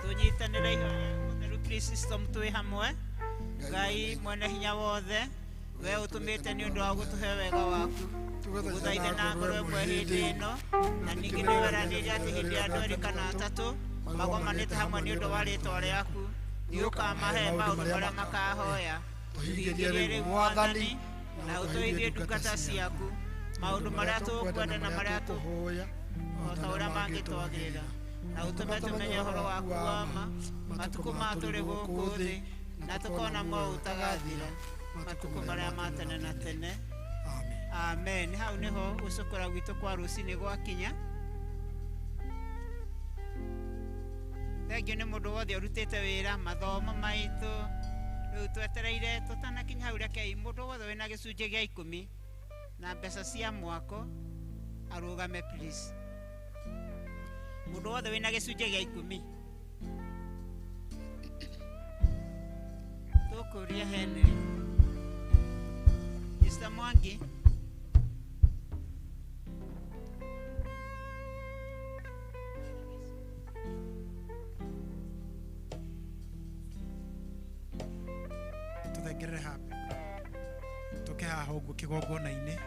Tũnyitanĩre ihoya mũtheru Kristo twĩ hamwe. Ngai mwene hinya wothe, we ũtũmĩte nĩ ũndũ wa gũtũhe wega waku. Gũthaitha na ngoro ĩmwe hĩndĩ ĩno, na ningĩ nĩ weranĩire atĩ hĩndĩ ya andũ erĩ kana atatũ magomanĩte hamwe nĩ ũndũ wa rĩtwa rĩaku, nĩ ũkamahe maũndũ marĩa makahoya. Tũhingĩrie rĩu Mwathani na ũtũithie ndungata ciaku maũndũ marĩa tũkwenda na marĩa tũhoya, o ta ũrĩa mangĩtwagĩrĩra, na ũtũme tũmenye ũhoro waku wa ma matukũ ma tũrĩ gũkũ thĩ, na tukona mo utagathira matuko marĩa ma tene na tene. Amen. Hau niho ucukura witũ kwa rũcinĩ gwakinya. Thengio nĩ mũndũ wothe ũrutĩte wĩra mathomo maitũ. Rĩu twetereire tũtanakinya hau reke mũndũ wothe wĩna gĩcunjĩ gĩa 10 na mbeca cia mwako arũgame please. Mũndũ wothe wĩna gĩcunjĩ gĩa 10. Korea Henry. Mr. Mwangi. Tũthengerere hapa. Tũke haha ũguo kĩgongona-inĩ.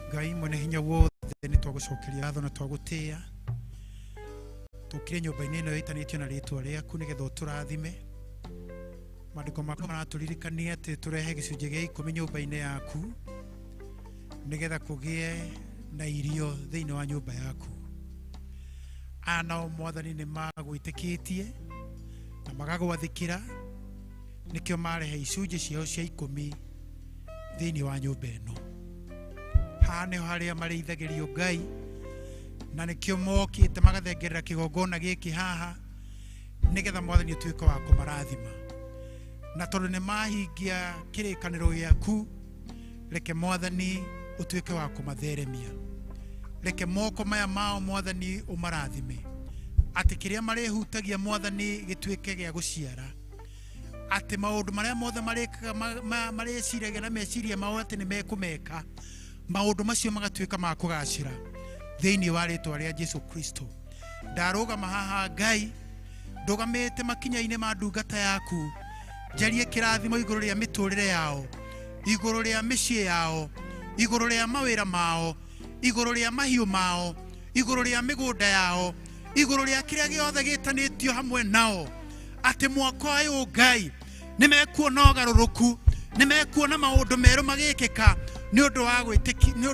Ngai mwene hinya wothe nĩ twagũcokeria ngatho na twagũtĩĩa. Tũkire nyũmba-inĩ ĩno ĩtanĩtio na rĩtwa rĩaku nĩgetha ũtũrathime. Maandĩko maku maratũririkania atĩ tũrehe gĩcunjĩ gĩa 10 nyũmba-inĩ yaku nĩgetha kũgĩe na irio thĩinĩ wa nyũmba yaku. Nao Mwathani nĩ magwĩtĩkĩtie na magagwathĩkĩra, nĩkĩo marehe icunjĩ ciao cia 10 thĩinĩ wa nyũmba ĩno. haha nĩho harĩa marĩithagĩrio Ngai, na nĩkĩo mokĩte magathengerera kĩgongona gĩkĩ haha nĩgetha Mwathani ũtuĩke wa kũmarathima. Na tondũ nĩ mahingia kĩrĩkanĩro gĩaku, reke Mwathani ũtuĩke wa kũmatheremia. Reke moko maya mao Mwathani ũmarathime, atĩ kĩrĩa marĩhutagia Mwathani gĩtuĩke gĩa gũciara, atĩ maũndũ marĩa mothe marĩciragia na meciria mao atĩ nĩ mekũmeka, maũndũ macio magatuĩka ma kũgacĩra thĩinĩ wa rĩĩtwa rĩa Jesũ Kristo. Ndarũgama haha Ngai, ndũgamĩte makinya-inĩ ma ndungata yaku, njarie kĩrathimo igũrũ rĩa mĩtũrĩre yao, igũrũ rĩa mĩciĩ yao, igũrũ rĩa mawĩra mao, igũrũ rĩa mahiũ mao, igũrũ rĩa mĩgũnda yao, igũrũ rĩa kĩrĩa gĩothe gĩtanĩtio hamwe nao, atĩ mwaka ũyũ Ngai nĩ mekuona ũgarũrũku, nĩ mekuona maũndũ merũ magĩkĩka nĩ ũndũ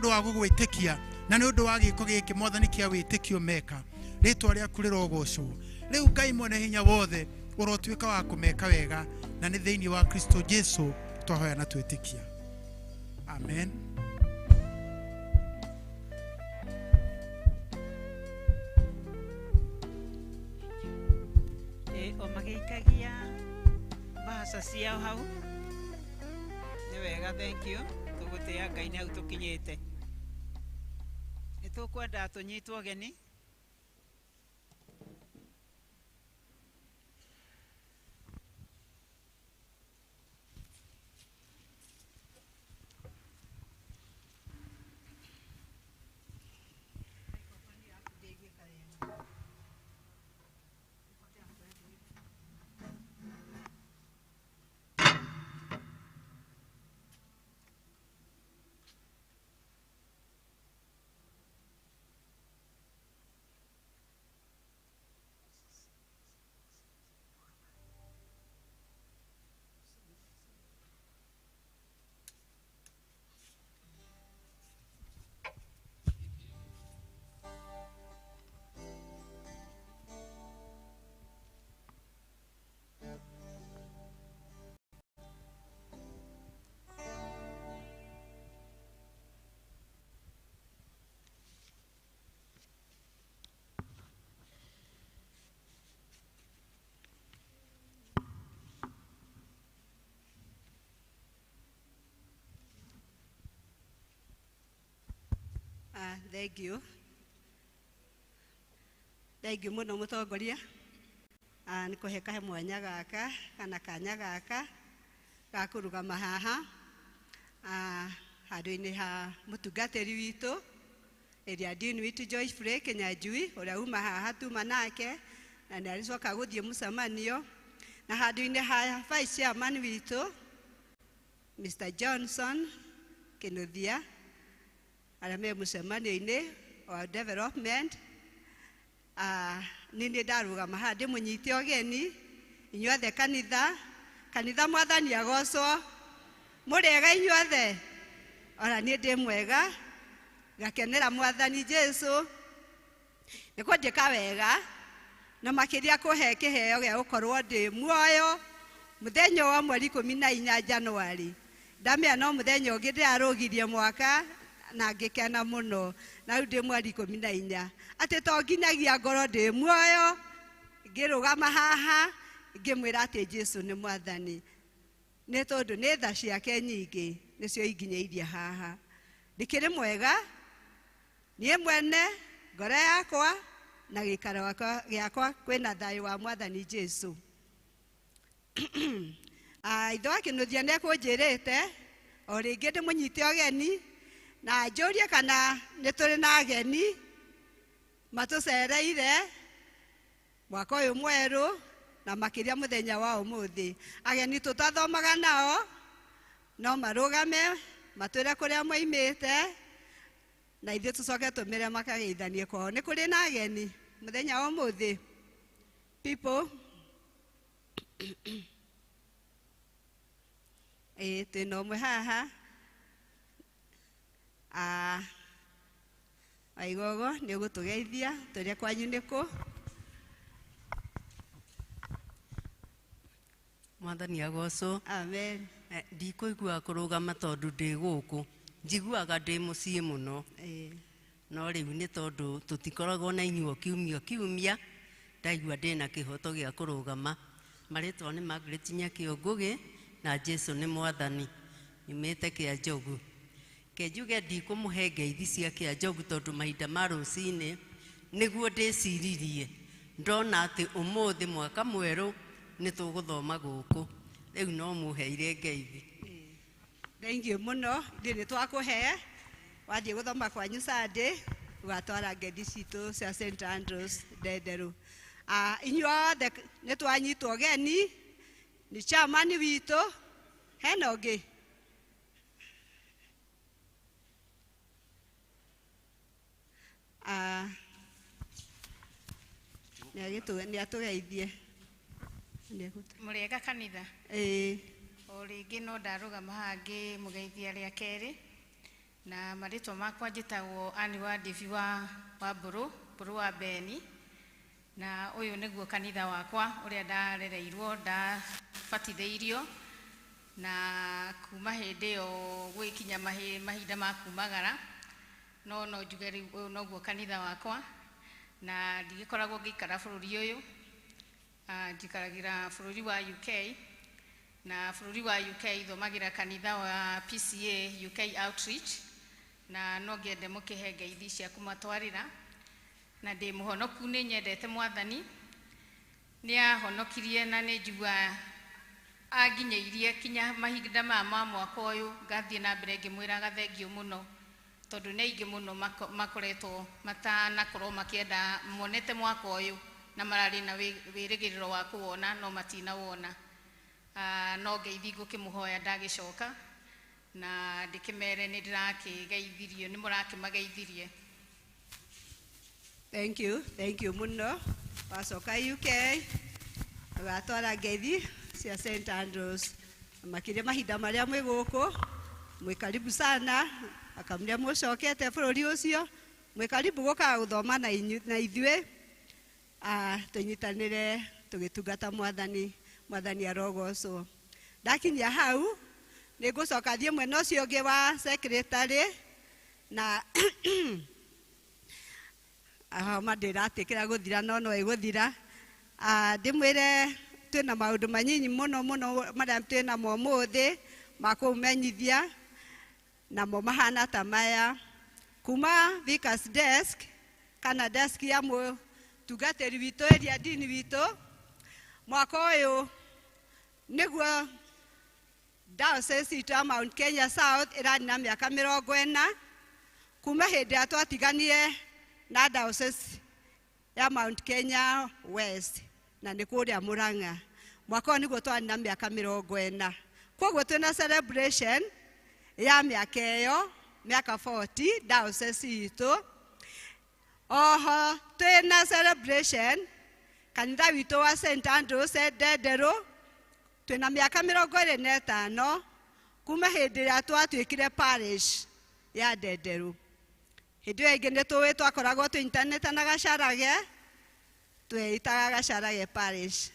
wa gũgwĩtĩkia na nĩ ũndũ wa gĩko gĩkĩ Mwathani kĩa wĩtĩkio meka. Rĩĩtwa rĩaku rĩrogocwo. Rĩu Ngai mwene hinya wothe ũrotuĩka wa kũmeka wega, na nĩ thĩinĩ wa Kristo Jesũ twahoya na twĩtĩkia. Amen. O magĩikagia mbaca ciao hau nĩ wega, thank you. Tũgũtĩa Ngai nĩ hau tũkinyĩte. Nĩ tũkwenda tũnyitwo ũgeni. Thank you. Thank you muno mũtongoria. Nĩ kũhe kahe mwanya gaka kana kanya gaka ga kũrũgama haha handũ-inĩ ha mũtungatĩri witũ ĩrĩa Dean witũ Joyce Frey Kĩnyanjui, ũrĩa uma haha tuma nake na nĩ arĩcoka gũthiĩ mũcemanio, na handũ-inĩ ha Vice Chairman witũ Mr. Johnson Kĩnuthia, arĩa me mũcemanio-inĩ wa development. Nĩ ndarũgama haha ndĩmũnyite ũgeni, inyuothe kanitha Mwathani agocwo. Mũrĩega inyuothe? Ona niĩ ndĩ mwega, ngakenera Mwathani Jesũ. Nĩ kũnjĩka wega na makĩria kũhe kĩheo gĩa gũkorwo ndĩ muoyo mũthenya wa mweri 14 Januari. Ndamenya no mũthenya ũngĩ ndĩrarũgirie mwaka na ngĩkena mũno, na rĩu ndĩ mweri 14 atĩ to nginyagia ngoro ndĩ muoyo ngĩrũgama haha ngĩmwĩra atĩ Jesũ nĩ Mwathani, nĩ tondũ nĩ tha ciake nyingĩ nĩcio inginyĩirie haha. Ndĩkĩrĩ mwega niĩ mwene, ngoro yakwa na gĩikaro gĩakwa kwĩna thayũ wa Mwathani Jesũ. Ithe wa Kĩnuthia nĩ kũnjĩrĩte o rĩngĩ ndĩmũnyite ũgeni na njũrie kana nĩ tũrĩ na ageni matũcereire mwaka ũyũ mwerũ na makĩria mũthenya wa ũmũthĩ. Ageni tũtathomaga nao no marũgame matwĩre kũrĩa moimĩte na ithuĩ tũcoke tũmĩre makageithanie kwao. Nĩ kũrĩ na ageni mũthenya wa ũmũthĩ? People twĩna ũmwe haha. Aigogo nĩ ũgũtũgeithia tũrĩa kwanyu nĩ kũ? Mwathani agocwo. Amen. Ndikũigua kũrũgama tondũ ndĩ gũkũ njiguaga ndĩ mũciĩ mũno no rĩu nĩ tondũ tũtikoragwo na inyuo kiumia ndaigua ndĩna kĩhoto gĩa kũrũgama. Marĩtwa nĩ Margaret Nyakĩo Ngũgĩ na Jesu nĩ Mwathani, nyumĩte Kĩanjogu. Ke njuge ndikũmũhe ngeithi cia Kĩanjogu tondũ mahinda ma rũcinĩ nĩguo ndĩciririe ndona atĩ ũmũthĩ mwaka mwerũ nĩ tũgũthoma gũkũ, rĩu no mũheire ngeithi. Thank you mũno, ndĩ twakũhe wathiĩ gũthoma kwanyu Sunday ũgatwara ngeithi citũ cia St Andrews Ndenderu. Inyuothe nĩ twanyitwo ũgeni nĩ chairman witũ, hena ũngĩ nĩ atũgeithie. Mũrĩega kanitha? O rĩngĩ no ndarũgama haha ngĩmũgeithia rĩa kerĩ, na marĩtwa makwa njĩtagwo Anne wa Ndĩvi wa Mbũrũ wa Beni, na ũyũ nĩguo kanitha wakwa ũrĩa ndarereirwo ndabatithĩirio, na kuma hĩndĩ ĩyo gwĩkinya mahinda ma kumagara no njuge rĩu ũyũ noguo kanitha wakwa, na ndigĩkoragwo ngĩikara bũrũri ũyũ, njikaragĩra bũrũri wa UK, na bũrũri wa UK thomagĩra kanitha wa PCA UK Outreach, na no ngĩende mũkĩhe ngeithi cia kũmatwarĩra, na ndĩ mũhonoku nĩ nyendete Mwathani, nĩ ahonokirie na nĩ njigua anginyĩirie kinya mahinda ma mwaka ũyũ, ngathiĩ na mbere ngĩmwĩraga thengio mũno tondũ nĩ aingĩ mũno makoretwo matanakorwo makĩenda monete mwaka ũyũ na mararĩ na wĩrĩgĩrĩro wa kũwona no matinawona. No ngeithi ngũkĩmũhoya ndagĩcoka na ndĩkĩmere nĩ ndĩrakĩgeithirio, nĩ mũrakĩmageithirie. Thank you mũno. Wacoka UK ũgatwara ngeithi cia St Andrews, makĩria mahinda marĩa mwĩ gũkũ mwĩ karibu sana, akamũrĩa mũcokete bũrũri ũcio mwĩ karibu gũkaga gũthoma na ithuĩ, tũnyitanĩre tũgĩtungata Mwathani arogocwo. Ndakinyia hau nĩ ngũcoka thiĩ mwena ũcio ũngĩ wa secretary, na ndĩratĩkĩra gũthira no ĩgũthira. Ndĩmwĩre twĩna maũndũ manyinyi mũno marĩa twĩnamo ũmũthĩ ma kũmenyithia, namo mahana ta maya. Kuma Vicar's desk kana desk ya mũtungatĩri witũ area dean witũ, mwaka ũyũ nĩguo diocese itũ ya Mount Kenya South ĩrani na mĩaka 40 kuma hĩndĩ ĩrĩa twatiganire na diocese ya Mount Kenya West, na nĩ kũrĩa Mũrang'a. Mwaka ũyũ nĩguo twarĩ na mĩaka 40, koguo twĩna celebration ya mĩaka ĩyo, mĩaka 40 diocese itũ. Oho twĩna celebration kanitha witũ wa St Andrews Ndenderu, twĩna mĩaka 25 kuma hĩndĩ ĩrĩa twatuĩkire parish ya Ndenderu. Hĩndĩ ĩyo ĩngĩ nĩ twakoragwo twĩnyitanĩte na Gacarage, twĩitaga Gacarage parish,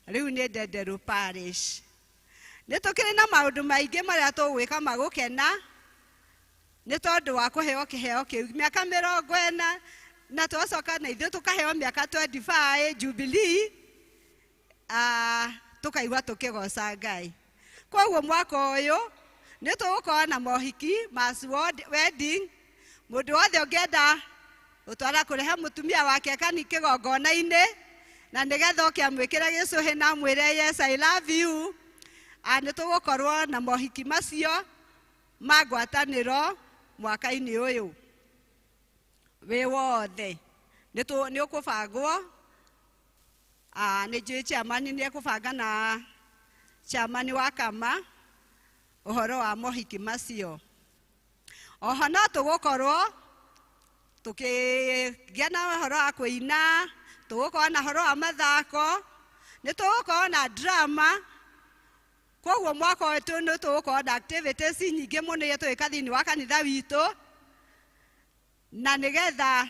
rĩu nĩ Ndenderu parish. Nĩ tũkĩrĩ na maũndũ maingĩ marĩa tũgwĩka ma gũkena nĩ tondũ wa kũheo kĩheo kĩu mĩaka 40, na twacoka na ithuĩ tũkaheo mĩaka 25 Jubilee, tũkaigua tũkĩgoca Ngai. Koguo mwaka ũyũ nĩ tũgũkorwo na mohiki, mass wedding. Mũndũ wothe ũngĩenda gũtwara kũrehe mũtumia wake kani kĩgongona-inĩ na nĩgetha ũkĩamwĩkĩre gĩcũhĩ na mwĩre yes I love you, nĩ tũgũkorwo na mohiki macio ma ngwatanĩro mwaka-inĩ ũyũ wĩ wothe. Nĩ ũkũbangwo, nĩ njũĩ chairman nĩ ekũbanga na chairman wa kama ũhoro wa mohiki macio. Oho no tũgũkorwo tũkĩgĩa na ũhoro wa kũina, tũgũkorwo na ũhoro wa mathako, nĩ tũgũkorwo na drama. Koguo mwaka ũyũ nĩ tũgũkorwo na activities nyingĩ mũno iria tũgĩka thĩinĩ wa kanitha witũ, na nĩgetha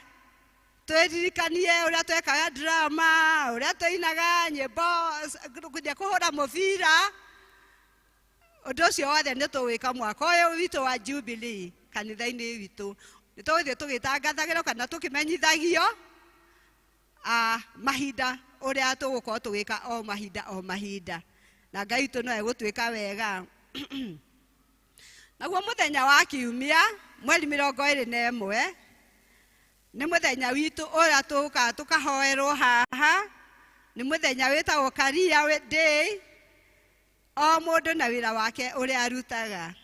twĩririkanie ũrĩa twekaga drama, ũrĩa tũinaga nyĩmbo, kũrĩa kũhũra mũbira. Ũndũ ũcio wothe nĩ tũgwĩka mwaka ũyũ witũ wa Jubilee. kanitha-inĩ witũ nĩ tũgũthiĩ tũgĩtangathagĩrwo kana tũkĩmenyithagio mahinda ũrĩa tũgũkorwo tũgĩka o mahinda na Ngai witũ no egũtwĩka wega. Naguo mũthenya wa kiumia mweri 21 nĩ mũthenya witũ ũrĩa tũũka tũkahoerwo haha, nĩ mũthenya wĩtagwo Career Day, o mũndũ na wĩra wake ũrĩa arutaga.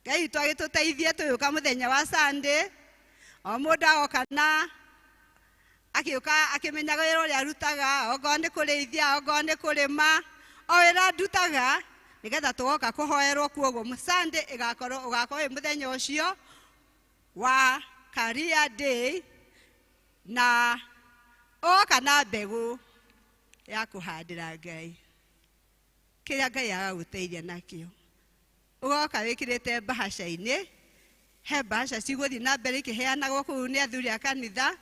Ngai witũ agĩtũteithie tũgĩũka mũthenya wa Sunday, o mũndũ agoka na agĩũka akĩmenyaga wĩra ũrĩa arutaga, okorwo nĩ kũrĩithia, okorwo nĩ kũrĩma, o wĩra ndutaga nĩgetha tũgoka kũhoerwo. Kuoguo Sunday ũgakorwo wĩ mũthenya ũcio wa Career Day, na ũgoka na mbegũ ya kũhandĩra Ngai, kĩrĩa Ngai agagũteithia nakĩo. Ũgoka wĩkĩrĩte mbahaca-inĩ, he mbahaca cigũthiĩ na mbere ikĩheanagwo kũu nĩ athuri a kanitha,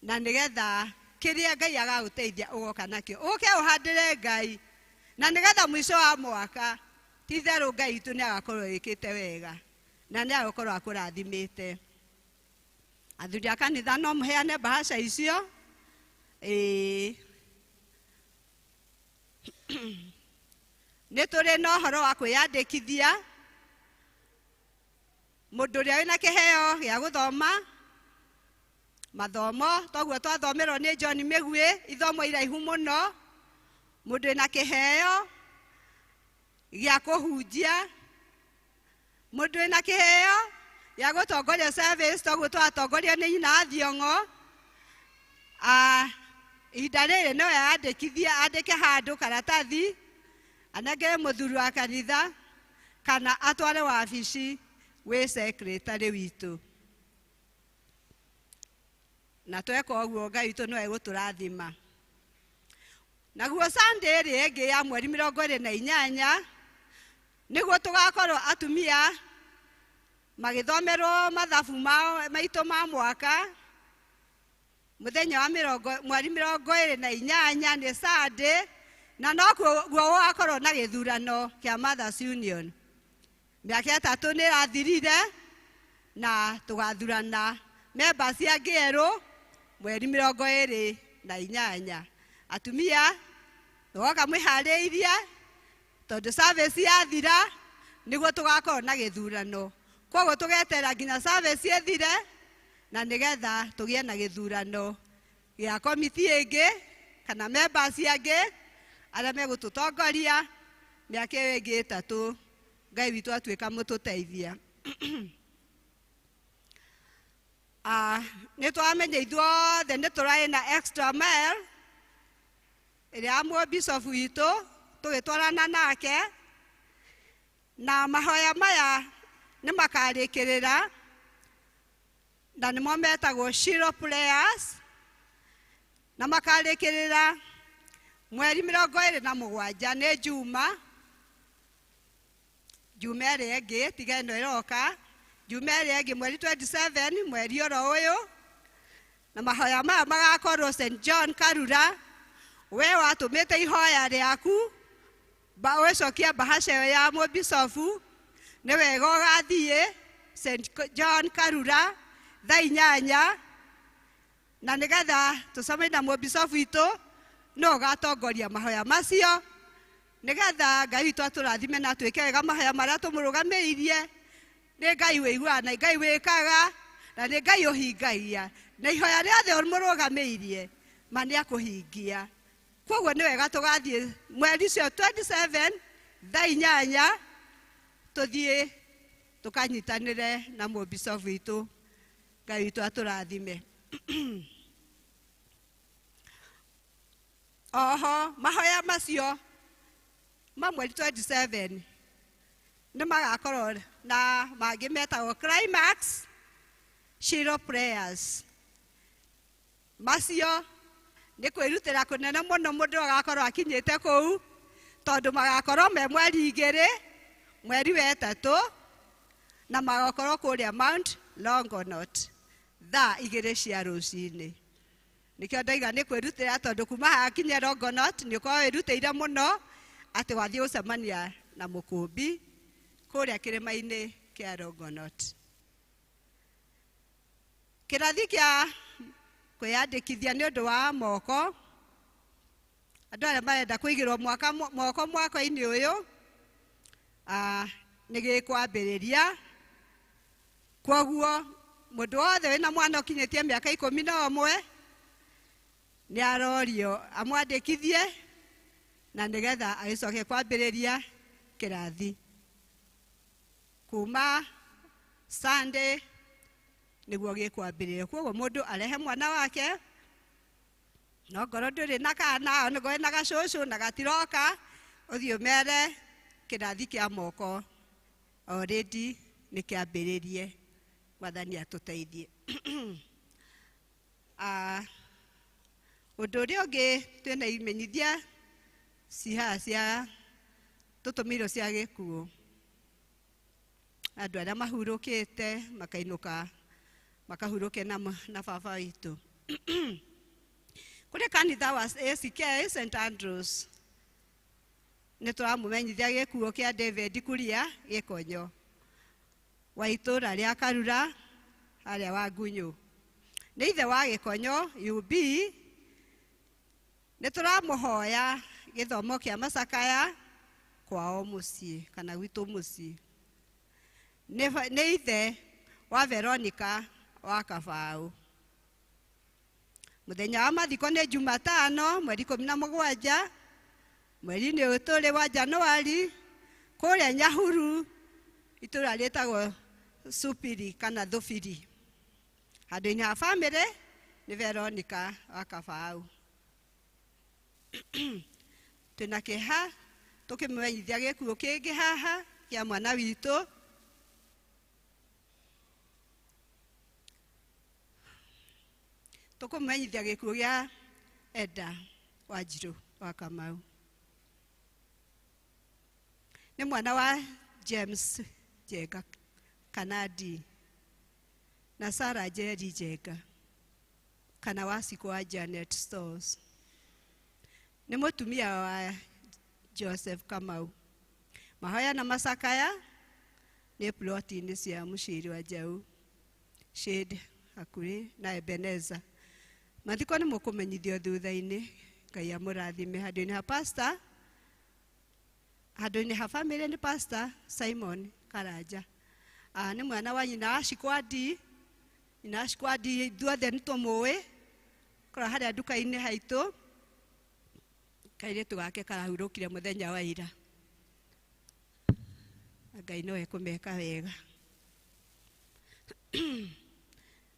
na nĩgetha kĩrĩa Ngai agagũteithia ũgoka nakĩo ũke ũhandĩre Ngai, na nĩgetha mũico wa mwaka ti therũ Ngai witũ nĩ agakorwo wĩkĩte wega na nĩ agakorwo akũrathimĩte. Athuri a kanitha no mũheane mbahaca icio. Nĩ tũrĩ na ũhoro wa kwĩyandĩkithia. Mũndũ ũrĩa wĩna kĩheo gĩa gũthoma mathomo, toguo twathomerwo nĩ John Mĩgui ithomo iraihu mũno. Mũndũ wĩna kĩheo gĩa kũhunjia, mũndũ wĩna kĩheo gĩa gũtongoria service, toguo twatongorio nĩ nyina Thiong'o. Ihinda rĩrĩ no eyandĩkithie, andĩke handũ karatathi, anengere mũthuri wa kanitha kana atware wabici wĩ secretary witũ. Na tweka ũguo Ngai witũ no egũtũrathima. Naguo Sunday ĩrĩa ĩngĩ ya mweri 28 nĩguo tũgakorwo atumia magĩthomerwo mathabu maitũ ma mwaka. Mũthenya wa mweri 28 nĩ Sunday, na no kuo gũgakorwo na gĩthurano kĩa Mothers Union. Mĩaka 3 nĩ ĩrathirire na tũgathurana members angĩ erũ mweri 28. Atumia tũgoka mwĩharĩirie tondũ service yathira nĩguo tũgakorwo na gĩthurano. Koguo tũgetera nginya service ĩthire na nĩgetha tũgĩe na gĩthurano gĩa committee ĩngĩ kana members angĩ arĩa megũtũtongoria mĩaka ĩyo ĩngĩ 3. Ngai witũ atuĩka mũtũteithia. Nĩ twamenya ithuothe nĩ tũrarĩ na extra mile ĩrĩa mũbishop witũ tũgĩtwarana nake, na mahoya maya nĩ makarĩkĩrĩra na nĩmo metagwo Shiloh prayers, na makarĩkĩrĩra mweri 27 nĩ Juma ĩrĩa ĩngĩ tiga ĩno ĩroka, Juma ĩrĩa ĩngĩ mweri 27 mweri oro ũyũ. Na mahoya maya magakorwo St. John Karura. We watũmĩte ihoya rĩaku ũgĩcokia mbahaca ĩyo ya mũbishofu, nĩ wega ũgathiĩ St. John Karura thaa 8, na nĩgetha tũcemanie na mũbishofu witũ no ũgatongoria mahoya macio, nĩgetha Ngai witũ atũrathime na twĩke wega mahoya marĩa tũmũrũgamĩirie. Nĩ Ngai wĩiguaga na Ngai wĩkaga na nĩ Ngai ũhingagia, na ihoya rĩothe mũrũgamĩirie ma nĩ akũhingia. Koguo nĩ wega tũgathiĩ mweri ũcio 27 thaa 8 tũthiĩ tũkanyitanĩre na mũbishofu witũ. Ngai witũ atũrathime. Oho mahoya macio ma mweri 27 nĩ magakorwo na mangĩ metagwo climax Shiloh prayers. Macio nĩ kwĩrutĩra kũnene mũno mũndũ agakorwo akinyĩte kũu, tondũ magakorwo me mweri 2 mweri wa 3 na magakorwo kũrĩa Mount Longonot thaa 2 cia rũcinĩ. Nĩkĩo ndaiga nĩ kwĩrutĩra, tondũ kuma hakinya Longonot nĩ ũkorwo wĩrutĩire mũno atĩ wathiĩ gũcemania na mũkũmbi kũrĩa kĩrĩma-inĩ kia Longonot. Kĩrathi kĩa kwĩyandĩkithia nĩ ũndũ wa moko, andũ arĩa marenda kũigĩrwo moko mwaka-inĩ ũyũ nĩ gĩkwambĩrĩria. Kwoguo mũndũ wothe wĩna mwana ũkinyĩtie mĩaka 11 nĩ arorio amwandĩkithie na nĩgetha agĩcoke kwambĩrĩria kĩrathi. Kuma Sunday nĩguo gĩkwambĩrĩria. Kwoguo mũndũ arehe mwana wake, no ngoro ndũrĩ na kana, o nĩguo na gacũcũ na gatiroka, ũthiĩ ũmere kĩrathi kĩa moko already nĩ kĩambĩrĩrie. Mwathani atũteithie. Ũndũ ũrĩa ũngĩ twĩna imenyithia ciha cia tũtũmĩirwo cia gĩkuũ. Andũ arĩa mahurũkĩte makainũka makahurũke na baba witũ. Kũrĩ kanitha wa ACK St Andrews nĩ tũramũmenyithia gĩkuũ kĩa David Kuria Gĩkonyo wa itũũra rĩa Karura harĩa wa Ngunyũ. Nĩ ithe wa Gĩkonyo UB. Nĩ tũramũhoya gĩthomo kĩa macakaya kwao mũciĩ kana gwitũ mũciĩ. Nĩ ithe wa Veronica wa Kabaũ. Mũthenya wa mathiko nĩ Jumatano mweri 17 mweri-inĩ ũyũ tũrĩ wa Januari kũrĩa Nyahuru, itũũra rĩtagwo Supiri kana Thũbiri. Handũ-inĩ ha bamĩrĩ nĩ Veronica wa Kabaũ. Twĩna kĩha tũkĩmenyithia gĩkuũ kĩngĩ haha kĩa mwana witũ. Tũkũmenyithia gĩkuũ gĩa Eda Wanjirũ wa Kamau. Nĩ mwana wa James Jenga Kanadi na Sarah Jerry Jenga kana Wasiku wa Janet Stores. Nĩ mũtumia wa Joseph Kamau. Mahoya na macakaya nĩ ploti-inĩ cia mũciri wa Jau, Shade hakuhĩ na Ebeneza. Mathiko nĩ mũkũmenyithio thutha-inĩ. Ngai amũrathime. Handũ-inĩ ha pastor, handũ-inĩ ha family nĩ Pastor Simon Karanja. Nĩ mwana wa nyina wa Shikwadi. Nyina wa Shikwadi ithuothe nĩ tũmũĩ. Korwo harĩa nduka-inĩ haitũ kairĩtu gake karahurũkire mũthenya wa ira. Ngai no ekũmeka wega.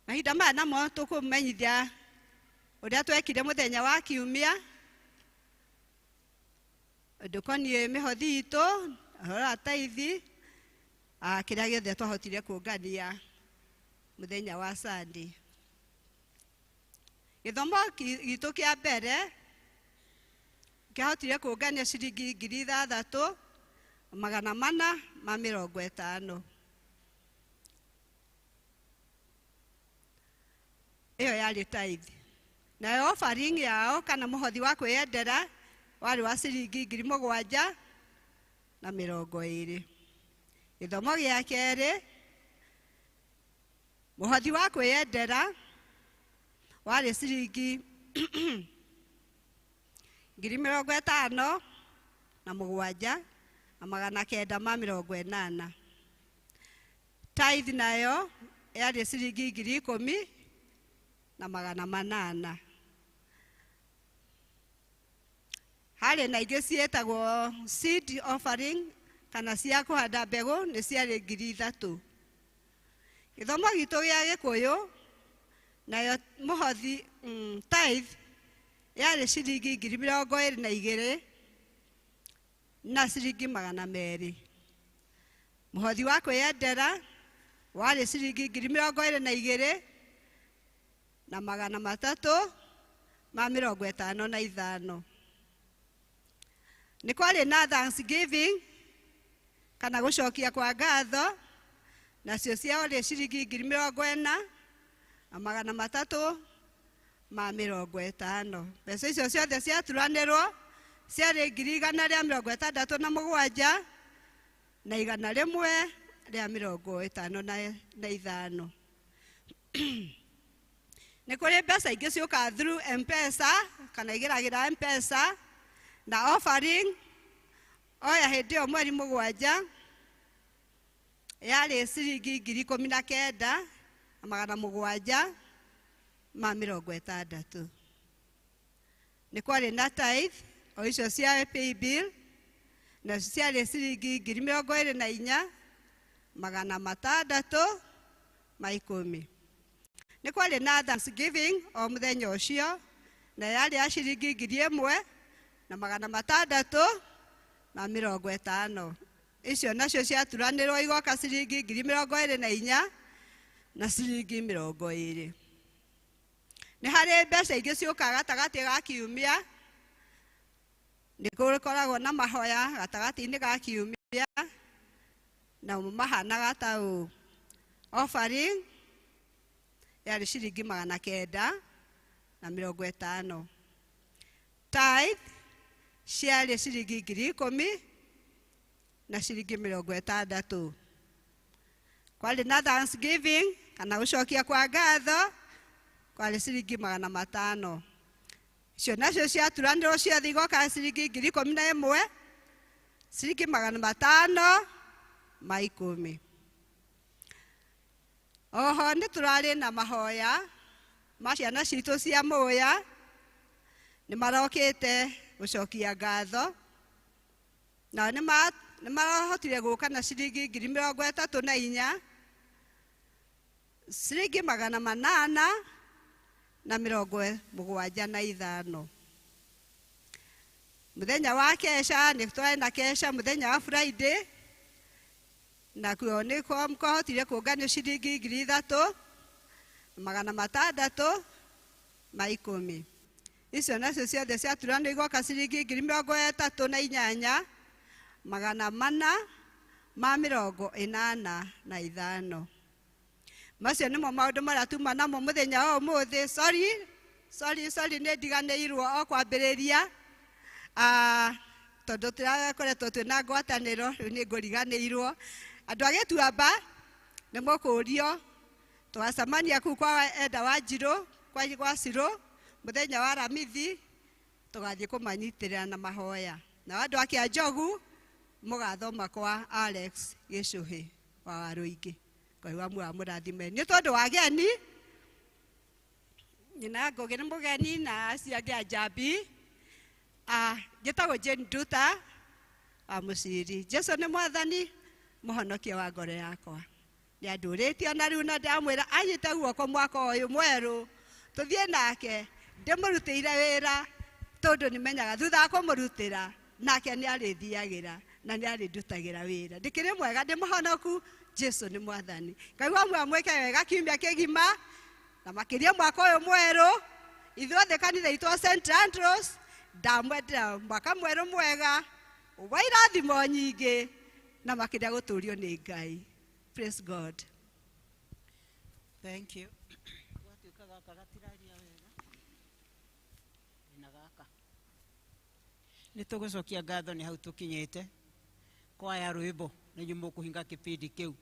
Mahinda maya namo tũkũmenyithia ũrĩa twekire mũthenya wa Kiumia. Ndũkoniĩ mĩhothi itũ, ũhoro wa taithi, kĩrĩa gĩothe twahotire kũngania mũthenya wa Sunday. Gĩthomo gitũ kĩa mbere kĩahotire kũngania ciringi 3,450. Iyo yarĩ tithe. Nayo offering yao kana mũhothi wa kwĩyendera warĩ wa ciringi 720. Gĩthomo gĩa kerĩ, mũhothi wa kwĩyendera warĩ ciringi 57,980. Tithe nayo yarĩ ciringi 10,800. Harĩ na ingĩ ciĩtagwo seed offering kana cia kũhanda mbegũ nĩ ciarĩ 3,000. Gĩthomo gitũ gĩa Gĩkũyũ nayo mũhothi tithe yarĩ ciringi 22,000 na ciringi 200. Mũhothi wa kwĩyendera warĩ ciringi 22,000 na 355. Nĩ kwarĩ na Thanksgiving kana gũcokia kwa ngatho, nacio ciarĩ ciringi 40,000 na 350. Mbeca icio ciothe ciaturanĩrwo ciarĩ 167 na 100 rĩa 55. Nĩ kũrĩ mbeca ingĩ ciũka through M-Pesa kana igeragĩra M-Pesa na offering oya hĩndĩ ĩyo mweri mũgwanja yarĩ ciringi 19,760. Nĩ kwarĩ na tithe o icio cia pay bill na ciarĩ ciringi 24,610. Nĩ kwarĩ na Thanksgiving o mũthenya ũcio na yarĩ ya ciringi 1,650. Icio nacio ciaturanĩrwo igoka ciringi 24,000 na ciringi 20. Nĩ harĩ mbeca ingĩ ciũka gatagatĩ ga kiumia. Nĩ gũkoragwo na mahoya gatagatĩ-inĩ ga kiumia na mahanaga ta ũũ. Offering yarĩ ciringi 950. Tithe ciarĩ ciringi 10,000 na ciringi 60. Kwarĩ na Thanksgiving kana gũcokia kwa ngatho kwarĩ ciringi 500. Icio nacio ciaturanĩrwo ciothe igoka ciringi 11,000 ciringi 510. Oho nĩ tũrarĩ na mahoya ma ciana citũ cia mũya nĩ marokĩte gũcokia ngatho na nĩ marahotire gũka na ciringi 34,000 ciringi 875. Mũthenya wa kesha nĩ twarĩ na kesha mũthenya wa Friday na kuo nĩ kwahotire kũnganio ciringi 3,610. Icio nacio ciothe ciaturanĩrwo igoka ciringi 38,485. Macio nĩmo maũndũ marĩa tuma namo mũthenya wa ũmũthĩ. Sorry nĩ ndiganĩirwo o kwambĩrĩria tondũ tũrakoretwo twĩna ngwatanĩro rĩu nĩ ngũriganĩirwo. Andũ a Gĩtuamba nĩ mũkũrio twacemania kũu kwa Enda wa Njirũ kwa Cirũ mũthenya wa Ramithi tũgathiĩ kũmanyitĩrĩra na mahoya. Na andũ a Kĩanjogu mũgathoma kwa Alex Gĩcũhĩ wa Warũingĩ. Ngai wa muoyo amũrathime. Nĩ tondũ wa ageni nyina Ngũgĩ nĩ mũgeni na acio angĩ a Njambi. Njĩtagwo Jane Nduta wa Mũciri. Jesu nĩ Mwathani mũhonokia wa ngoro yakwa. Nĩ andũrĩtie na rĩu na ndamwĩra anyite guoko mwaka ũyũ mwerũ tũthiĩ nake ndĩmũrutĩire wĩra tondũ nĩmenyaga thutha wa kũmũrutĩra nake nĩ arĩthiagĩra na nĩ arĩndutagĩra wĩra. Ndĩkĩrĩ mwega ndĩ mũhonoku. Jesu nĩ Mwathani. Ngai wa muoyo mwĩke wega kiumia kĩgima na makĩria mwaka ũyũ mwerũ. Ithuothe kanitha itũ wa St. Andrews ndamwendera mwaka mwerũ mwega wa irathimo nyingĩ na makĩria gũtũrio nĩ Ngai. Praise God. Thank you. Nĩ tũgũcokia ngatho nĩ hau tũkinyĩte. Kwaya rwĩmbo nĩ inyuĩ mũkũhinga kĩbindi kĩu.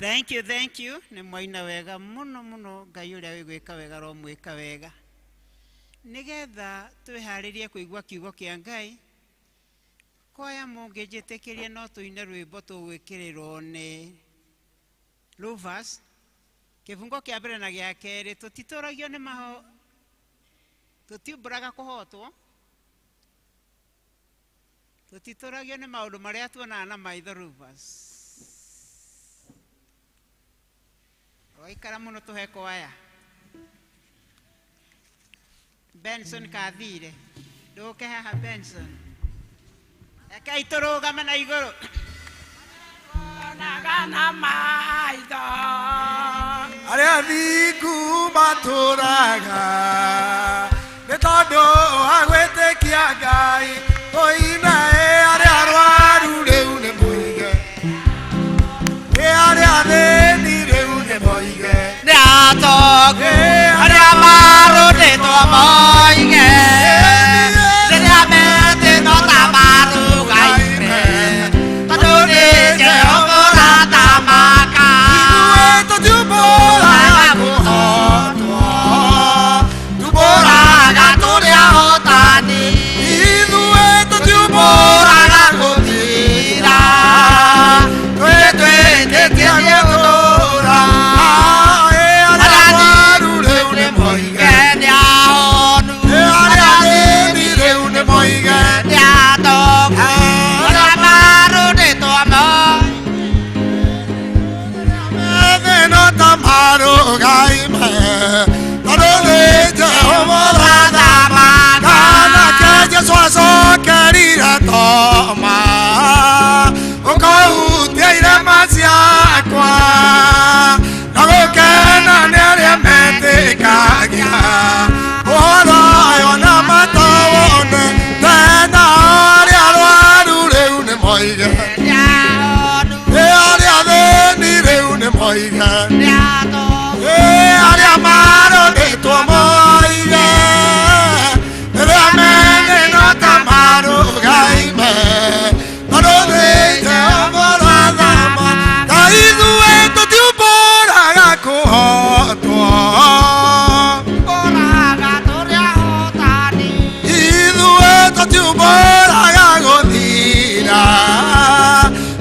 Thank you, thank you. Nĩ mwaina wega mũno mũno, Ngai ũrĩa wĩgwĩka wega ro mwĩka wega. Nĩgetha twĩharĩrie kũigua kiugo kĩa Ngai, koya mũngĩnjĩtĩkĩrie no tũine rwĩmbo tũgwĩkĩrĩrwo nĩ Rufus. Kĩbungo kĩa mbere na gĩa kerĩ, tũtitũragio nĩ maho, tũtiumbũraga kũhotwo, tũtitũragio nĩ maũndũ marĩa tuonaga na maitho Rufus. Waikara mũno tũhe kwaya. Benson kathire. Ndũke haha Benson. Rekei tũrũgame na igũrũ. Nagana maitho. Arĩa athingu matũraga nĩ tondũ wa gwĩtĩkia Ngai. Tũina arĩa arwaru rĩu nĩ mũige, arĩa athĩni rĩu nĩ moige, nĩ atongu arĩa marũrĩtwo moige, rĩrĩa metĩno ta marũgaime, tondũ nĩ Jehova ũratamaka. Ithuĩ tũtiumbũraga kũhotwo, tumbũraga tũrĩ ahotani. Ithuĩ tũtiumbũraga gũthira, twĩtĩkĩtie gũtũũra. Arĩa arwaru rĩu nĩ moige, nĩ ahonu. Arĩa athĩni rĩu nĩ moige, nĩ atongu. Arĩa marũrĩtwo thĩno ta marũgaime, tondũ nĩ Jehova ũrathamaka. Nake Jesũ acokerire Toma, ũkahutia irema ciakwa, na gũkena nĩ arĩa metĩkagia ũhoro ũyũ na matawone. Tena arĩa arwaru rĩu nĩ moige, arĩa athĩni rĩu nĩ moige, arĩa marũrĩtwo moige, rĩrĩa menĩno ta marũgaime, tondũ nĩ Jehova ũrathama. Ngai ithuĩ tũtiumbũraga kũhotwo, ithuĩ tũtiumbũraga gũthira,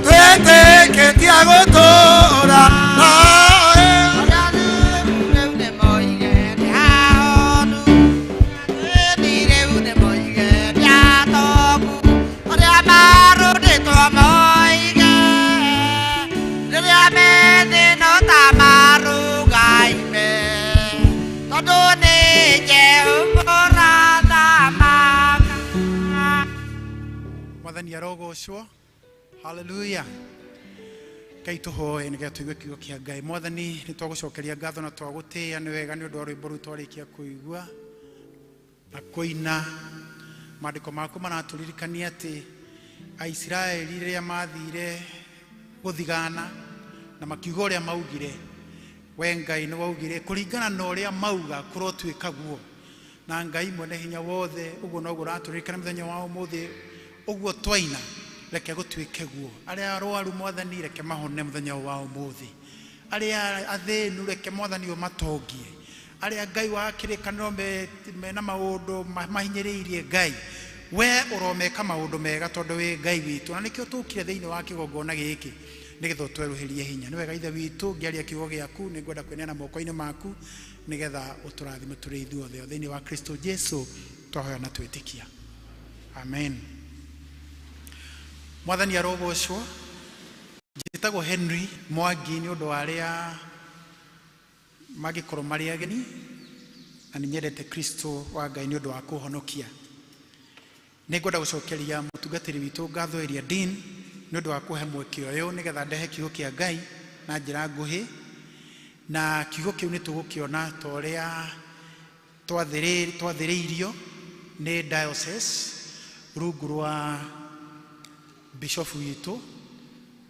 twĩtĩkĩtie gũtũũra. Mwathani arogocwo. Hallelujah. Ngai tũhoe nĩgetha tũigue kiugo kĩa Ngai. Mwathani nĩ twagũcokeria ngatho na twagũtĩĩa, nĩ wega nĩ ũndũ wa rwĩmbo rũu twarĩkia kũigua na kũina. Maandĩko maku maratũririkania atĩ Aisiraeli rĩrĩa mathire gũthigana na makiuga ũrĩa maugire, we Ngai nĩ waugire kũringana na ũrĩa mauga kũrotwĩka guo. Na Ngai mwene hinya wothe, ũguo noguo ũratũririkana mũthenya wa ũmũthĩ, ũguo twaina reke gũtuĩke guo. Arĩa arwaru Mwathani reke mahone mũthenya wa ũmũthĩ, arĩa athĩnu reke Mwathani ũmatongie, arĩa Ngai wa kĩrĩkanĩro mena maũndũ mahinyĩrĩirie Ngai, we ũromeka maũndũ mega tondũ wĩ Ngai witũ. Na nĩkĩo tũkire thĩinĩ wa kĩgongona gĩkĩ nĩgetha ũtwerũhĩrie hinya. Nĩ wega ithe witũ, ngĩaria kiugo gĩaku nĩ ngwenda kweneana moko-inĩ maku nĩgetha ũtũrathime tũrĩ ithuothe thĩinĩ wa Kristo Jesu twahoya na twĩtĩkia, amen. Mwathani arogocwo. Njĩtagwo Henry Mwangi nĩ ũndũ wa arĩa magĩkorwo marĩ ageni, na nĩ nyendete Kristo wa Ngai nĩ ũndũ wa kũhonokia. Nĩ ngwenda gũcokeria mũtungatĩri witũ ngatho Elia Dean nĩ ũndũ wa kũhe mweke ũyũ nĩgetha ndehe kiugo kĩa Ngai na njĩra nguhĩ, na kiugo kĩu nĩ tũgũkĩona ta ũrĩa twathĩrĩirio nĩ diocese rungu rwa bishop witũ,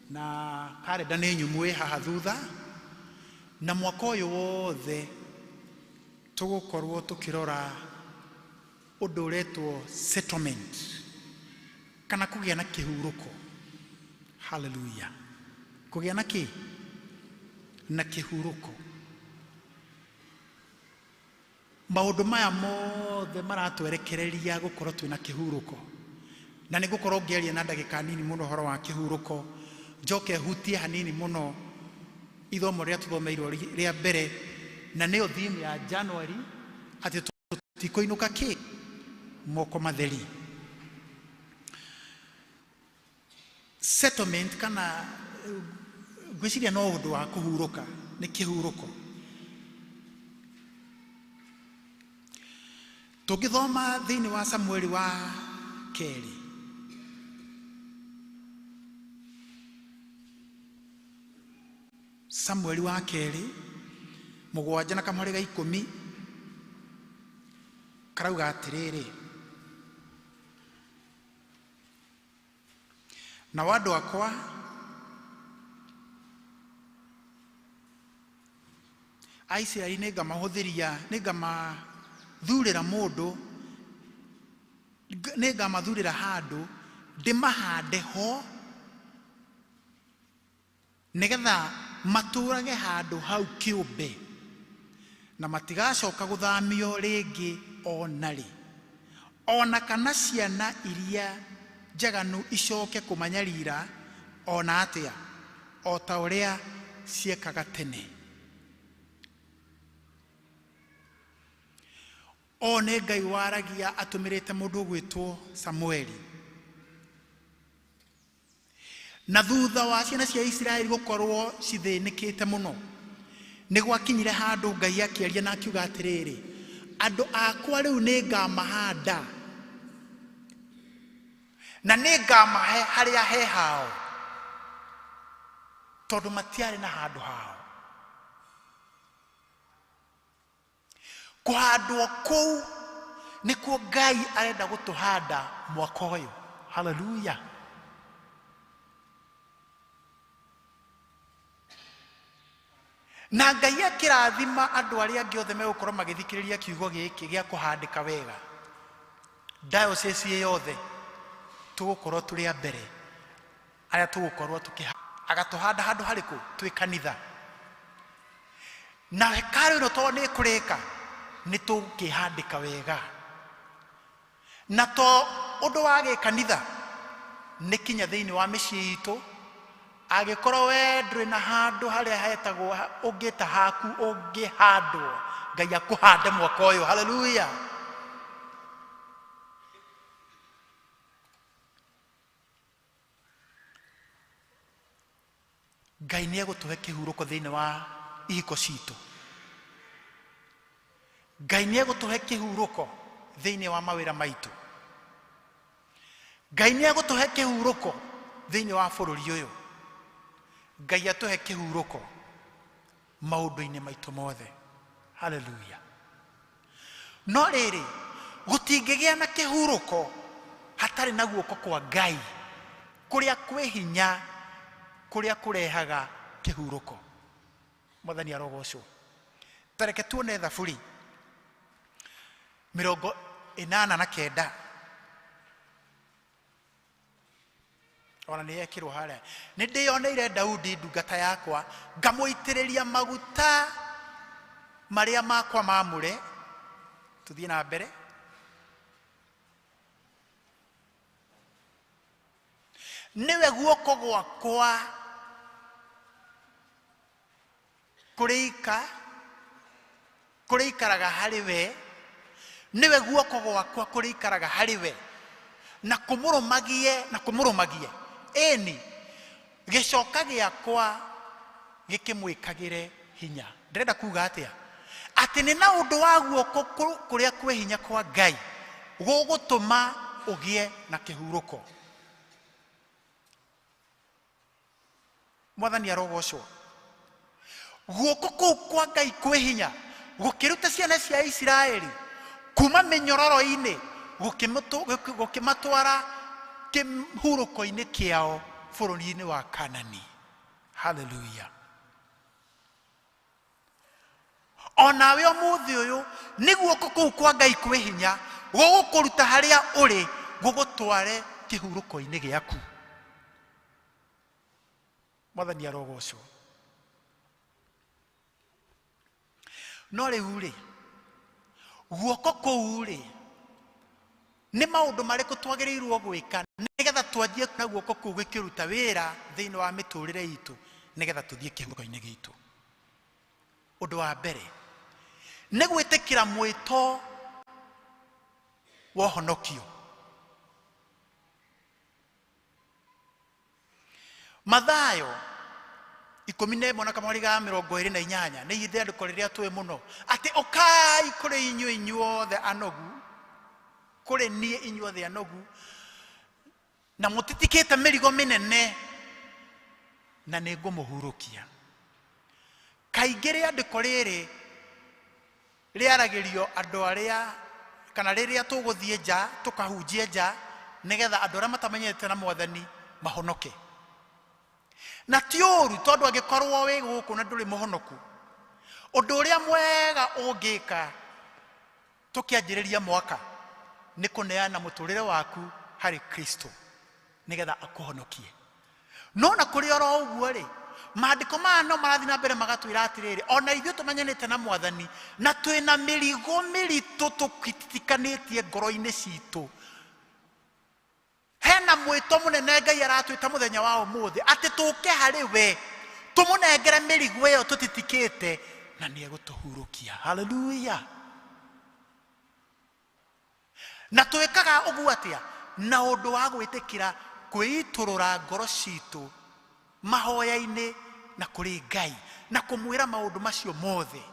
na karenda nĩ nyumu ĩ haha thutha. Na mwaka ũyũ wothe tũgũkorwo tũkĩrora ũndũ ũretwo settlement, kana kũgĩa na kĩhurũko. Hallelujah. Kũgĩa na kĩ? na kĩhurũko. Maũndũ maya mothe maratwerekereria gũkorwo twĩna kĩhurũko, na nĩ gũkorwo ngĩaria na ndagĩka nini mũno ũhoro wa kĩhurũko, njoke hutie hanini mũno ithomo rĩrĩa tũthomeirwo rĩa mbere, na nĩyo theme ya January, atĩ tũtikũinũka kĩ moko matheri. Settlement kana gwĩciria no ũndũ wa kũhurũka nĩ kĩhurũko. Tũngĩthoma thĩinĩ wa Samueli wa kerĩ, Samueli wa kerĩ 7 na kamũhari ga 10 karauga atĩrĩrĩ, na andũ akwa Aisiraeli nĩngamathurĩra mũndũ, nĩngamathurĩra handũ ndĩmahande ho, nĩgetha matũrage handũ hau kĩũmbe, na matigacoka gũthamio rĩngĩ ona rĩ, ona kana ciana iria njaganu icoke kũmanyarira ona atĩa, o ta ũrĩa ciekaga tene. O nĩ Ngai waragia atũmĩrĩte mũndũ ũgwĩtwo Samueli. Na thutha wa ciana cia Isiraeli gũkorwo cithĩnĩkĩte mũno, nĩ gwakinyire handũ Ngai akĩaria na akiuga atĩrĩrĩ, andũ akwa rĩu nĩ ngamahanda na nĩ ngamahe harĩa he hao, tondũ matiarĩ na handũ hao. Kũhandwo kũu nĩkuo Ngai arenda gũtũhanda mwaka ũyũ. Hallelujah. Na Ngai akĩrathima andũ arĩa angĩ othe megũkorwo magĩthikĩrĩria kiugo gĩkĩ gĩa kũhandĩka wega. Diocese yothe tũgũkorwo tũrĩ a mbere arĩa tũgũkorwo agatũhanda handũ harĩkũ? Twĩ kanitha. Na hekarũ ĩno tondũ nĩ kũrĩka, nĩ tũgũkĩhandĩka wega. Na to ũndũ wa gĩkanitha, nĩ kinya thĩinĩ wa mĩciĩ itũ, agĩkorwo we ndũrĩ na handũ harĩa hetagwo ũngĩta haku ũngĩhandwo, Ngai akũhande mwaka ũyũ. Hallelujah. Ngai nĩ egũtũhe kĩhurũko thĩinĩ wa ihiko citũ. Ngai nĩ egũtũhe kĩhurũko thĩinĩ wa mawĩra maitũ. Ngai nĩ egũtũhe kĩhurũko thĩinĩ wa bũrũri ũyũ. Ngai atũhe kĩhurũko maũndũ-inĩ maitũ mothe. Hallelujah. No rĩrĩ, gũtingĩgĩa na kĩhurũko hatarĩ na guoko kwa Ngai kũrĩa kwĩ hinya, kũrĩa kũrehaga kĩhurũko. Mwathani arogocwo. Tareke tuone Thaburi 89. Ona nĩ yekĩrwo harĩa. Nĩ ndĩyoneire Daudi ndungata yakwa, ngamũitĩrĩria maguta marĩa makwa mamũre. Tuthiĩ na mbere. Niwe guoko gwakwa kũrĩikaraga harĩ we, niwe guoko gwakwa kũrĩikaraga harĩ we, na kũmũrũmagie ĩni gĩcoka gĩakwa gĩkĩmwĩkagĩre hinya. Ndĩrenda kuga atĩa? Atĩ nĩ na ũndũ wa guoko kũrĩa kwĩ hinya kwa Ngai gũgũtũma ũgĩe na kĩhurũko. Mwathani arogocwo. Guoko kũu kwa Ngai kwĩ hinya gũkĩruta ciana cia Isiraeli kuma mĩnyororo-inĩ gũkĩmatwara kĩhurũko-inĩ kĩao bũrũri-inĩ wa Kanani. Hallelujah. Onawe ũmũthĩ ũyũ nĩ guoko kũu kwa Ngai kwĩ hinya gũgũkũruta harĩa ũrĩ gũgũtware kĩhurũko-inĩ gĩaku. Mwathani arogocwo. no rĩu rĩ guoko kũu rĩ nĩ maũndũ marĩkũ twagĩrĩirwo gwĩka nĩgetha twanjie na guoko kũu gĩkĩruta wĩra thĩinĩ wa mĩtũrĩre itũ nĩgetha tũthiĩ kĩhurũko-inĩ gitũ. Ũndũ wa mbere nĩ gwĩtĩkĩra mwĩto wa ũhonokio. Mathayo 11:28 nĩ ithandũkũ rĩrĩa tũĩ mũno atĩ ũkai kũrĩ inyuothe anogu, kũrĩ niĩ inyuothe anogu na mũtitikĩte mĩrigo mĩnene na nĩ ngũmũhurũkia. Kaingĩ rĩandĩko rĩrĩ rĩaragĩrio andũ arĩa kana rĩrĩa tũgũthiĩ nja tũkahunjie nja nĩgetha andũ arĩa matamenyete na Mwathani mahonoke. Na ti ũru tondũ angĩkorwo wĩ gũkũ na ndũrĩ mũhonoku, ũndũ ũrĩa mwega ũngĩka tũkĩanjĩrĩria mwaka nĩ kũneana mũtũrĩre waku harĩ Kristo nĩgetha akũhonokie. No na kũrĩ oro ũguo rĩ, maandĩko maya no marathiĩ na mbere magatwĩra atĩrĩrĩ, ona ithuĩ tũmenyanĩte na Mwathani na twĩna mĩrigo mĩritũ tũkitikanĩtie ngoro-inĩ citũ, hena mwĩto mũnene Ngai aratwĩta mũthenya wa ũmũthĩ atĩ tũke harĩ we tũmũnengere mĩrigo ĩyo tũtitikĩte na nĩ egũtũhurũkia. Haleluya! Na twĩkaga ũguo atĩa? Na ũndũ wa gwĩtĩkĩra kwĩitũrũra ngoro citũ mahoya-inĩ na kũrĩ Ngai na kũmwĩra maũndũ macio mothe.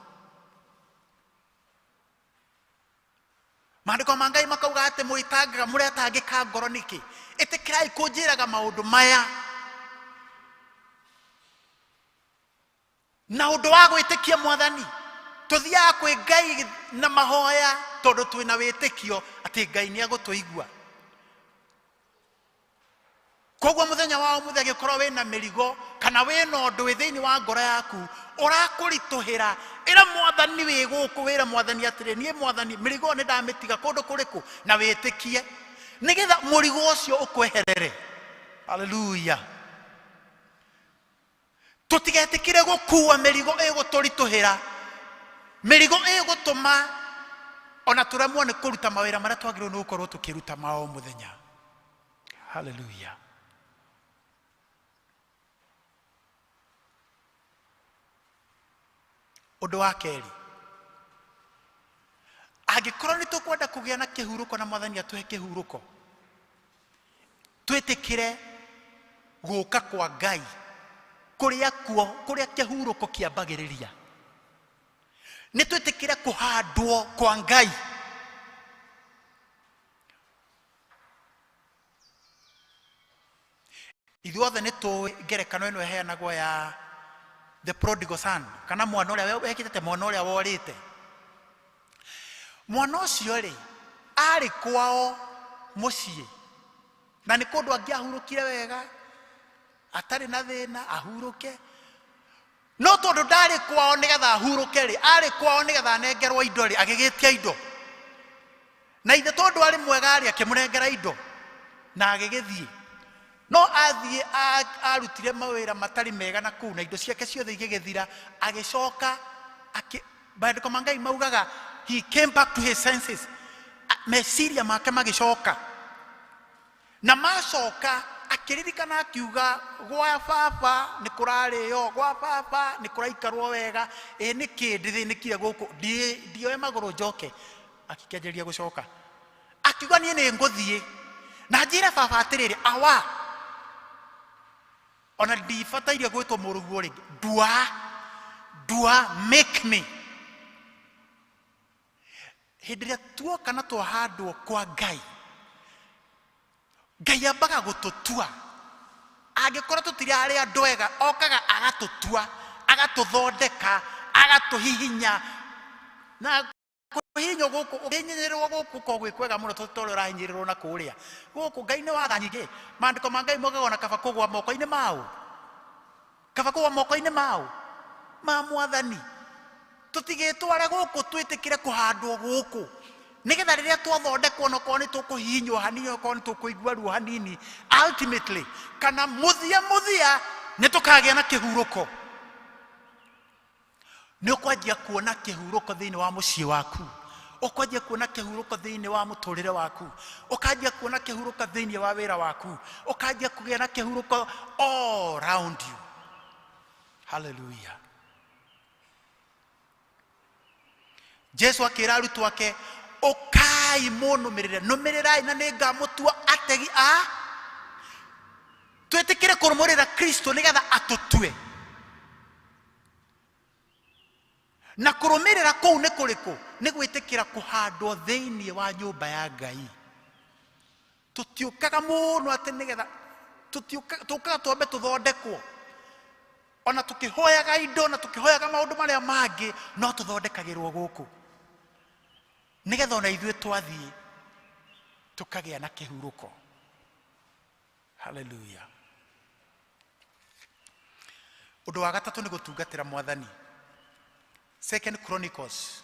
Maandĩko ma Ngai makauga atĩ mũitangaga mũretangĩka ngoro nĩkĩ? Ĩtĩkĩrai kũnjĩraga maũndũ maya. Na ũndũ wa gwĩtĩkia Mwathani tũthiaga kwĩ Ngai na mahoya tondũ twĩna wĩtĩkio atĩ Ngai nĩ egũtũigua. Koguo mũthenya wa ũmũthĩ angĩkorwo wĩna mĩrigo kana wĩna ũndũ wĩ thĩinĩ wa ngoro yaku ũrakũritũhĩra, ĩra Mwathani wĩ gũkũ, wĩra Mwathani atĩrĩ, niĩ Mwathani mĩrigo nĩ ndamĩtiga kũndũ kũrĩkũ, na wĩtĩkie nĩgetha mũrigo ũcio ũkweherere. Haleluya! Tũtigetĩkĩre gũkua mĩrigo ĩgũtũritũhĩra, mĩrigo ĩgũtũma ona tũremwo nĩ kũruta mawĩra marĩa twagĩrĩirwo nĩ gũkorwo tũkĩruta ma o mũthenya. Haleluya! Ũndũ wa kerĩ, angĩkorwo nĩ tũkwenda kũgĩa na kĩhurũko na Mwathani atũhe kĩhurũko, twĩtĩkĩre gũka kwa Ngai kũrĩa kĩhurũko kĩambagĩrĩria. Nĩ twĩtĩkĩre kũhandwo kwa Ngai. Ithuothe nĩ tũĩ ngerekano ĩno ĩheanagwo ya the prodigal son, kana mwana ũrĩa wekĩte mwana ũrĩa worĩte. Mwana ũcio rĩ arĩ kwao mũciĩ na nĩ kũndũ angĩahurũkire wega atarĩ na thĩna ahurũke, no tondũ ndarĩ kwao nĩgetha ahurũke rĩ, arĩ kwao nĩgetha anengerwo indo rĩ, agĩgĩtia indo. Na ithe tondũ arĩ mwega rĩ, akĩmũnengera indo na agĩgĩthiĩ. No athiĩ arutire mawĩra matarĩ mega na kũu na indo ciake ciothe igĩgĩthira, agĩcoka maandĩko ma Ngai maugaga he came back to his senses, meciria make magĩcoka. Na macoka akĩririkana akiuga, gwa baba nĩ kũrarĩo, gwa baba nĩ kũraikarwo wega, nĩ kĩ ndĩthĩnĩkire gũkũ, ndioe magũrũ njoke. Akĩkĩanjĩrĩria gũcoka akiuga, niĩ nĩ ngũthiĩ na njĩre baba atĩrĩrĩ, awa ona ndibataire gwĩtwo mũrũguo rĩngĩ, dua make me. Hĩndĩ ĩrĩa tuoka na twahandwo kwa Ngai, Ngai ambaga gũtũtua. Angĩkorwo tũtirĩ arĩ andũ ega, okaga agatũtua, agatũthondeka, agatũhihinya. Na kũhihinywo gũkũ, ũkĩhinyĩrĩrwo gũkũ ko gwĩ kwega mũno tondũ ũrĩa ũrahinyĩrĩrwo na kũrĩa gũkũ. Ngai nĩ watha nyingĩ. Maandĩko ma Ngai moigaga ona kaba kũgwa moko-inĩ mao, kaba kũgwa moko-inĩ mao ma Mwathani. Tũtigĩtware gũkũ, twĩtĩkĩre kũhandwo gũkũ nĩgetha rĩrĩa twathondekwo na korwo nĩ tũkũhihinywo hanini, okorwo nĩ tũkũigua ruo hanini, ultimately kana mũthia nĩ tũkagĩa na kĩhurũko. nĩ ũkwanjia kuona kĩhurũko thĩinĩ wa mũciĩ waku, ũkwanjia kuona kĩhurũko thĩinĩ wa mũtũrĩre waku, ũkanjia kuona kĩhurũko thĩinĩ wa wĩra waku, ũkanjia kũgĩa na kĩhurũko all around you. Hallelujah. Jesu akĩra arutwo ake, ũkai mũnũmĩrĩre, nũmĩrĩrai na nĩngamũtua ategi a. Twĩtĩkĩre kũrũmĩrĩra Kristo nĩgetha atũtue. Na kũrũmĩrĩra kũu nĩ kũrĩkũ? Nĩ gwĩtĩkĩra kũhandwo thĩinĩ wa nyũmba ya Ngai. Tũtiũkaga mũno atĩ nĩgetha tũkaga twambe tũthondekwo. Ona tũkĩhoyaga indo na tũkĩhoyaga maũndũ marĩa mangĩ, no tũthondekagĩrwo gũkũ nĩgetha ona ithuĩ twathiĩ tũkagĩa na kĩhurũko. Hallelujah. Ũndũ wa gatatũ nĩ gũtungatĩra Mwathani. 2 Chronicles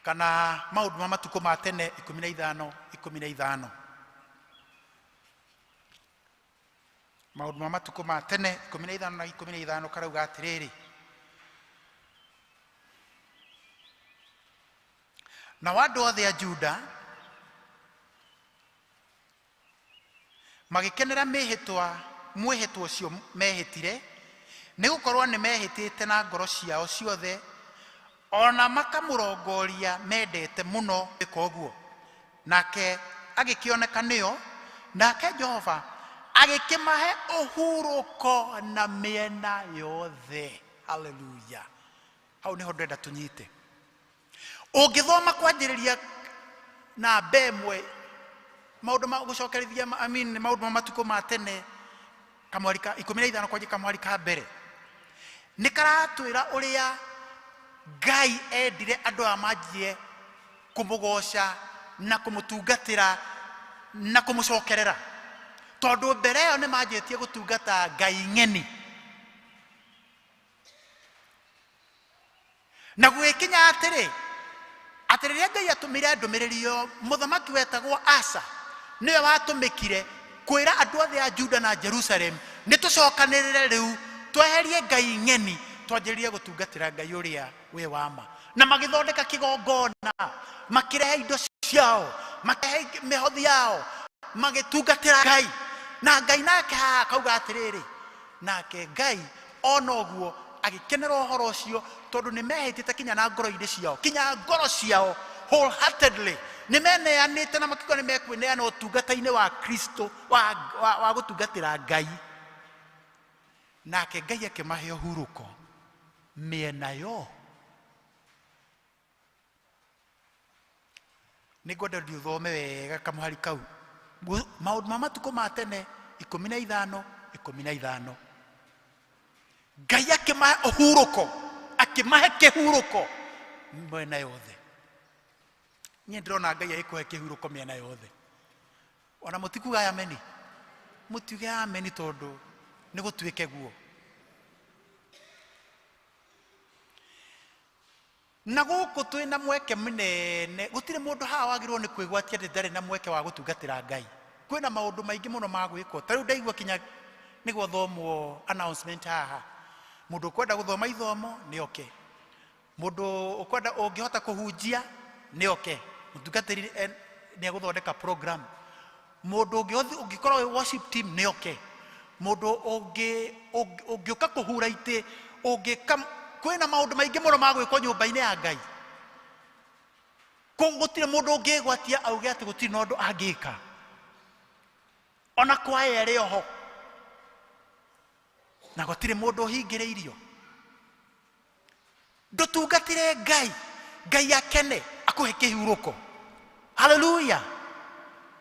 kana maũndũ ma matukũ ma tene 15:15. Maũndũ ma matukũ ma tene 15:15 karauga atĩrĩrĩ, na andũ othe a Juda magĩkenera mwĩhĩtwa ũcio mehĩtire, nĩ gũkorwo nĩ mehĩtĩte na ngoro ciao ciothe, ona makamũrongoria mendete mũno gwĩka ũguo. Nake agĩkĩoneka nĩo, nake Jehova agĩkĩmahe ũhurũko na mĩena yothe. Hallelujah. Hau nĩho ndĩrenda tũnyite. Ũngĩthoma kwanjĩrĩria na mbemwe maũndũ ma gũcokerithia maũndũ ma matukũ ma tene kamwari ka 15 kwanjia kamwari ka mbere, nĩ karatwĩra ũrĩa Ngai endire andũ a manjie kũmũgoca na kũmũtungatĩra na kũmũcokerera. Tondũ mbere ĩyo nĩ manjĩtie gũtungata ngai ng'eni, na gwĩkinya atĩrĩ rĩrĩa Ngai atũmire ndũmĩrĩri ĩyo, mũthamaki wetagwo Asa nĩwe watũmĩkire kwĩra andũ othe a Juda na Jerusalem, nĩ tũcokanĩrĩre rĩu tweherie ngai ng'eni, twanjĩrĩrie gũtungatĩra Ngai ũrĩa we wama. Na magĩthondeka kĩgongona, makĩrehe indo ciao, makĩrehe mĩhothi yao, magĩtungatĩra Ngai. Na Ngai nake kauga atĩrĩrĩ, nake Ngai ona ũguo agĩkenera ũhoro ũcio, tondũ nĩ mehĩtĩte kinya na ngoro-inĩ ciao, kinya ngoro ciao wholeheartedly nĩ meneanĩte na makĩuga nĩ mekwĩneana ũtungata-inĩ wa Kristo wa gũtungatĩra Ngai. Nake Ngai akĩmahe ũhurũko mĩena yo. Nĩngwenda ũthome wega kamũhari kau, maũndũ ma matukũ ma tene 15:15. Ngai akĩmahe ũhurũko, akĩmahe kĩhurũko mĩena yothe. Niĩ ndĩrona Ngai agĩkũhe kĩhurũko mĩena yothe. Ona mũtikuga ameni, mũtiuge ameni tondũ nĩ gũtuĩke guo. Na gũkũ twĩna mweke mũnene, gũtirĩ mũndũ haha wagĩrĩirwo nĩ kwĩgwatia atĩ ndarĩ na mweke wa gũtungatĩra Ngai. Kwĩna maũndũ maingĩ mũno ma gwĩkwo. Ta rĩu ndaigua kinya nĩ gwathomwo announcement haha. Mũndũ ũkwenda gũthoma ithomo nĩ oke. Mũndũ ũkwenda ũngĩhota kũhunjia nĩ oke. Mũtungatĩri nĩ agũthondeka program. Mũndũ ũngĩkorwo wĩ worship team nĩ oke. Mũndũ ũngĩũka kũhura itĩ, kwĩna maũndũ maingĩ mũno ma gwĩkwo nyũmba-inĩ ya Ngai. Gũtirĩ mũndũ ũngĩgwatia auge atĩ gũtirĩ na ũndũ angĩka. Ona kwaya ĩrĩ oho, na gũtirĩ mũndũ ũhingĩrĩirio. Ndũtungatĩre Ngai, Ngai akene akũhe kĩhurũko. Hallelujah.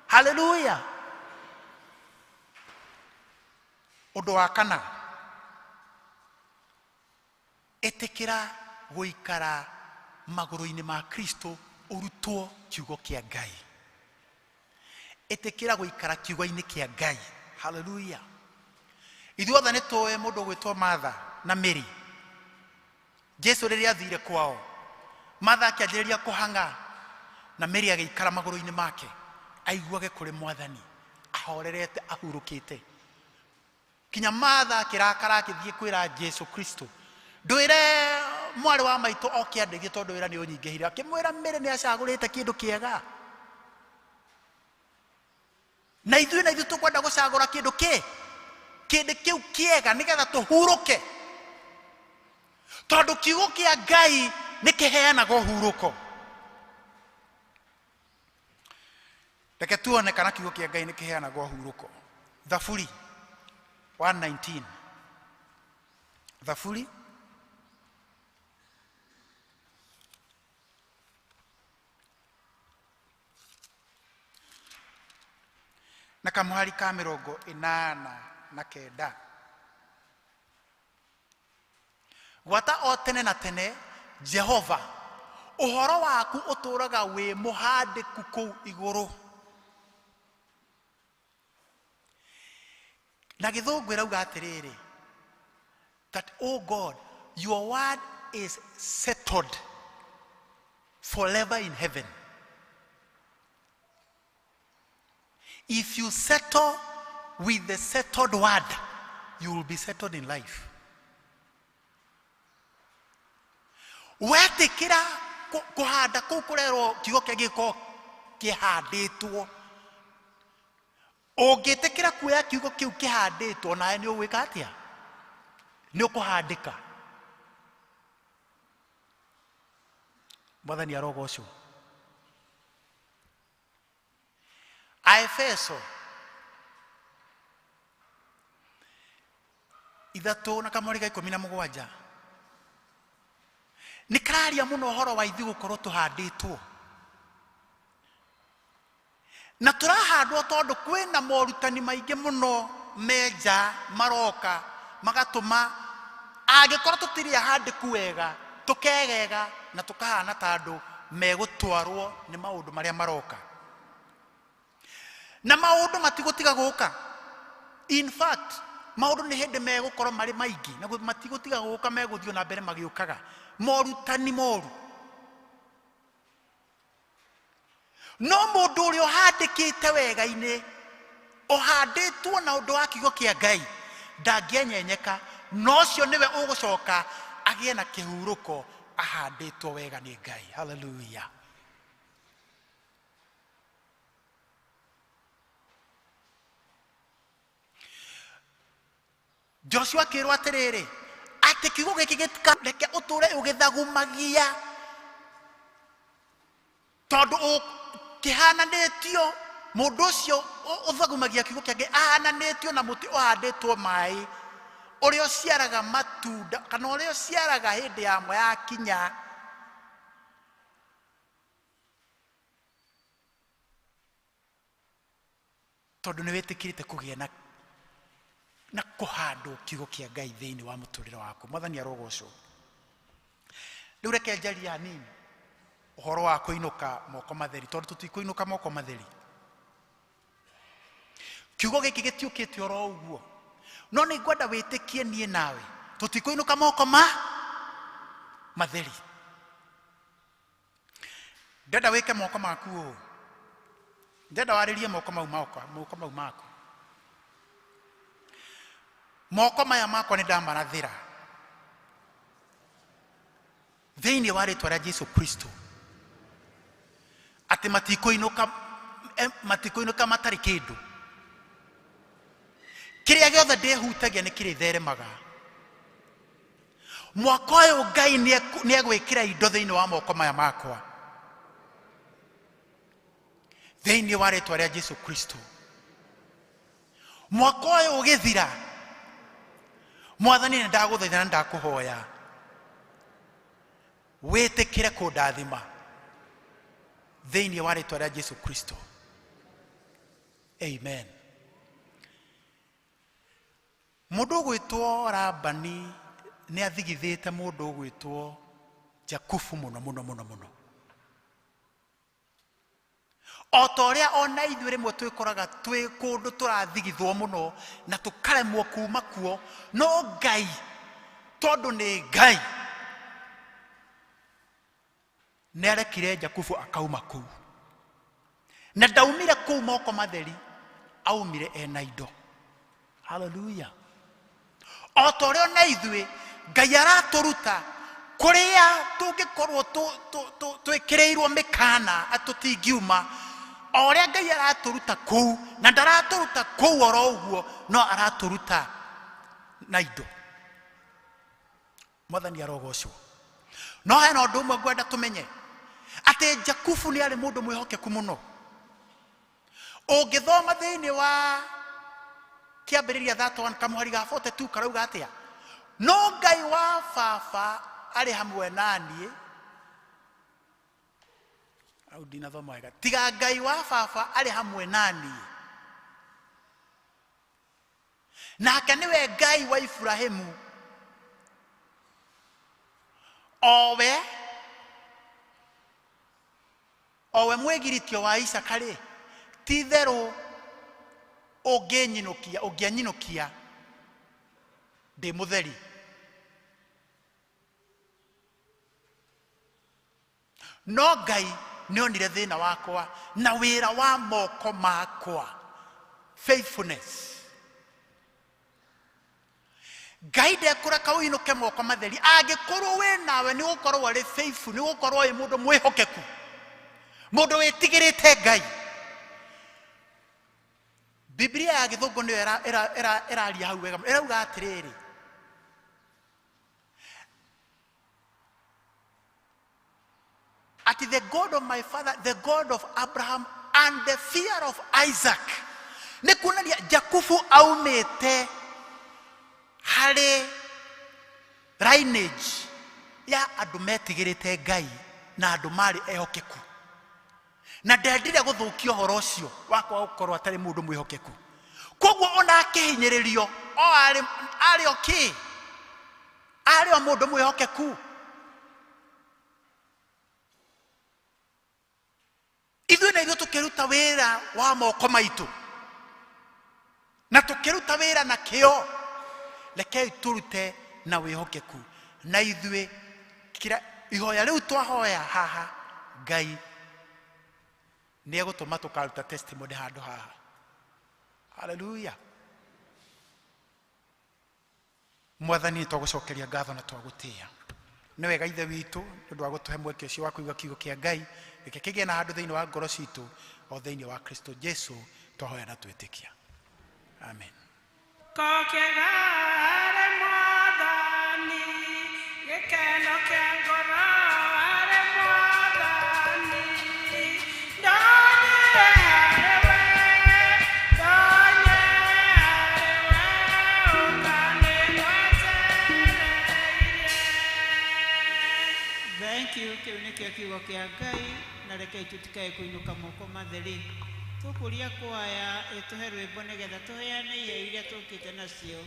Hallelujah. Ũndũ wa kana, ĩtĩkĩra gũikara magũrũ-inĩ ma Kristo, ũrutwo kiugo kĩa Ngai. Ĩtĩkĩra gũikara kiugo-inĩ kĩa Ngai. Hallelujah. Ithuothe nĩ tũĩ mũndũ gwĩtwo Martha na Mary. Jesu rĩrĩa athire kwao, Martha akĩanjĩrĩria kũhang'a na Mary agĩikara magũrũ-inĩ make, aiguage kũrĩ Mwathani, ahorerete, ahurũkĩte. Kinya Martha akĩrakara, akĩthiĩ kwĩra Jesu Kristo, ndwĩre mwari wa maitũ oke andeithie tondũ wĩra nĩ ũnyingĩhire, akĩmwĩra Mary nĩ acagũrĩte kĩndũ kĩega, na ithuĩ tũkwenda gũcagũra kĩndũ kĩu kĩega nĩgetha tũhurũke, tondũ kiugo kĩa Ngai nĩ kĩheanaga ũhurũko. Reke tuone kana kiugo kĩa Ngai nĩ kĩheanaga ũhurũko. Thaburi 119. Thaburi na kamuhari ka 89. Gwata o tene na tene Jehova, ũhoro waku ũtũũraga wĩ mũhandĩku kũu igũrũ. Na gĩthũngũ ĩrauga atĩrĩrĩ, that oh God, your word is settled forever in heaven. If you settle with the settled word, you will be settled in life. Wetikira kuhanda kuu kurero kiugo kĩa gĩko kĩhandĩtwo, ũngĩtĩkĩra kuoya kiugo kĩu kĩhandĩtwo, nawe nĩ ũgwĩka atĩa? Nĩ ũkũhandĩka. Mwathani arogocwo. Aefeso 3 na kamweri ga 17 nĩ kararia mũno ũhoro wa ithuĩ gũkorwo tũhandĩtwo, na tũrahandwo tondũ kwĩna morutani maingĩ mũno menja maroka magatũma angĩkorwo tũtirĩ ahandĩku wega tũkegega na tũkahana ta andũ megũtwarwo nĩ maũndũ marĩa maroka, na maũndũ matigũtiga gũka. In fact, maũndũ nĩ hĩndĩ megũkorwo marĩ maingĩ na matigũtiga gũka, megũthiĩ na mbere magĩũkaga morutani moru. No mũndũ ũrĩa ũhandĩkĩte wega-inĩ, ũhandĩtwo na ũndũ wa kiugo kĩa Ngai, ndangĩenyenyeka, no ũcio nĩwe ũgũcoka agĩe na kĩhurũko, ahandĩtwo wega nĩ Ngai. Hallelujah. Joshua akĩrwo atĩrĩrĩ, atĩ kiugo gĩkĩ gĩtikareke ũtũũre ũgĩthagumagia, tondũ kĩhananĩtio, mũndũ ũcio ũthagumagia kiugo kĩa Ngai ahananĩtio na mũtĩ ũhandĩtwo maĩ, ũrĩa ũciaraga matunda kana ũrĩa ũciaraga hĩndĩ yamo yakinya. Tondũ nĩ wĩtĩkĩrĩte kũgĩa na kũhandwo kiugo kĩa Ngai thĩinĩ wa mũtũrĩre waku. Mwathani arogocwo. Rĩu reke njarie hanini ũhoro wa kũinũka moko matheri, tondũ tũtikũinũka moko matheri. Kiugo gĩkĩ gĩtiũkĩte oro ũguo, no nĩ ngwenda wĩtĩkie niĩ nawe tũtikũinũka moko matheri. Ndenda wĩke moko maku ũũ, ndenda warĩrie moko mau maku. Moko maya makwa nĩ ndamarathĩra thĩinĩ wa rĩĩtwa rĩa Jesũ Kristo, atĩ matikũinũka matarĩ kĩndũ. Kĩrĩa gĩothe ndĩhutagia nĩ kĩrĩtheremaga. Mwaka ũyũ Ngai nĩ egwĩkĩra indo thĩinĩ wa moko maya makwa, thĩinĩ wa rĩĩtwa rĩa Jesũ Kristo. Mwaka ũyũ ũgĩthira, Mwathani nĩ ndagũthaitha na ndakũhoya wĩtĩkĩre kũndathima thĩinĩ wa rĩĩtwa rĩa Jesũ Kristo. Amen. Mũndũ ũgwĩtwo Labani nĩ athigithĩte mũndũ ũgwĩtwo Jakubu mũno. O ta ũrĩa ona ithuĩ rĩmwe twĩkoraga twĩ kũndũ tũrathigithwo mũno na tũkaremwo kuma kuo, no Ngai, tondũ nĩ Ngai, nĩ arekire Jakubu akauma kũu, na ndaumire kũu moko matheri, aumire ena indo. Hallelujah. O ta ũrĩa ona ithuĩ Ngai aratũruta kuria tungikorwo twikireirwo mikana atutingiuma oria Ngai araturuta kuu na ndaraturuta kuu oro uguo no araturuta na indo. Mwathani arogocwo. No hena undu umwe ngwenda tumenye ati Jakubu ni ari mundu mwihokeku muno. Ungithoma thiini wa kiambiriria that one kamuhari ga 42 karauga atia no Ngai wa baba ari hamwe nanie au dinathoma wega tiga Ngai wa baba ari hamwe nanie nake niwe Ngai wa Ibrahimu owe mwegiritio wa Isaka ri ti theru ungianyinokia ndi mutheri. No Ngai nionire thina wakwa na wira wa moko makwa, faithfulness. Ngai ndekureka uinuke moko matheri angikorwo we nawe ni gukorwo ari faithful, ni gukorwo i mundu mwihokeku, mundu witigirite Ngai. Biblia ya Githungu niyo iraria hau wega, irauga atiriri ati the God of my father, the God of Abraham and the fear of Isaac. Ni kuonaria Jakubu aumite hari lineage ya andu metigirite Ngai na andu mari ehokeku, na ndendire guthukio horo ucio wakwa gukorwo atari mundu mwihokeku. Koguo ona akihinyiririo o ari oki ari o mundu mwihokeku. Ithuĩ na ithuĩ tukiruta wĩra wa moko maitu na tukiruta wĩra na kĩo, rekei turute na wĩhokeku. Na ithuĩ kira ihoya rĩu twahoya haha, Ngai nĩ egũtũma tukaruta testimony handũ haha. Hallelujah. Mwathani twagucokeria ngatho na twagũtĩĩa. Nĩ wega Ithe witũ nĩ ũndũ wa gũtũhe mweke ũcio wa kũigua kiugo kĩa Ngai, reke kĩgĩe na handũ thĩinĩ wa ngoro citũ o thĩinĩ wa Kristo Jesu twahoya na twĩtĩkia. Amen. Kokegare Mwathani, gĩkeno kĩa ngoro arĩ Mwathani, ndonye arĩwe, ũkanĩgwatereire. Thank you. Kĩu nĩkĩo kiugo kĩa Ngai, na rekei tũtikae kũinũka moko matheri. Tukuria kwaya ituhe rwĩmbo nĩgetha tũheane irio iria tũkĩte nacio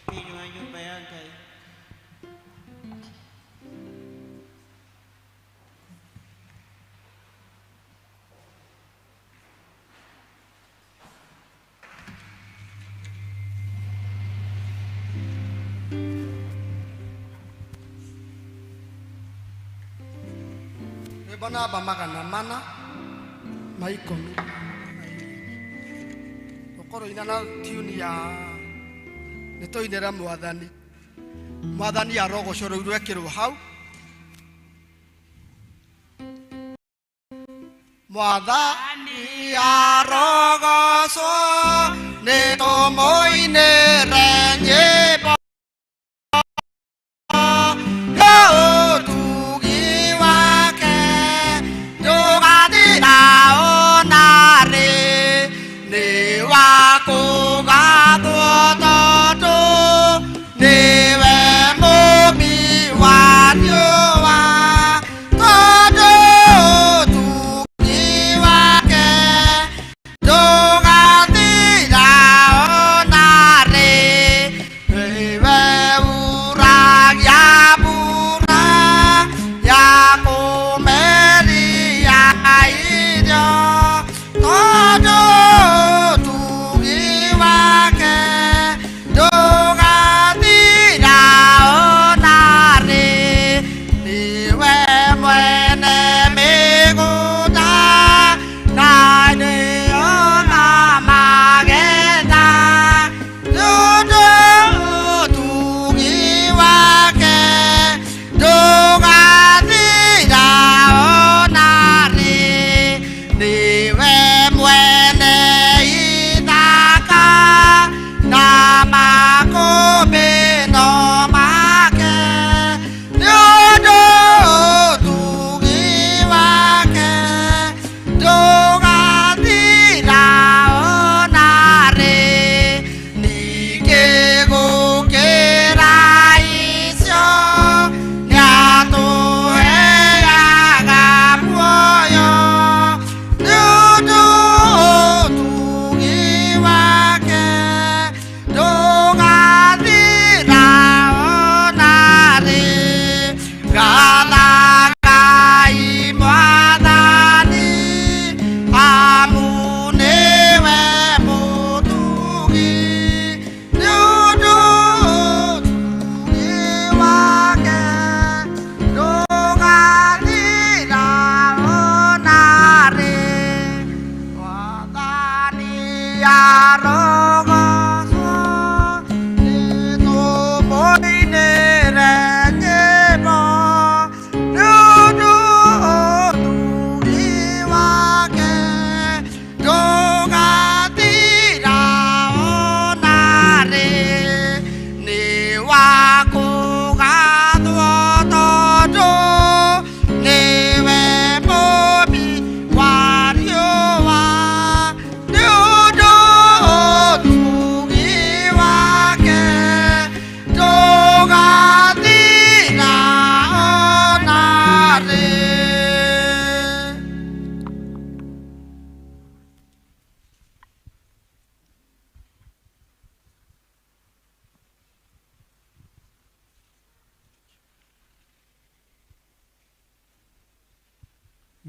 thĩinĩ wa nyũmba ya Ngai. Rwĩmbo namba 410 tukorwo ina na tune ya nĩtũinĩre Mwathani. Mwathani arogocwo rĩu rwekĩrwo hau. Mwathani arogocwo nĩtũmũinĩre nyĩmbo Dogati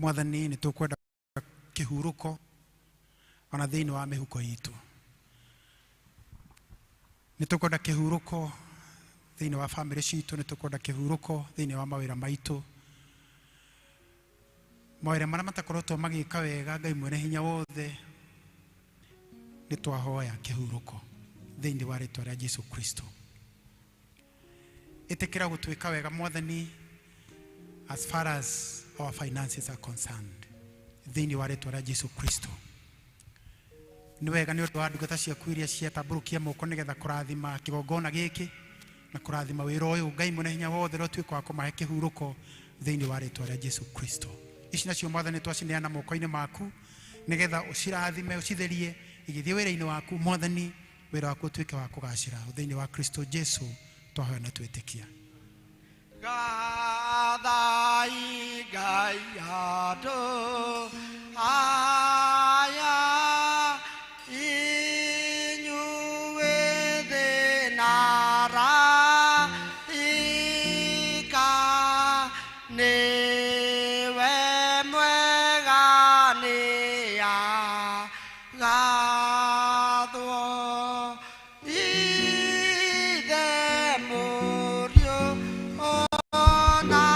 Mwathani nĩ tũkwenda kĩhurũko ona thĩinĩ wa mĩhuko itũ. Nĩ tũkwenda kĩhurũko thĩinĩ wa family citũ, nĩ tũkwenda kĩhurũko thĩinĩ wa mawĩra maitũ. Mawĩra marĩa matakoretwo magĩka wega, Ngai mwene hinya wothe nĩ twahoya kĩhurũko thĩinĩ wa rĩĩtwa rĩa Jesũ Kristo. Ĩtĩkĩra gũtwĩka wega Mwathani as far as our finances are concerned thĩinĩ wa rĩĩtwa rĩa Jesũ Kristo. Nĩ wega nĩ ũndũ wa ndungata ciaku iria ciatambũrũkia moko nĩgetha kũrathima kĩgongona gĩkĩ na kũrathima wĩra ũyũ. Ngai mwene hinya wothe rotwĩka wa kũmahe kĩhurũko thĩinĩ wa rĩĩtwa rĩa Jesũ Kristo. Ici nacio Mwathani twacineana moko-inĩ maku nĩgetha ũcirathime ũcitherie igĩthiĩ wĩra-inĩ waku Mwathani, wĩra waku ũtuĩke wa kũgacĩra thĩinĩ wa Kristo Jesũ twahoya na twĩtĩkia. Gathai Ngai andũ aya inyuĩ thĩnara ika nĩwe mwega nĩagathwo ithe mũriũ ona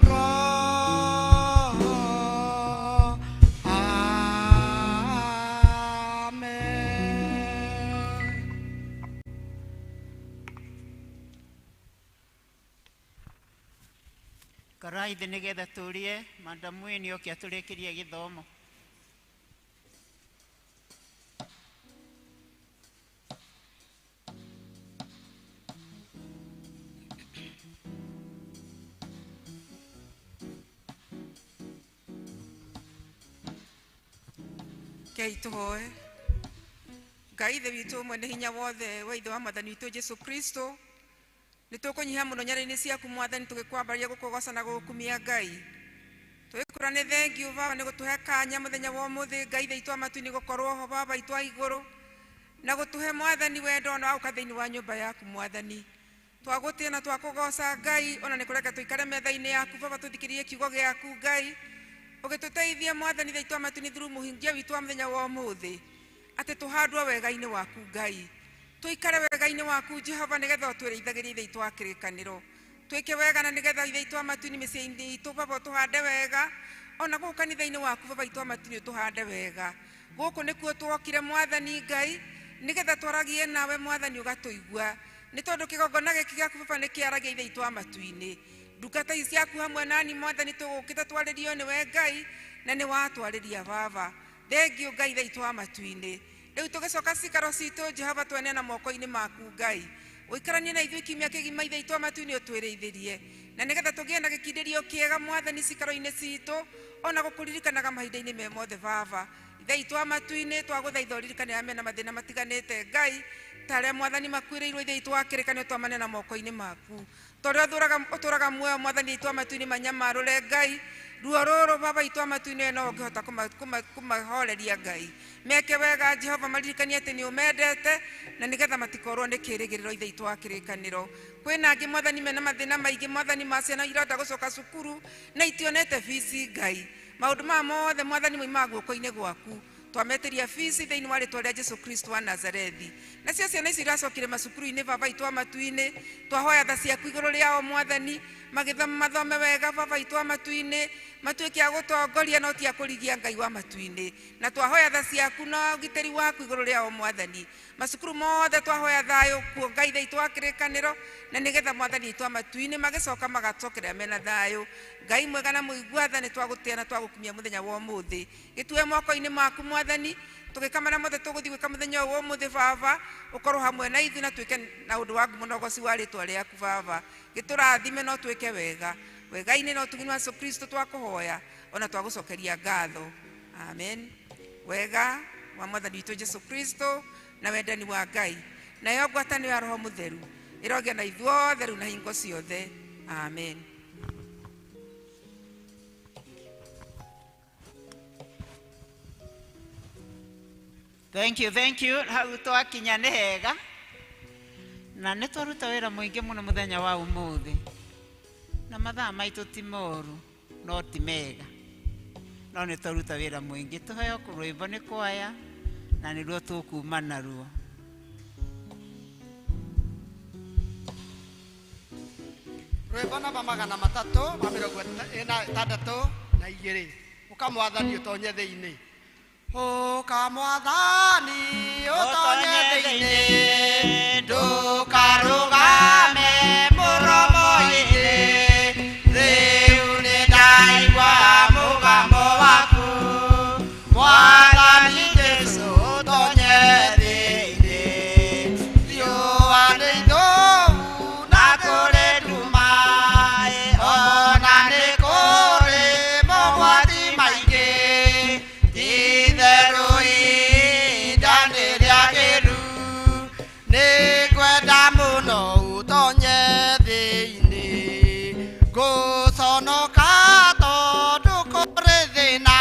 roho. Amen. Karai thĩ nĩgetha tũrie Madam Wini oke atũrĩkĩrie gĩthomo. Kei tũhoe. Ngai ithe witũ mwene hinya wothe wa ithe wa Mwathani witũ Jesũ Kristo, nĩ tũkũnyiha mũno nyara-inĩ ciaku Mwathani tũgĩkwambaria gũkũgoca na gũgũkumia Ngai. Twĩkũra nĩ thengiũ Baba nĩ gũtũhe kanya mũthenya wa ũmũthĩ Ngai ithe itũ amatu-inĩ gũkorwo ho Baba itũ a igũrũ na gũtũhe Mwathani wendo na gũka thĩinĩ wa nyũmba yaku Mwathani. Twagũtĩa na twakũgoca Ngai, ona nĩ kũreka tũikare metha-inĩ yaku Baba tũthikĩrĩrie kiugo gĩaku Ngai. Ũgĩtũteithia Mwathani ithe itũ amatu-inĩ through mũhingia witũ wa mũthenya wa ũmũthĩ, atĩ tũhandwo wega-inĩ waku Ngai. Tũikare wega-inĩ waku Jehova nĩgetha ũtwĩrĩithagĩrie ithe itũ wa kĩrĩkanĩro. Twĩke wega na nĩgetha ithe itũ amatu-inĩ mĩciĩ-inĩ itũ Baba tũhande wega, ona gũkũ kanitha-inĩ waku Baba itũ amatu-inĩ tũhande wega. Gũkũ nĩkuo twokire Mwathani Ngai nĩgetha twaragie nawe Mwathani ũgatũigua, nĩ tondũ kĩgongona gĩkĩ gĩaku Baba nĩ kĩaragia ithe itũ amatu-inĩ. Ndungata ici ciaku hamwe nani Mwathani tũgũkĩte twarĩrio nĩwe Ngai na nĩ watwarĩria Baba. Thengiũ Ngai ithe itũ amatu-inĩ. Rĩu tũgĩcoka cikaro citũ Jehova tweneana moko-inĩ maku Ngai. Ũikaranie na ithuĩ kiumia kĩgima ithe itũ amatu-inĩ ũtwĩrĩithĩrie, na nĩgetha tũgĩe na gĩkindĩrio kĩega Mwathani cikaro-inĩ citũ, ona gũkũririkanaga mahinda-inĩ me mothe Baba. Ithe itũ amatu-inĩ twagũthaitha ũririkanĩre arĩa mena mathĩna matiganĩte Ngai, ta arĩa Mwathani makuĩrĩirwo ithe itũ wa kĩrĩkanĩro twamaneana moko-inĩ maku. Tondũ ũtũraga muoyo Mwathani itũ amatu-inĩ manyamarũre Ngai. Ruo rũrũ Baba itũ amatu-inĩ no ũngĩhota kũmahoreria Ngai. Meke wega Jehova, maririkanie atĩ nĩ ũmendete na nĩgetha matikorwo nĩ kĩĩrĩgĩrĩro ithe itũ wa kĩrĩkanĩro. Kwĩna angĩ Mwathani mena mathĩna maingĩ Mwathani ma ciana irenda gũcoka cukuru na itionete bici Ngai. Maũndũ maya mothe Mwathani moimaga guoko-inĩ gwaku. Twametĩria bici thĩinĩ wa rĩĩtwa rĩa Jesũ Kristo wa Nazarethi. Nacio ciana ici iracokire macukuru-inĩ Baba itũ amatu-inĩ, twahoya tha ciaku igũrũ rĩao Mwathani, magĩthoma mathome wega Baba itũ amatu-inĩ, matuĩke a gũtongoria no ti a kũrigia Ngai wa matu-inĩ. Na twahoya tha ciaku na ũgitĩri waku igũrũ rĩao Mwathani. Macukuru mothe twahoya thayũ kuo Ngai ithe itũ wa kĩrĩkanĩro, na nĩgetha Mwathani itũ amatu-inĩ magacoka magacokerera mena thayũ. Ngai mwega na mũigua tha nĩ twagũtĩa na twagũkumia mũthenya wa ũmũthĩ. Gĩtue moko-inĩ maku Mwathani, tũgĩka marĩa mothe tũgũthiĩ gwĩka mũthenya ũyũ wa ũmũthĩ Baba, ũkorwo hamwe na ithuĩ na twĩke na ũndũ wa ngumo na ũgoci wa rĩĩtwa rĩaku Baba. Gĩtũrathime no twĩke wega, wega-inĩ na ũtugi wa Jesũ Kristo twakũhoya, ona twagũcokeria ngatho. Amen. Wega wa Mwathani witũ Jesũ Kristo na wendani wa Ngai nayo ngwatanĩro ya Roho Mũtheru ĩrogĩa na ithuothe rĩu na hingo ciothe. Amen. Thank you. Hau twakinya nĩ hega na nĩ twaruta wĩra mũingĩ mũno mũthenya wa ũmũthĩ, na mathaa maitũ ti moru. no ti mega no nĩ tũruta wĩra mũingĩ tũheo rwĩmbo nĩ kwaya na nĩruo tũkuma naruo. Rwĩmbo namba 362 ũkamwathani ũtonye thĩinĩ. Ũkamwathani ũtonye thĩinĩ, ndũkarũgame mũromo-inĩ, rĩu nĩ ndaigua mũgambo waku, Mwathani Jesũ ũtonye thĩinĩ, riũa nĩ ithũu na kũrĩ nduma, ona nĩ kũrĩ mogwati maingĩ, itherũ ihinda nĩ rĩagĩru, nĩ ngwenda mũno ũtonye thĩinĩ, ngũconoka tondũ kũrĩ thĩna,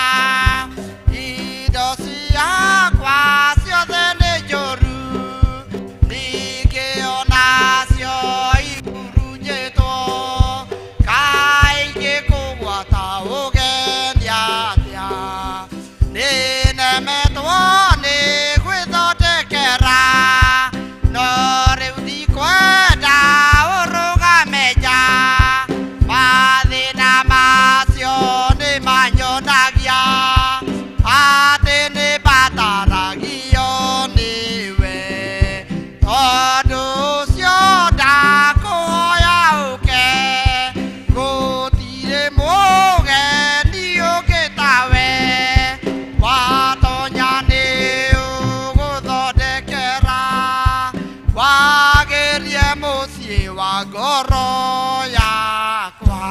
indo ciakwa ciothe nĩ njũru, ningĩ onacio ihurunjĩtwo, kaingĩ kũgwata ũgeni atĩa, nĩ nemetwo nĩ gwĩthondekera, no rĩu ndikwenda ũrũgame nja, mathĩna macio nĩ manyonagia atĩ nĩ mbataragio nĩwe, tondũ ũcio ndakũhoya ũke, gũtirĩ mũgeni ũngĩ tawe, watonya nĩ ũgũthondekera, wagĩrie mũciĩ wa ngoro yakwa.